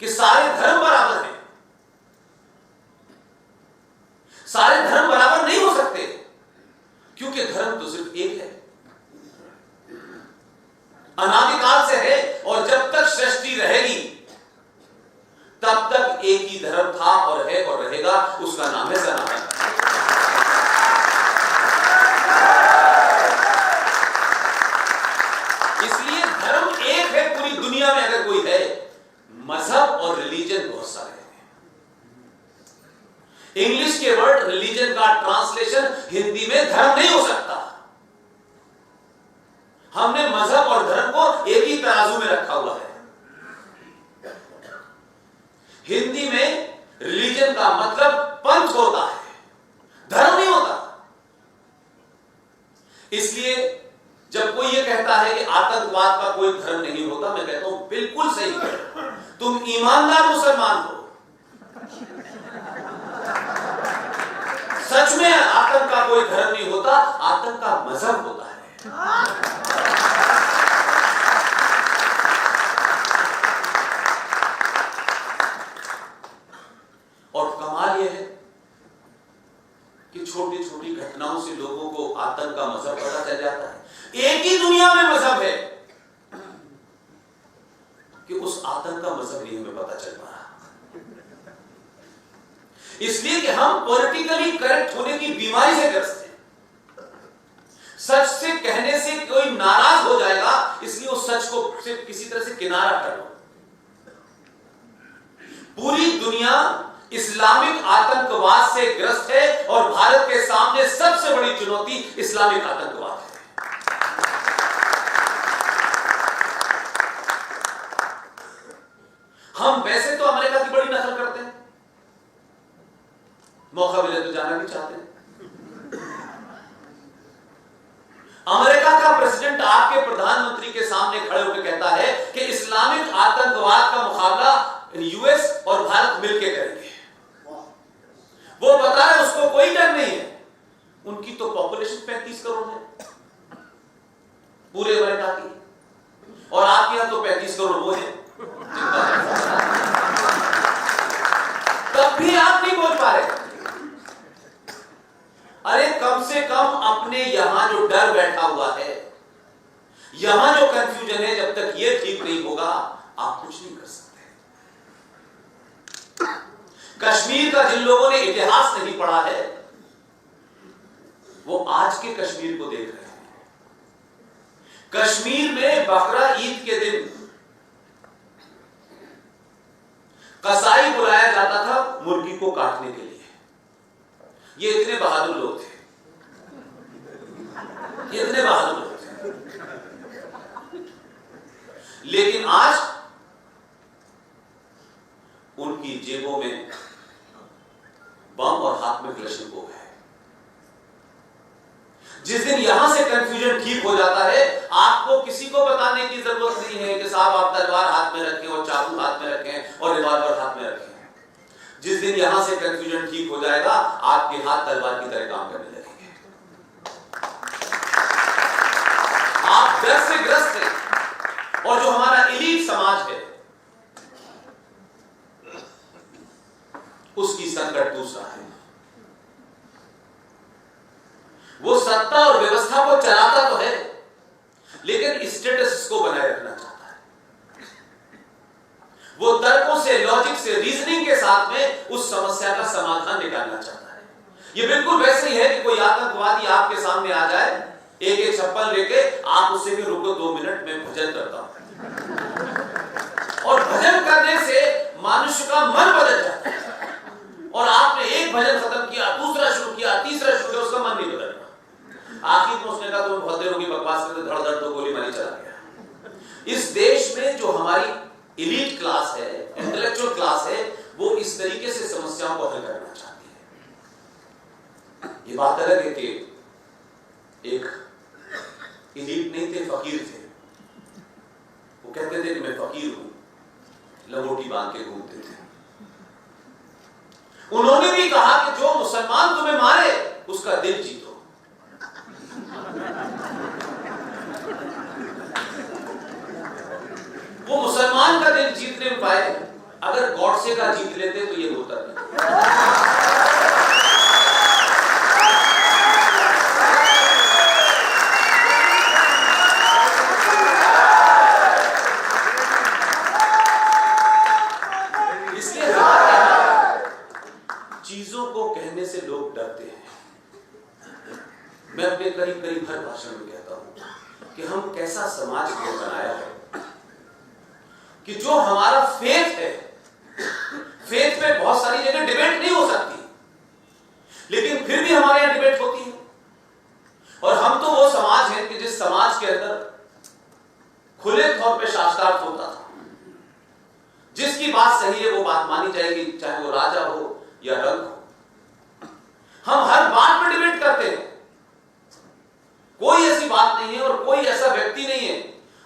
कि सारे धर्म बराबर हैं। सारे धर्म बराबर नहीं हो सकते, क्योंकि धर्म तो सिर्फ एक है, अनादिकाल से है, और जब तक सृष्टि रहेगी तब तक एक ही धर्म था और है और रहेगा, उसका नाम है सनातन। इसलिए धर्म एक है पूरी दुनिया में, अगर कोई है। मजहब और रिलीजन बहुत सारे हैं। इंग्लिश के वर्ड रिलीजन का ट्रांसलेशन हिंदी में धर्म नहीं हो सकता। हमने मजहब और धर्म को एक ही तराजू में रखा हुआ है। हिंदी में रिलीजन का मतलब पंथ होता है, धर्म नहीं होता। इसलिए जब कोई ये कहता है कि आतंकवाद का कोई धर्म नहीं होता, मैं कहता हूं बिल्कुल सही। तुम ईमानदार मुसलमान हो, सच में आतंक का कोई धर्म नहीं होता, आतंक का मजहब होता है। और कमाल यह है कि छोटी छोटी घटनाओं से लोगों को आतंक का मजहब पता चल जाता है। एक ही दुनिया में मजहब है कि उस आतंक का मजहब नहीं हमें पता चल पा रहा, इसलिए कि हम पॉलिटिकली करेक्ट होने की बीमारी से ग्रस्त हैं। सच से कहने से कोई नाराज हो जाएगा, इसलिए उस सच को सिर्फ किसी तरह से किनारा कर लो। पूरी दुनिया इस्लामिक आतंकवाद से ग्रस्त है और भारत के सामने सबसे बड़ी चुनौती इस्लामिक आतंकवाद है। हम वैसे तो अमेरिका की बड़ी नकल करते हैं, मौका मिले तो जाना भी चाहते हैं। अमेरिका का प्रेसिडेंट आपके प्रधानमंत्री के सामने खड़े होकर कहता है कि इस्लामिक आतंकवाद का मुकाबला यूएस और भारत मिलकर करेंगे। वो बता रहे उसको कोई डर नहीं है, उनकी तो पॉपुलेशन 35 करोड़ है पूरे अमेरिका की, और आपके यहां तो 35 करोड़ वो है, तब भी आप नहीं बोल पा रहे। अरे कम से कम अपने यहां जो डर बैठा हुआ है, यहां जो कंफ्यूजन है, जब तक ये ठीक नहीं होगा आप कुछ नहीं कर सकते। कश्मीर का जिन लोगों ने इतिहास नहीं पढ़ा है वो आज के कश्मीर को देख रहे हैं। कश्मीर में बकरा ईद के दिन कसाई बुलाया जाता था मुर्गी को काटने के लिए। ये इतने बहादुर लोग थे, ये इतने बहादुर लोग थे। लेकिन आज उनकी जेबों में बम और हाथ में क्लशिनकोव है। जिस दिन यहां से कंफ्यूजन ठीक हो जाता है, आपको किसी को बताने की जरूरत नहीं है कि साहब आप तलवार हाथ में रखें और चाकू हाथ में रखें और रिवॉल्वर हाथ में रखें। जिस दिन यहां से कंफ्यूजन ठीक हो जाएगा, आपके हाथ तलवार की तरह काम करने लगेंगे। आप डर से ग्रस्त हैं, और जो हमारा एलीट समाज है उसकी संकट दूसरा है। वो सत्ता और व्यवस्था को चलाता तो है, लेकिन स्टेटस को बनाए रखना चाहता है। वो तर्कों से, लॉजिक से, रीजनिंग के साथ में उस समस्या का समाधान निकालना चाहता है। ये बिल्कुल वैसे ही है कि कोई आतंकवादी आपके सामने आ जाए, एक एक चप्पल लेके, आप उससे भी रुको 2 मिनट में भजन करता हूं, और भजन करने से मनुष्य का मन बदल जाता है। और आपने एक भजन खत्म किया, दूसरा शुरू किया, तीसरा शुरू किया, उसका मन नहीं बदल रहा। आखिर में उसने कहा तुम बहुत देर होगी बकवास करते, धड़ धड़ तो गोली मारी चला गया। इस देश में जो हमारी एलीट क्लास है, इंटेलेक्चुअल क्लास है, वो इस तरीके से समस्याओं को हल करना चाहती है। ये बात अलग है कि एक एलीट नहीं थे, फकीर थे। वो कहते थे कि मैं फकीर हूं, लंगोटी बांध के घूमते थे। उन्होंने भी कहा कि जो मुसलमान तुम्हें मारे उसका दिल जीतो। वो मुसलमान का दिल जीत नहीं पाए, अगर गॉडसे का जीत लेते तो ये होता नहीं। इसलिए चीजों को कहने से लोग डरते हैं। मैं अपने करीब हर भाषण में कहता हूं कि हम कैसा समाज बनाया है कि जो हमारा फेथ है, फेथ पे बहुत सारी जगह डिबेट नहीं हो सकती, लेकिन फिर भी हमारे यहां डिबेट होती है। और हम तो वो समाज है कि जिस समाज के अंदर खुले तौर पे शास्त्रार्थ होता था, जिसकी बात सही है वो बात मानी जाएगी, चाहे वो राजा हो या रंग हो। हम हर बात पर डिबेट करते हैं, कोई ऐसी बात नहीं है और कोई ऐसा व्यक्ति नहीं है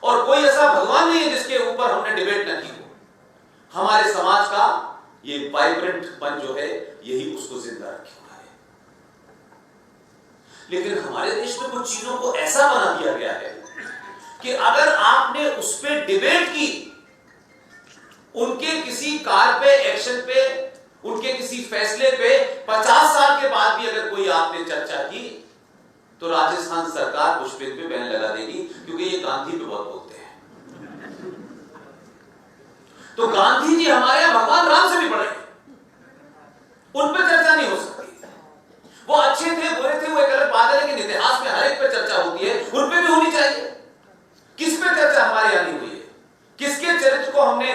और कोई ऐसा भगवान नहीं है जिसके ऊपर हमने डिबेट न की हो। हमारे समाज का ये वाइब्रेंट पन जो है, यही उसको जिंदा रखे हुआ है। लेकिन हमारे देश में कुछ चीजों को ऐसा बना दिया गया है कि अगर आपने उस पर डिबेट की, उनके किसी कार पे, एक्शन पे, उनके किसी फैसले पे 50 साल के बाद भी अगर कोई आपने चर्चा की, तो राजस्थान सरकार उस पे बैन लगा देगी, क्योंकि ये गांधी पे बहुत बोलते हैं। तो गांधी जी हमारे यहां भगवान राम से भी बड़े हैं, उन पे चर्चा नहीं हो सकती। वो अच्छे थे, बुरे थे, वो एक अलग बात है, लेकिन इतिहास में हर एक पे चर्चा होती है, उन पे भी होनी चाहिए। किस पे चर्चा हमारे यहां नहीं हुई है? किसके चरित्र को हमने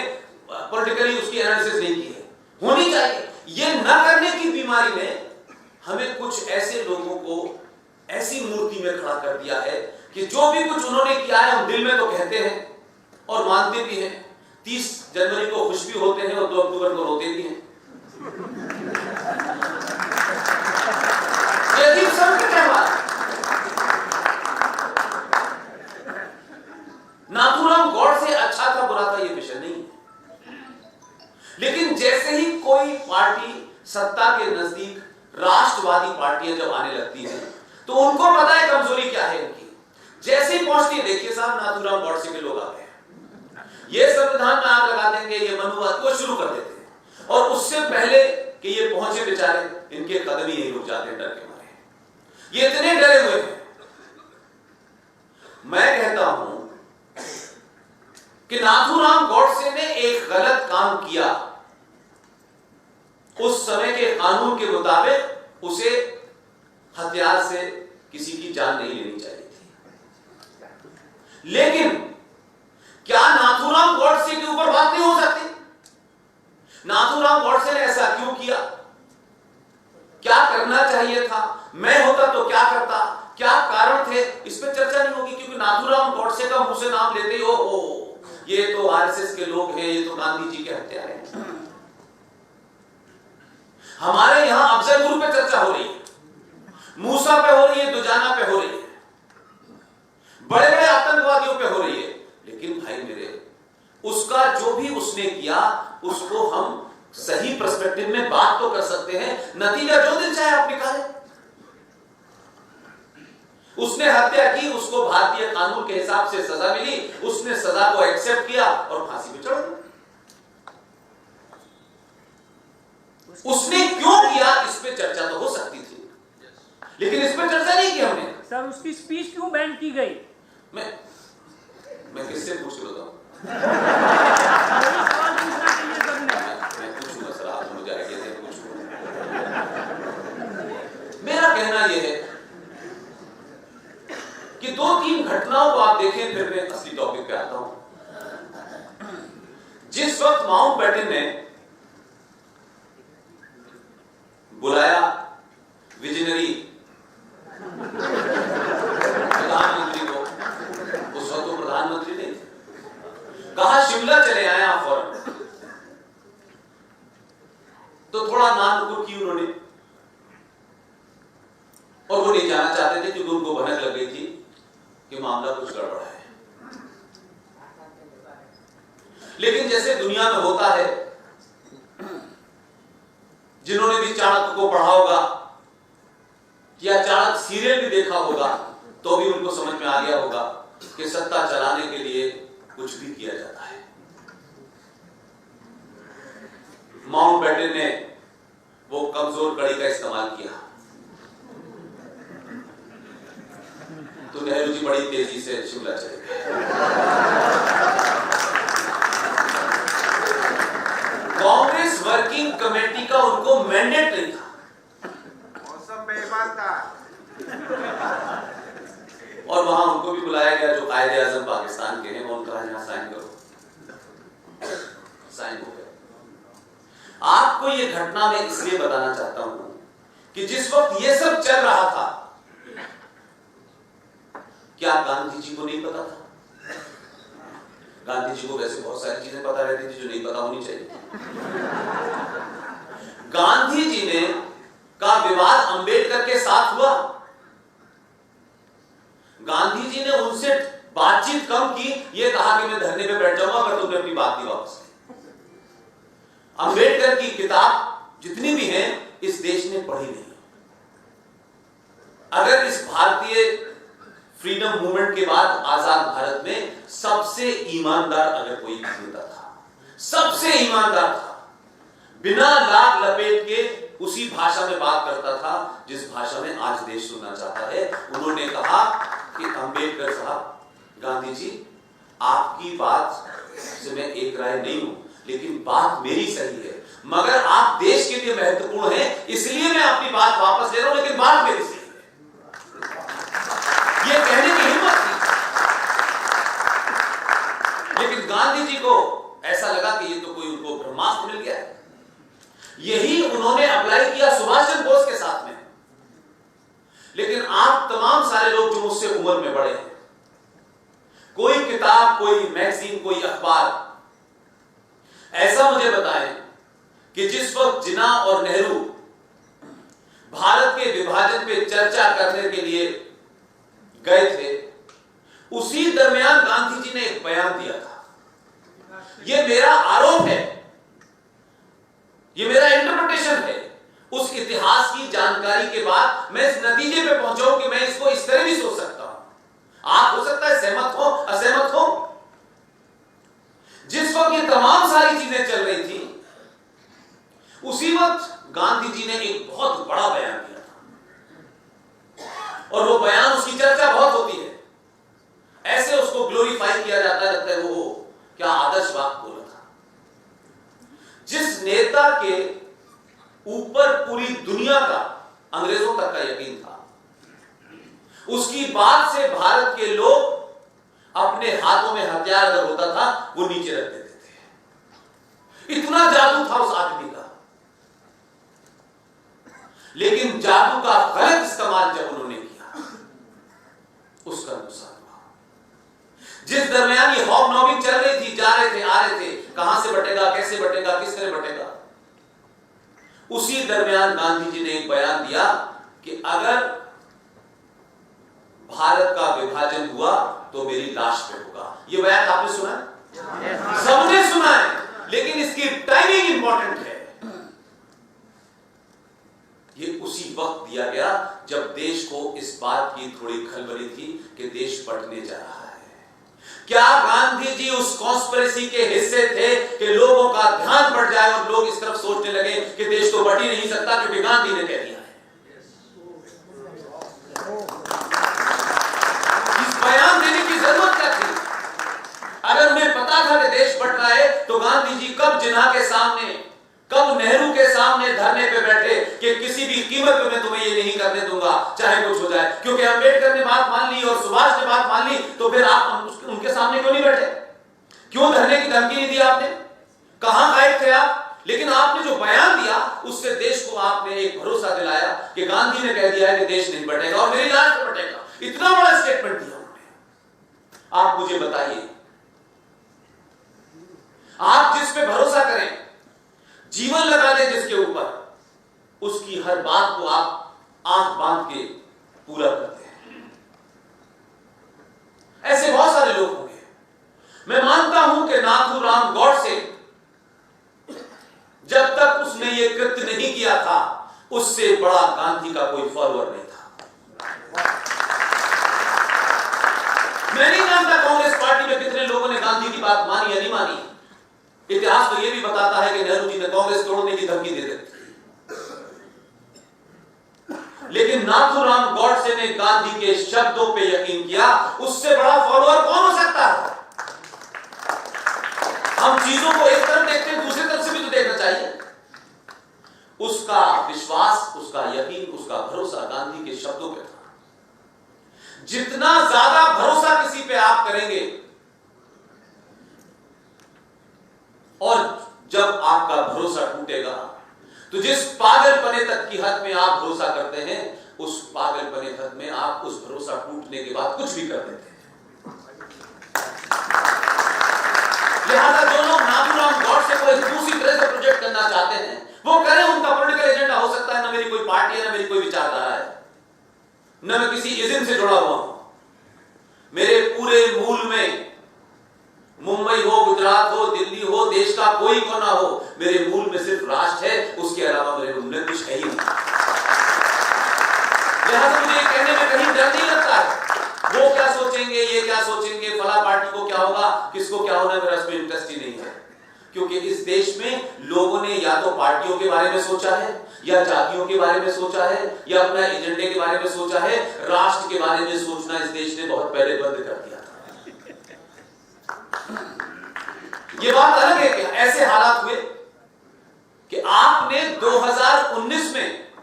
पॉलिटिकली उसकी एनालिसिस नहीं की है? होनी चाहिए। ये न करने की बीमारी ने हमें कुछ ऐसे लोगों को ऐसी मूर्ति में खड़ा कर दिया है कि जो भी कुछ उन्होंने किया है हम दिल में तो कहते हैं और मानते भी हैं। 30 जनवरी को खुश भी होते हैं और 2 अक्टूबर को रोते भी हैं। ये अजीब संकट है हमारा। नाथूराम गॉडसे अच्छा था बुरा था ये विषय नहीं है, लेकिन जैसे ही कोई पार्टी सत्ता के नजदीक, राष्ट्रवादी पार्टियां जब आने लगती हैं, तो उनको पता है कमजोरी क्या है उनकी। जैसे ही पहुंचती है, देखिए साहब नाथूराम गॉडसे के लोग आ गए, ये संविधान में आग लगा देंगे, ये मनुवाद को शुरू कर देते हैं, और उससे पहले कि ये पहुंचे बेचारे, इनके कदम ही नहीं रुक जाते डर के मारे। ये इतने डरे हुए हैं। मैं कहता हूं कि नाथूराम गॉडसे ने एक गलत काम किया। उस समय के कानून के मुताबिक उसे हथियार से किसी की जान नहीं लेनी चाहिए थी, लेकिन क्या नाथूराम गॉडसे के ऊपर बात नहीं हो सकती? नाथूराम गॉडसे ने ऐसा क्यों किया? क्या करना चाहिए था? मैं होता तो क्या करता? क्या कारण थे? इस पर चर्चा नहीं होगी, क्योंकि नाथूराम गॉडसे का मुंह से नाम लेते ही हो ये तो आरएसएस के लोग हैं, ये तो गांधी जी के हत्यारे हैं। हमारे यहां अफजल गुरु पे चर्चा हो रही है, मूसा पे हो रही है, दुजाना पे हो रही है, बड़े बड़े आतंकवादियों पे हो रही है, लेकिन भाई मेरे, उसका जो भी उसने किया उसको हम सही पर्सपेक्टिव में बात तो कर सकते हैं। नतीजा जो दिन चाहे आप निकालें। उसने हत्या की, उसको भारतीय कानून के हिसाब से सजा मिली, उसने सजा को एक्सेप्ट किया और फांसी पे चढ़ गया। उसने क्यों किया, इस पे चर्चा तो हो सकती थी, लेकिन इस पे चर्चा नहीं की हमने। सर, उसकी स्पीच क्यों बैन की गई? मैं किससे पूछ रहा था? सवाल पूछना चाहिए सबने। मैं पूछूंगा सर, आप मुझे आइडिया दें, पूछूंगा। मेरा कहना यह है कि 2-3 घटनाओं को आप देखें, फिर मैं असली टॉपिक पे आता हूं। जिस वक्त माउंटबेटन ने बुलाया विजनरी प्रधानमंत्री को, उस वक्त तो प्रधानमंत्री नहीं थे, कहा शिमला चले आए आप फौरन, तो थोड़ा नानुकुर की उन्होंने, और वो नहीं जाना चाहते थे क्योंकि उनको भनक लग गई थी कि मामला कुछ गड़बड़ है। लेकिन जैसे दुनिया में होता है, जिन्होंने भी चाणक्य को पढ़ा होगा या चाणक्य सीरियल भी देखा होगा, तो भी उनको समझ में आ गया होगा कि सत्ता चलाने के लिए कुछ भी किया जाता है। माउंटबेटन ने वो कमजोर कड़ी का इस्तेमाल किया, तो नेहरू जी बड़ी तेजी से शिमला चले गए। कांग्रेस वर्किंग कमेटी का उनको मैंडेट नहीं था, मौसम बेईमान था, और वहां उनको भी बुलाया गया जो कायदे आजम पाकिस्तान के हैं, उनका यहां साइन करो, साइन हो गया। आपको ये घटना मैं इसलिए बताना चाहता हूं कि जिस वक्त ये सब चल रहा था, क्या गांधी जी को नहीं पता था? गांधी जी को वैसे बहुत सारी चीजें पता रहती थी जो नहीं पता होनी चाहिए। गांधी जी ने का विवाद अंबेडकर के साथ हुआ, गांधी जी ने उनसे बातचीत कम की, ये कहा कि मैं धरने पे बैठ जाऊंगा अगर तुमने अपनी बात दी वापस। अंबेडकर की किताब जितनी भी है इस देश ने पढ़ी नहीं। अगर इस भारतीय फ्रीडम मूवमेंट के बाद आजाद भारत में सबसे ईमानदार अगर कोई नेता था, सबसे ईमानदार था, बिना लाग लपेट के उसी भाषा में बात करता था जिस भाषा में आज देश सुनना चाहता है। उन्होंने कहा कि अंबेडकर साहब, गांधी जी, आपकी बात से मैं एक राय नहीं हूं, लेकिन बात मेरी सही है, मगर आप देश के लिए महत्वपूर्ण हैं, इसलिए मैं अपनी बात वापस ले रहा हूं, लेकिन बात मेरी सही है। ये कहने की हिम्मत थी। लेकिन गांधी जी को ऐसा लगा कि ये तो कोई उनको ब्रह्मास्त्र मिल गया है। यही उन्होंने अप्लाई किया सुभाष चंद्र बोस के साथ में। लेकिन आप तमाम सारे लोग जो मुझसे उम्र में बड़े हैं, कोई किताब, कोई मैगजीन, कोई अखबार ऐसा मुझे बताएं कि जिस वक्त जिन्ना और नेहरू भारत के विभाजन पे चर्चा करने के लिए गए थे, उसी दरमियान गांधी जी ने एक बयान दिया था। यह मेरा आरोप है, यह मेरा इंटरप्रिटेशन है। उस इतिहास की जानकारी के बाद मैं इस नतीजे पे पहुंचा हूं कि मैं इसको इस तरह भी सोच सकता हूं। आप हो सकता है सहमत हो, असहमत हो। जिस वक्त ये तमाम सारी चीजें चल रही थी, उसी वक्त गांधी जी ने एक बहुत बड़ा बयान दिया था, और वो बयान, उसकी चर्चा बहुत होती है, ऐसे उसको ग्लोरीफाई किया जाता है, लगता है वो क्या आदर्श बात बोला था। जिस नेता के ऊपर पूरी दुनिया का, अंग्रेजों तक का यकीन था, उसकी बात से भारत के लोग अपने हाथों में हथियार अगर होता था वो नीचे रख देते थे। इतना जादू था उस आदमी का। लेकिन जादू का गलत इस्तेमाल जब उन्होंने किया, उसका नुकसान हुआ। जिस दरमियान ये हॉबनॉबिंग चल रही थी, जा रहे थे, आ रहे थे, कहां से बटेगा, कैसे बटेगा, किस तरह बटेगा, उसी दरमियान गांधी जी ने एक बयान दिया कि अगर भारत का विभाजन हुआ तो मेरी लाश पे होगा। ये बयान आपने सुना है? सबने सुना है, लेकिन इसकी टाइमिंग इंपॉर्टेंट है। ये उसी वक्त दिया गया जब देश को इस बात की थोड़ी खलबली थी कि देश बंटने जा रहा है। क्या गांधी जी उस कॉन्स्पिरेसी के हिस्से थे कि लोगों का ध्यान बढ़ जाए और लोग इस तरफ सोचने लगे कि देश तो बट ही नहीं सकता क्योंकि गांधी ने कह दिया है? इस बयान देने की जरूरत क्या थी? अगर उन्हें पता था कि देश बट रहा है तो गांधी जी कब जिन्ना के सामने, कब नेहरू के सामने धरने पे बैठे कि किसी भी कीमत पे मैं तुम्हें ये नहीं करने दूंगा, चाहे कुछ हो जाए। क्योंकि अम्बेडकर ने बात मान ली और सुभाष ने बात मान ली, तो फिर आप उनके सामने क्यों नहीं बैठे? क्यों धरने की धमकी नहीं दी आपने? कहां गायब थे आप? लेकिन आपने जो बयान दिया उससे देश को आपने एक भरोसा दिलाया कि गांधी ने कह दिया है कि देश नहीं बटेगा और मेरी लाश पे बटेगा। इतना बड़ा स्टेटमेंट दिया उन्होंने। आप मुझे बताइए, आप जिस पे भरोसा करें, जीवन लगा दें जिसके ऊपर, उसकी हर बात को आप आंख बांध के पूरा करते हैं। ऐसे बहुत सारे लोग होंगे। मैं मानता हूं कि नाथूराम गॉडसे जब तक उसने ये कृत्य नहीं किया था, उससे बड़ा गांधी का कोई फॉलोअर नहीं था। मैं नहीं जानता कांग्रेस पार्टी में कितने लोगों ने गांधी की बात मानी या नहीं मानी। इतिहास तो यह भी बताता है कि नेहरू जी ने कांग्रेस तोड़ने की धमकी दे दी थी, लेकिन नाथूराम गॉडसे ने गांधी के शब्दों पे यकीन किया। उससे बड़ा फॉलोअर कौन हो सकता है? हम चीजों को एक तरफ देखते हैं, दूसरी तरफ से भी तो देखना चाहिए। उसका विश्वास, उसका यकीन, उसका भरोसा गांधी के शब्दों पे था। जितना ज्यादा भरोसा किसी पे आप करेंगे, और जब आपका भरोसा टूटेगा तो जिस पागलपने तक की हद में आप भरोसा करते हैं, उस पागलपने हद में आप उस भरोसा टूटने के बाद कुछ भी कर देते हैं। लिहाजा जो लोग नाथूराम गॉडसे को दूसरी तरह से प्रोजेक्ट करना चाहते हैं, वो करें। उनका पॉलिटिकल एजेंडा हो सकता है, ना मेरी कोई पार्टी है, ना मेरी कोई विचारधारा है, ना मैं किसी इज्म से जुड़ा हुआ हूं। मेरे पूरे मूल में, मुंबई हो, गुजरात हो, दिल्ली हो, देश का कोई कोना हो, मेरे मूल में सिर्फ राष्ट्र है। उसके अलावा मेरे मूल में कुछ है ही नहीं। लिहाजा मुझे ये कहने में कहीं डर नहीं लगता है वो क्या सोचेंगे, ये क्या सोचेंगे, फला पार्टी को क्या होगा, किसको क्या होना, मेरा इसमें इंटरेस्ट ही नहीं है। क्योंकि इस देश में लोगों ने या तो पार्टियों के बारे में सोचा है, या जातियों के बारे में सोचा है, या अपना एजेंडे के बारे में सोचा है। राष्ट्र के बारे में सोचना इस देश ने बहुत पहले बंद कर दिया था। ये बात अलग है कि ऐसे हालात हुए कि आपने 2019 में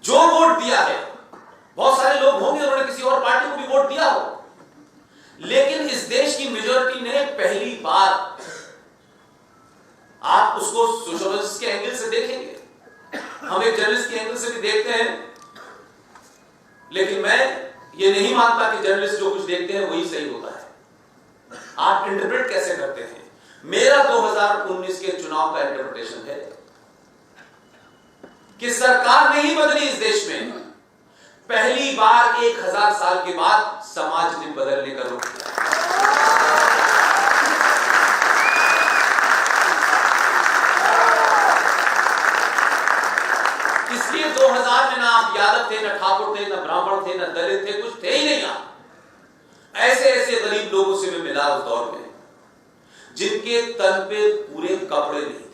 जो वोट दिया है, बहुत सारे लोग होंगे उन्होंने किसी और पार्टी को भी वोट दिया हो, लेकिन इस देश की मेजॉरिटी ने पहली बार, आप उसको सोशलिस्ट के एंगल से देखेंगे, हम एक जर्नलिस्ट के एंगल से भी देखते हैं, लेकिन मैं ये नहीं मानता कि जर्नलिस्ट जो कुछ देखते हैं वही सही होता है। आप इंटरप्रेट कैसे करते हैं? मेरा 2019 के चुनाव का इंटरप्रिटेशन है कि सरकार नहीं बदली इस देश में, पहली बार 1000 साल के बाद समाज ने बदलने का रुख किया। 2000 में ना आप यादव थे, ना ठाकुर थे, ना ब्राह्मण थे, ना दलित थे, कुछ थे ही नहीं आप। ऐसे ऐसे गरीब लोगों से मैं मिला उस दौर में जिनके तन पे पूरे कपड़े नहीं थे।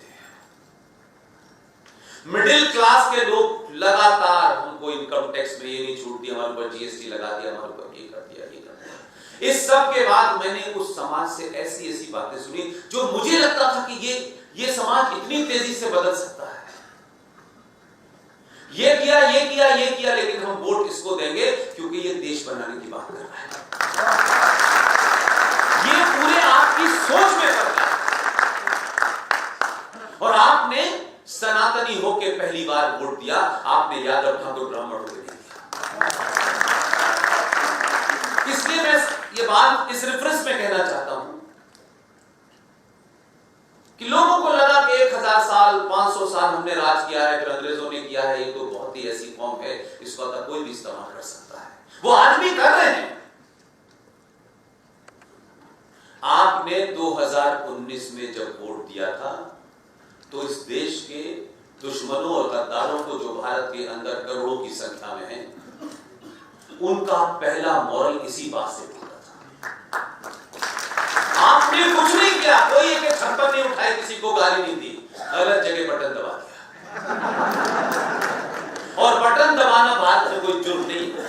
मिडिल क्लास के लोग लगातार उनको इनकम टैक्स में ये नहीं छूट दी, हमारे ऊपर जीएसटी लगा दिया, हमारे ऊपर ये कर दिया, ये कर दिया। इस सब के बाद मैंने उस समाज से ऐसी ऐसी बातें सुनी जो मुझे लगता था कि ये समाज इतनी तेजी से बदल सकता है। ये किया, ये किया, ये किया, लेकिन हम वोट इसको देंगे क्योंकि ये देश बनाने की बात कर रहा है। ये पूरे आपकी सोच में करता है। और आपने सनातनी होके पहली बार वोट दिया, आपने यादव ठाकुर ब्राह्मण होके नहीं दिया। इसलिए मैं ये बात इस रेफरेंस में कहना चाहता हूं कि लोगों को लगा कि 1000 साल 500 साल हमने राज किया है, फिर अंग्रेजों ने किया है, ये तो बहुत ही ऐसी कौम है, इसको तो कोई भी इस्तेमाल कर सकता है। वो आज भी कर रहे हैं। आपने 2019 में जब वोट दिया था तो इस देश के दुश्मनों और गद्दारों को, जो भारत के अंदर करोड़ों की संख्या में हैं, उनका पहला मॉरल इसी बात से टूटा था। आपने कुछ नहीं किया, कोई एक छप्पर नहीं उठाई, किसी को गाली नहीं दी, गलत जगह बटन दबा दिया। और बटन दबाना भारत में कोई जुर्म नहीं है,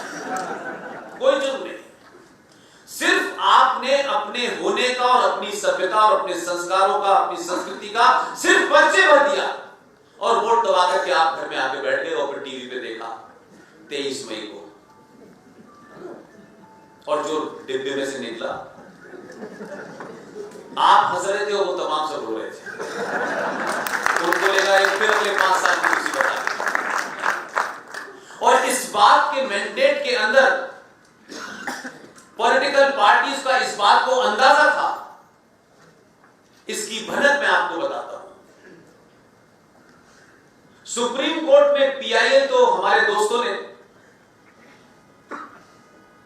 कोई जुर्म नहीं। सिर्फ आपने अपने होने का और अपनी सभ्यता और अपने संस्कारों का, अपनी संस्कृति का सिर्फ परिचय भर दिया और वोट दबा करके आप घर में आके बैठ गए और फिर टीवी पे देखा 23 मई को, और जो डिब्बे में से निकला आप हंस रहे थे और वो तमाम सब रो रहे थे। उनको लगा एक फिर अगले 5 साल की मुसीबत आ गई। और इस बात के मैंडेट के अंदर पॉलिटिकल पार्टीज का इस बात को अंदाजा था। इसकी भनक मैं आपको बताता हूं। सुप्रीम कोर्ट में पीआईएल तो हमारे दोस्तों ने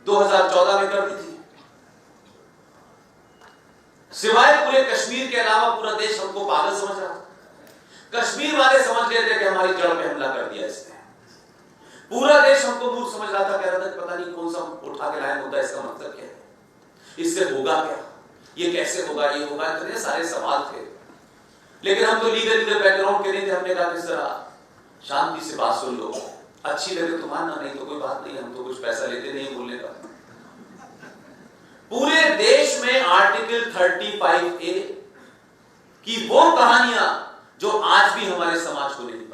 2014 में कर दी थी। सिवाय पूरे कश्मीर के अलावा पूरा देश हमको पागल समझ रहा था। कश्मीर वाले समझ गए थे कि हमारी जड़ पे हमला कर दिया इसने। पूरा देश हमको मूर्ख समझ रहा था, कह रहा था पता नहीं कौन सा उठा के लाया मुद्दा, इसका मतलब क्या है, इससे होगा क्या, ये कैसे होगा, ये होगा, इतने सारे सवाल थे। लेकिन हम तो लीगल बैकग्राउंड के नहीं थे। हमने कहा किस तरह शांति से बात सुन लो, अच्छी लगे तो मानना, नहीं तो कोई बात नहीं, हम तो कुछ पैसा लेते नहीं बोलने का। पूरे देश में आर्टिकल 35A की वो कहानियां जो आज भी हमारे समाज को नहीं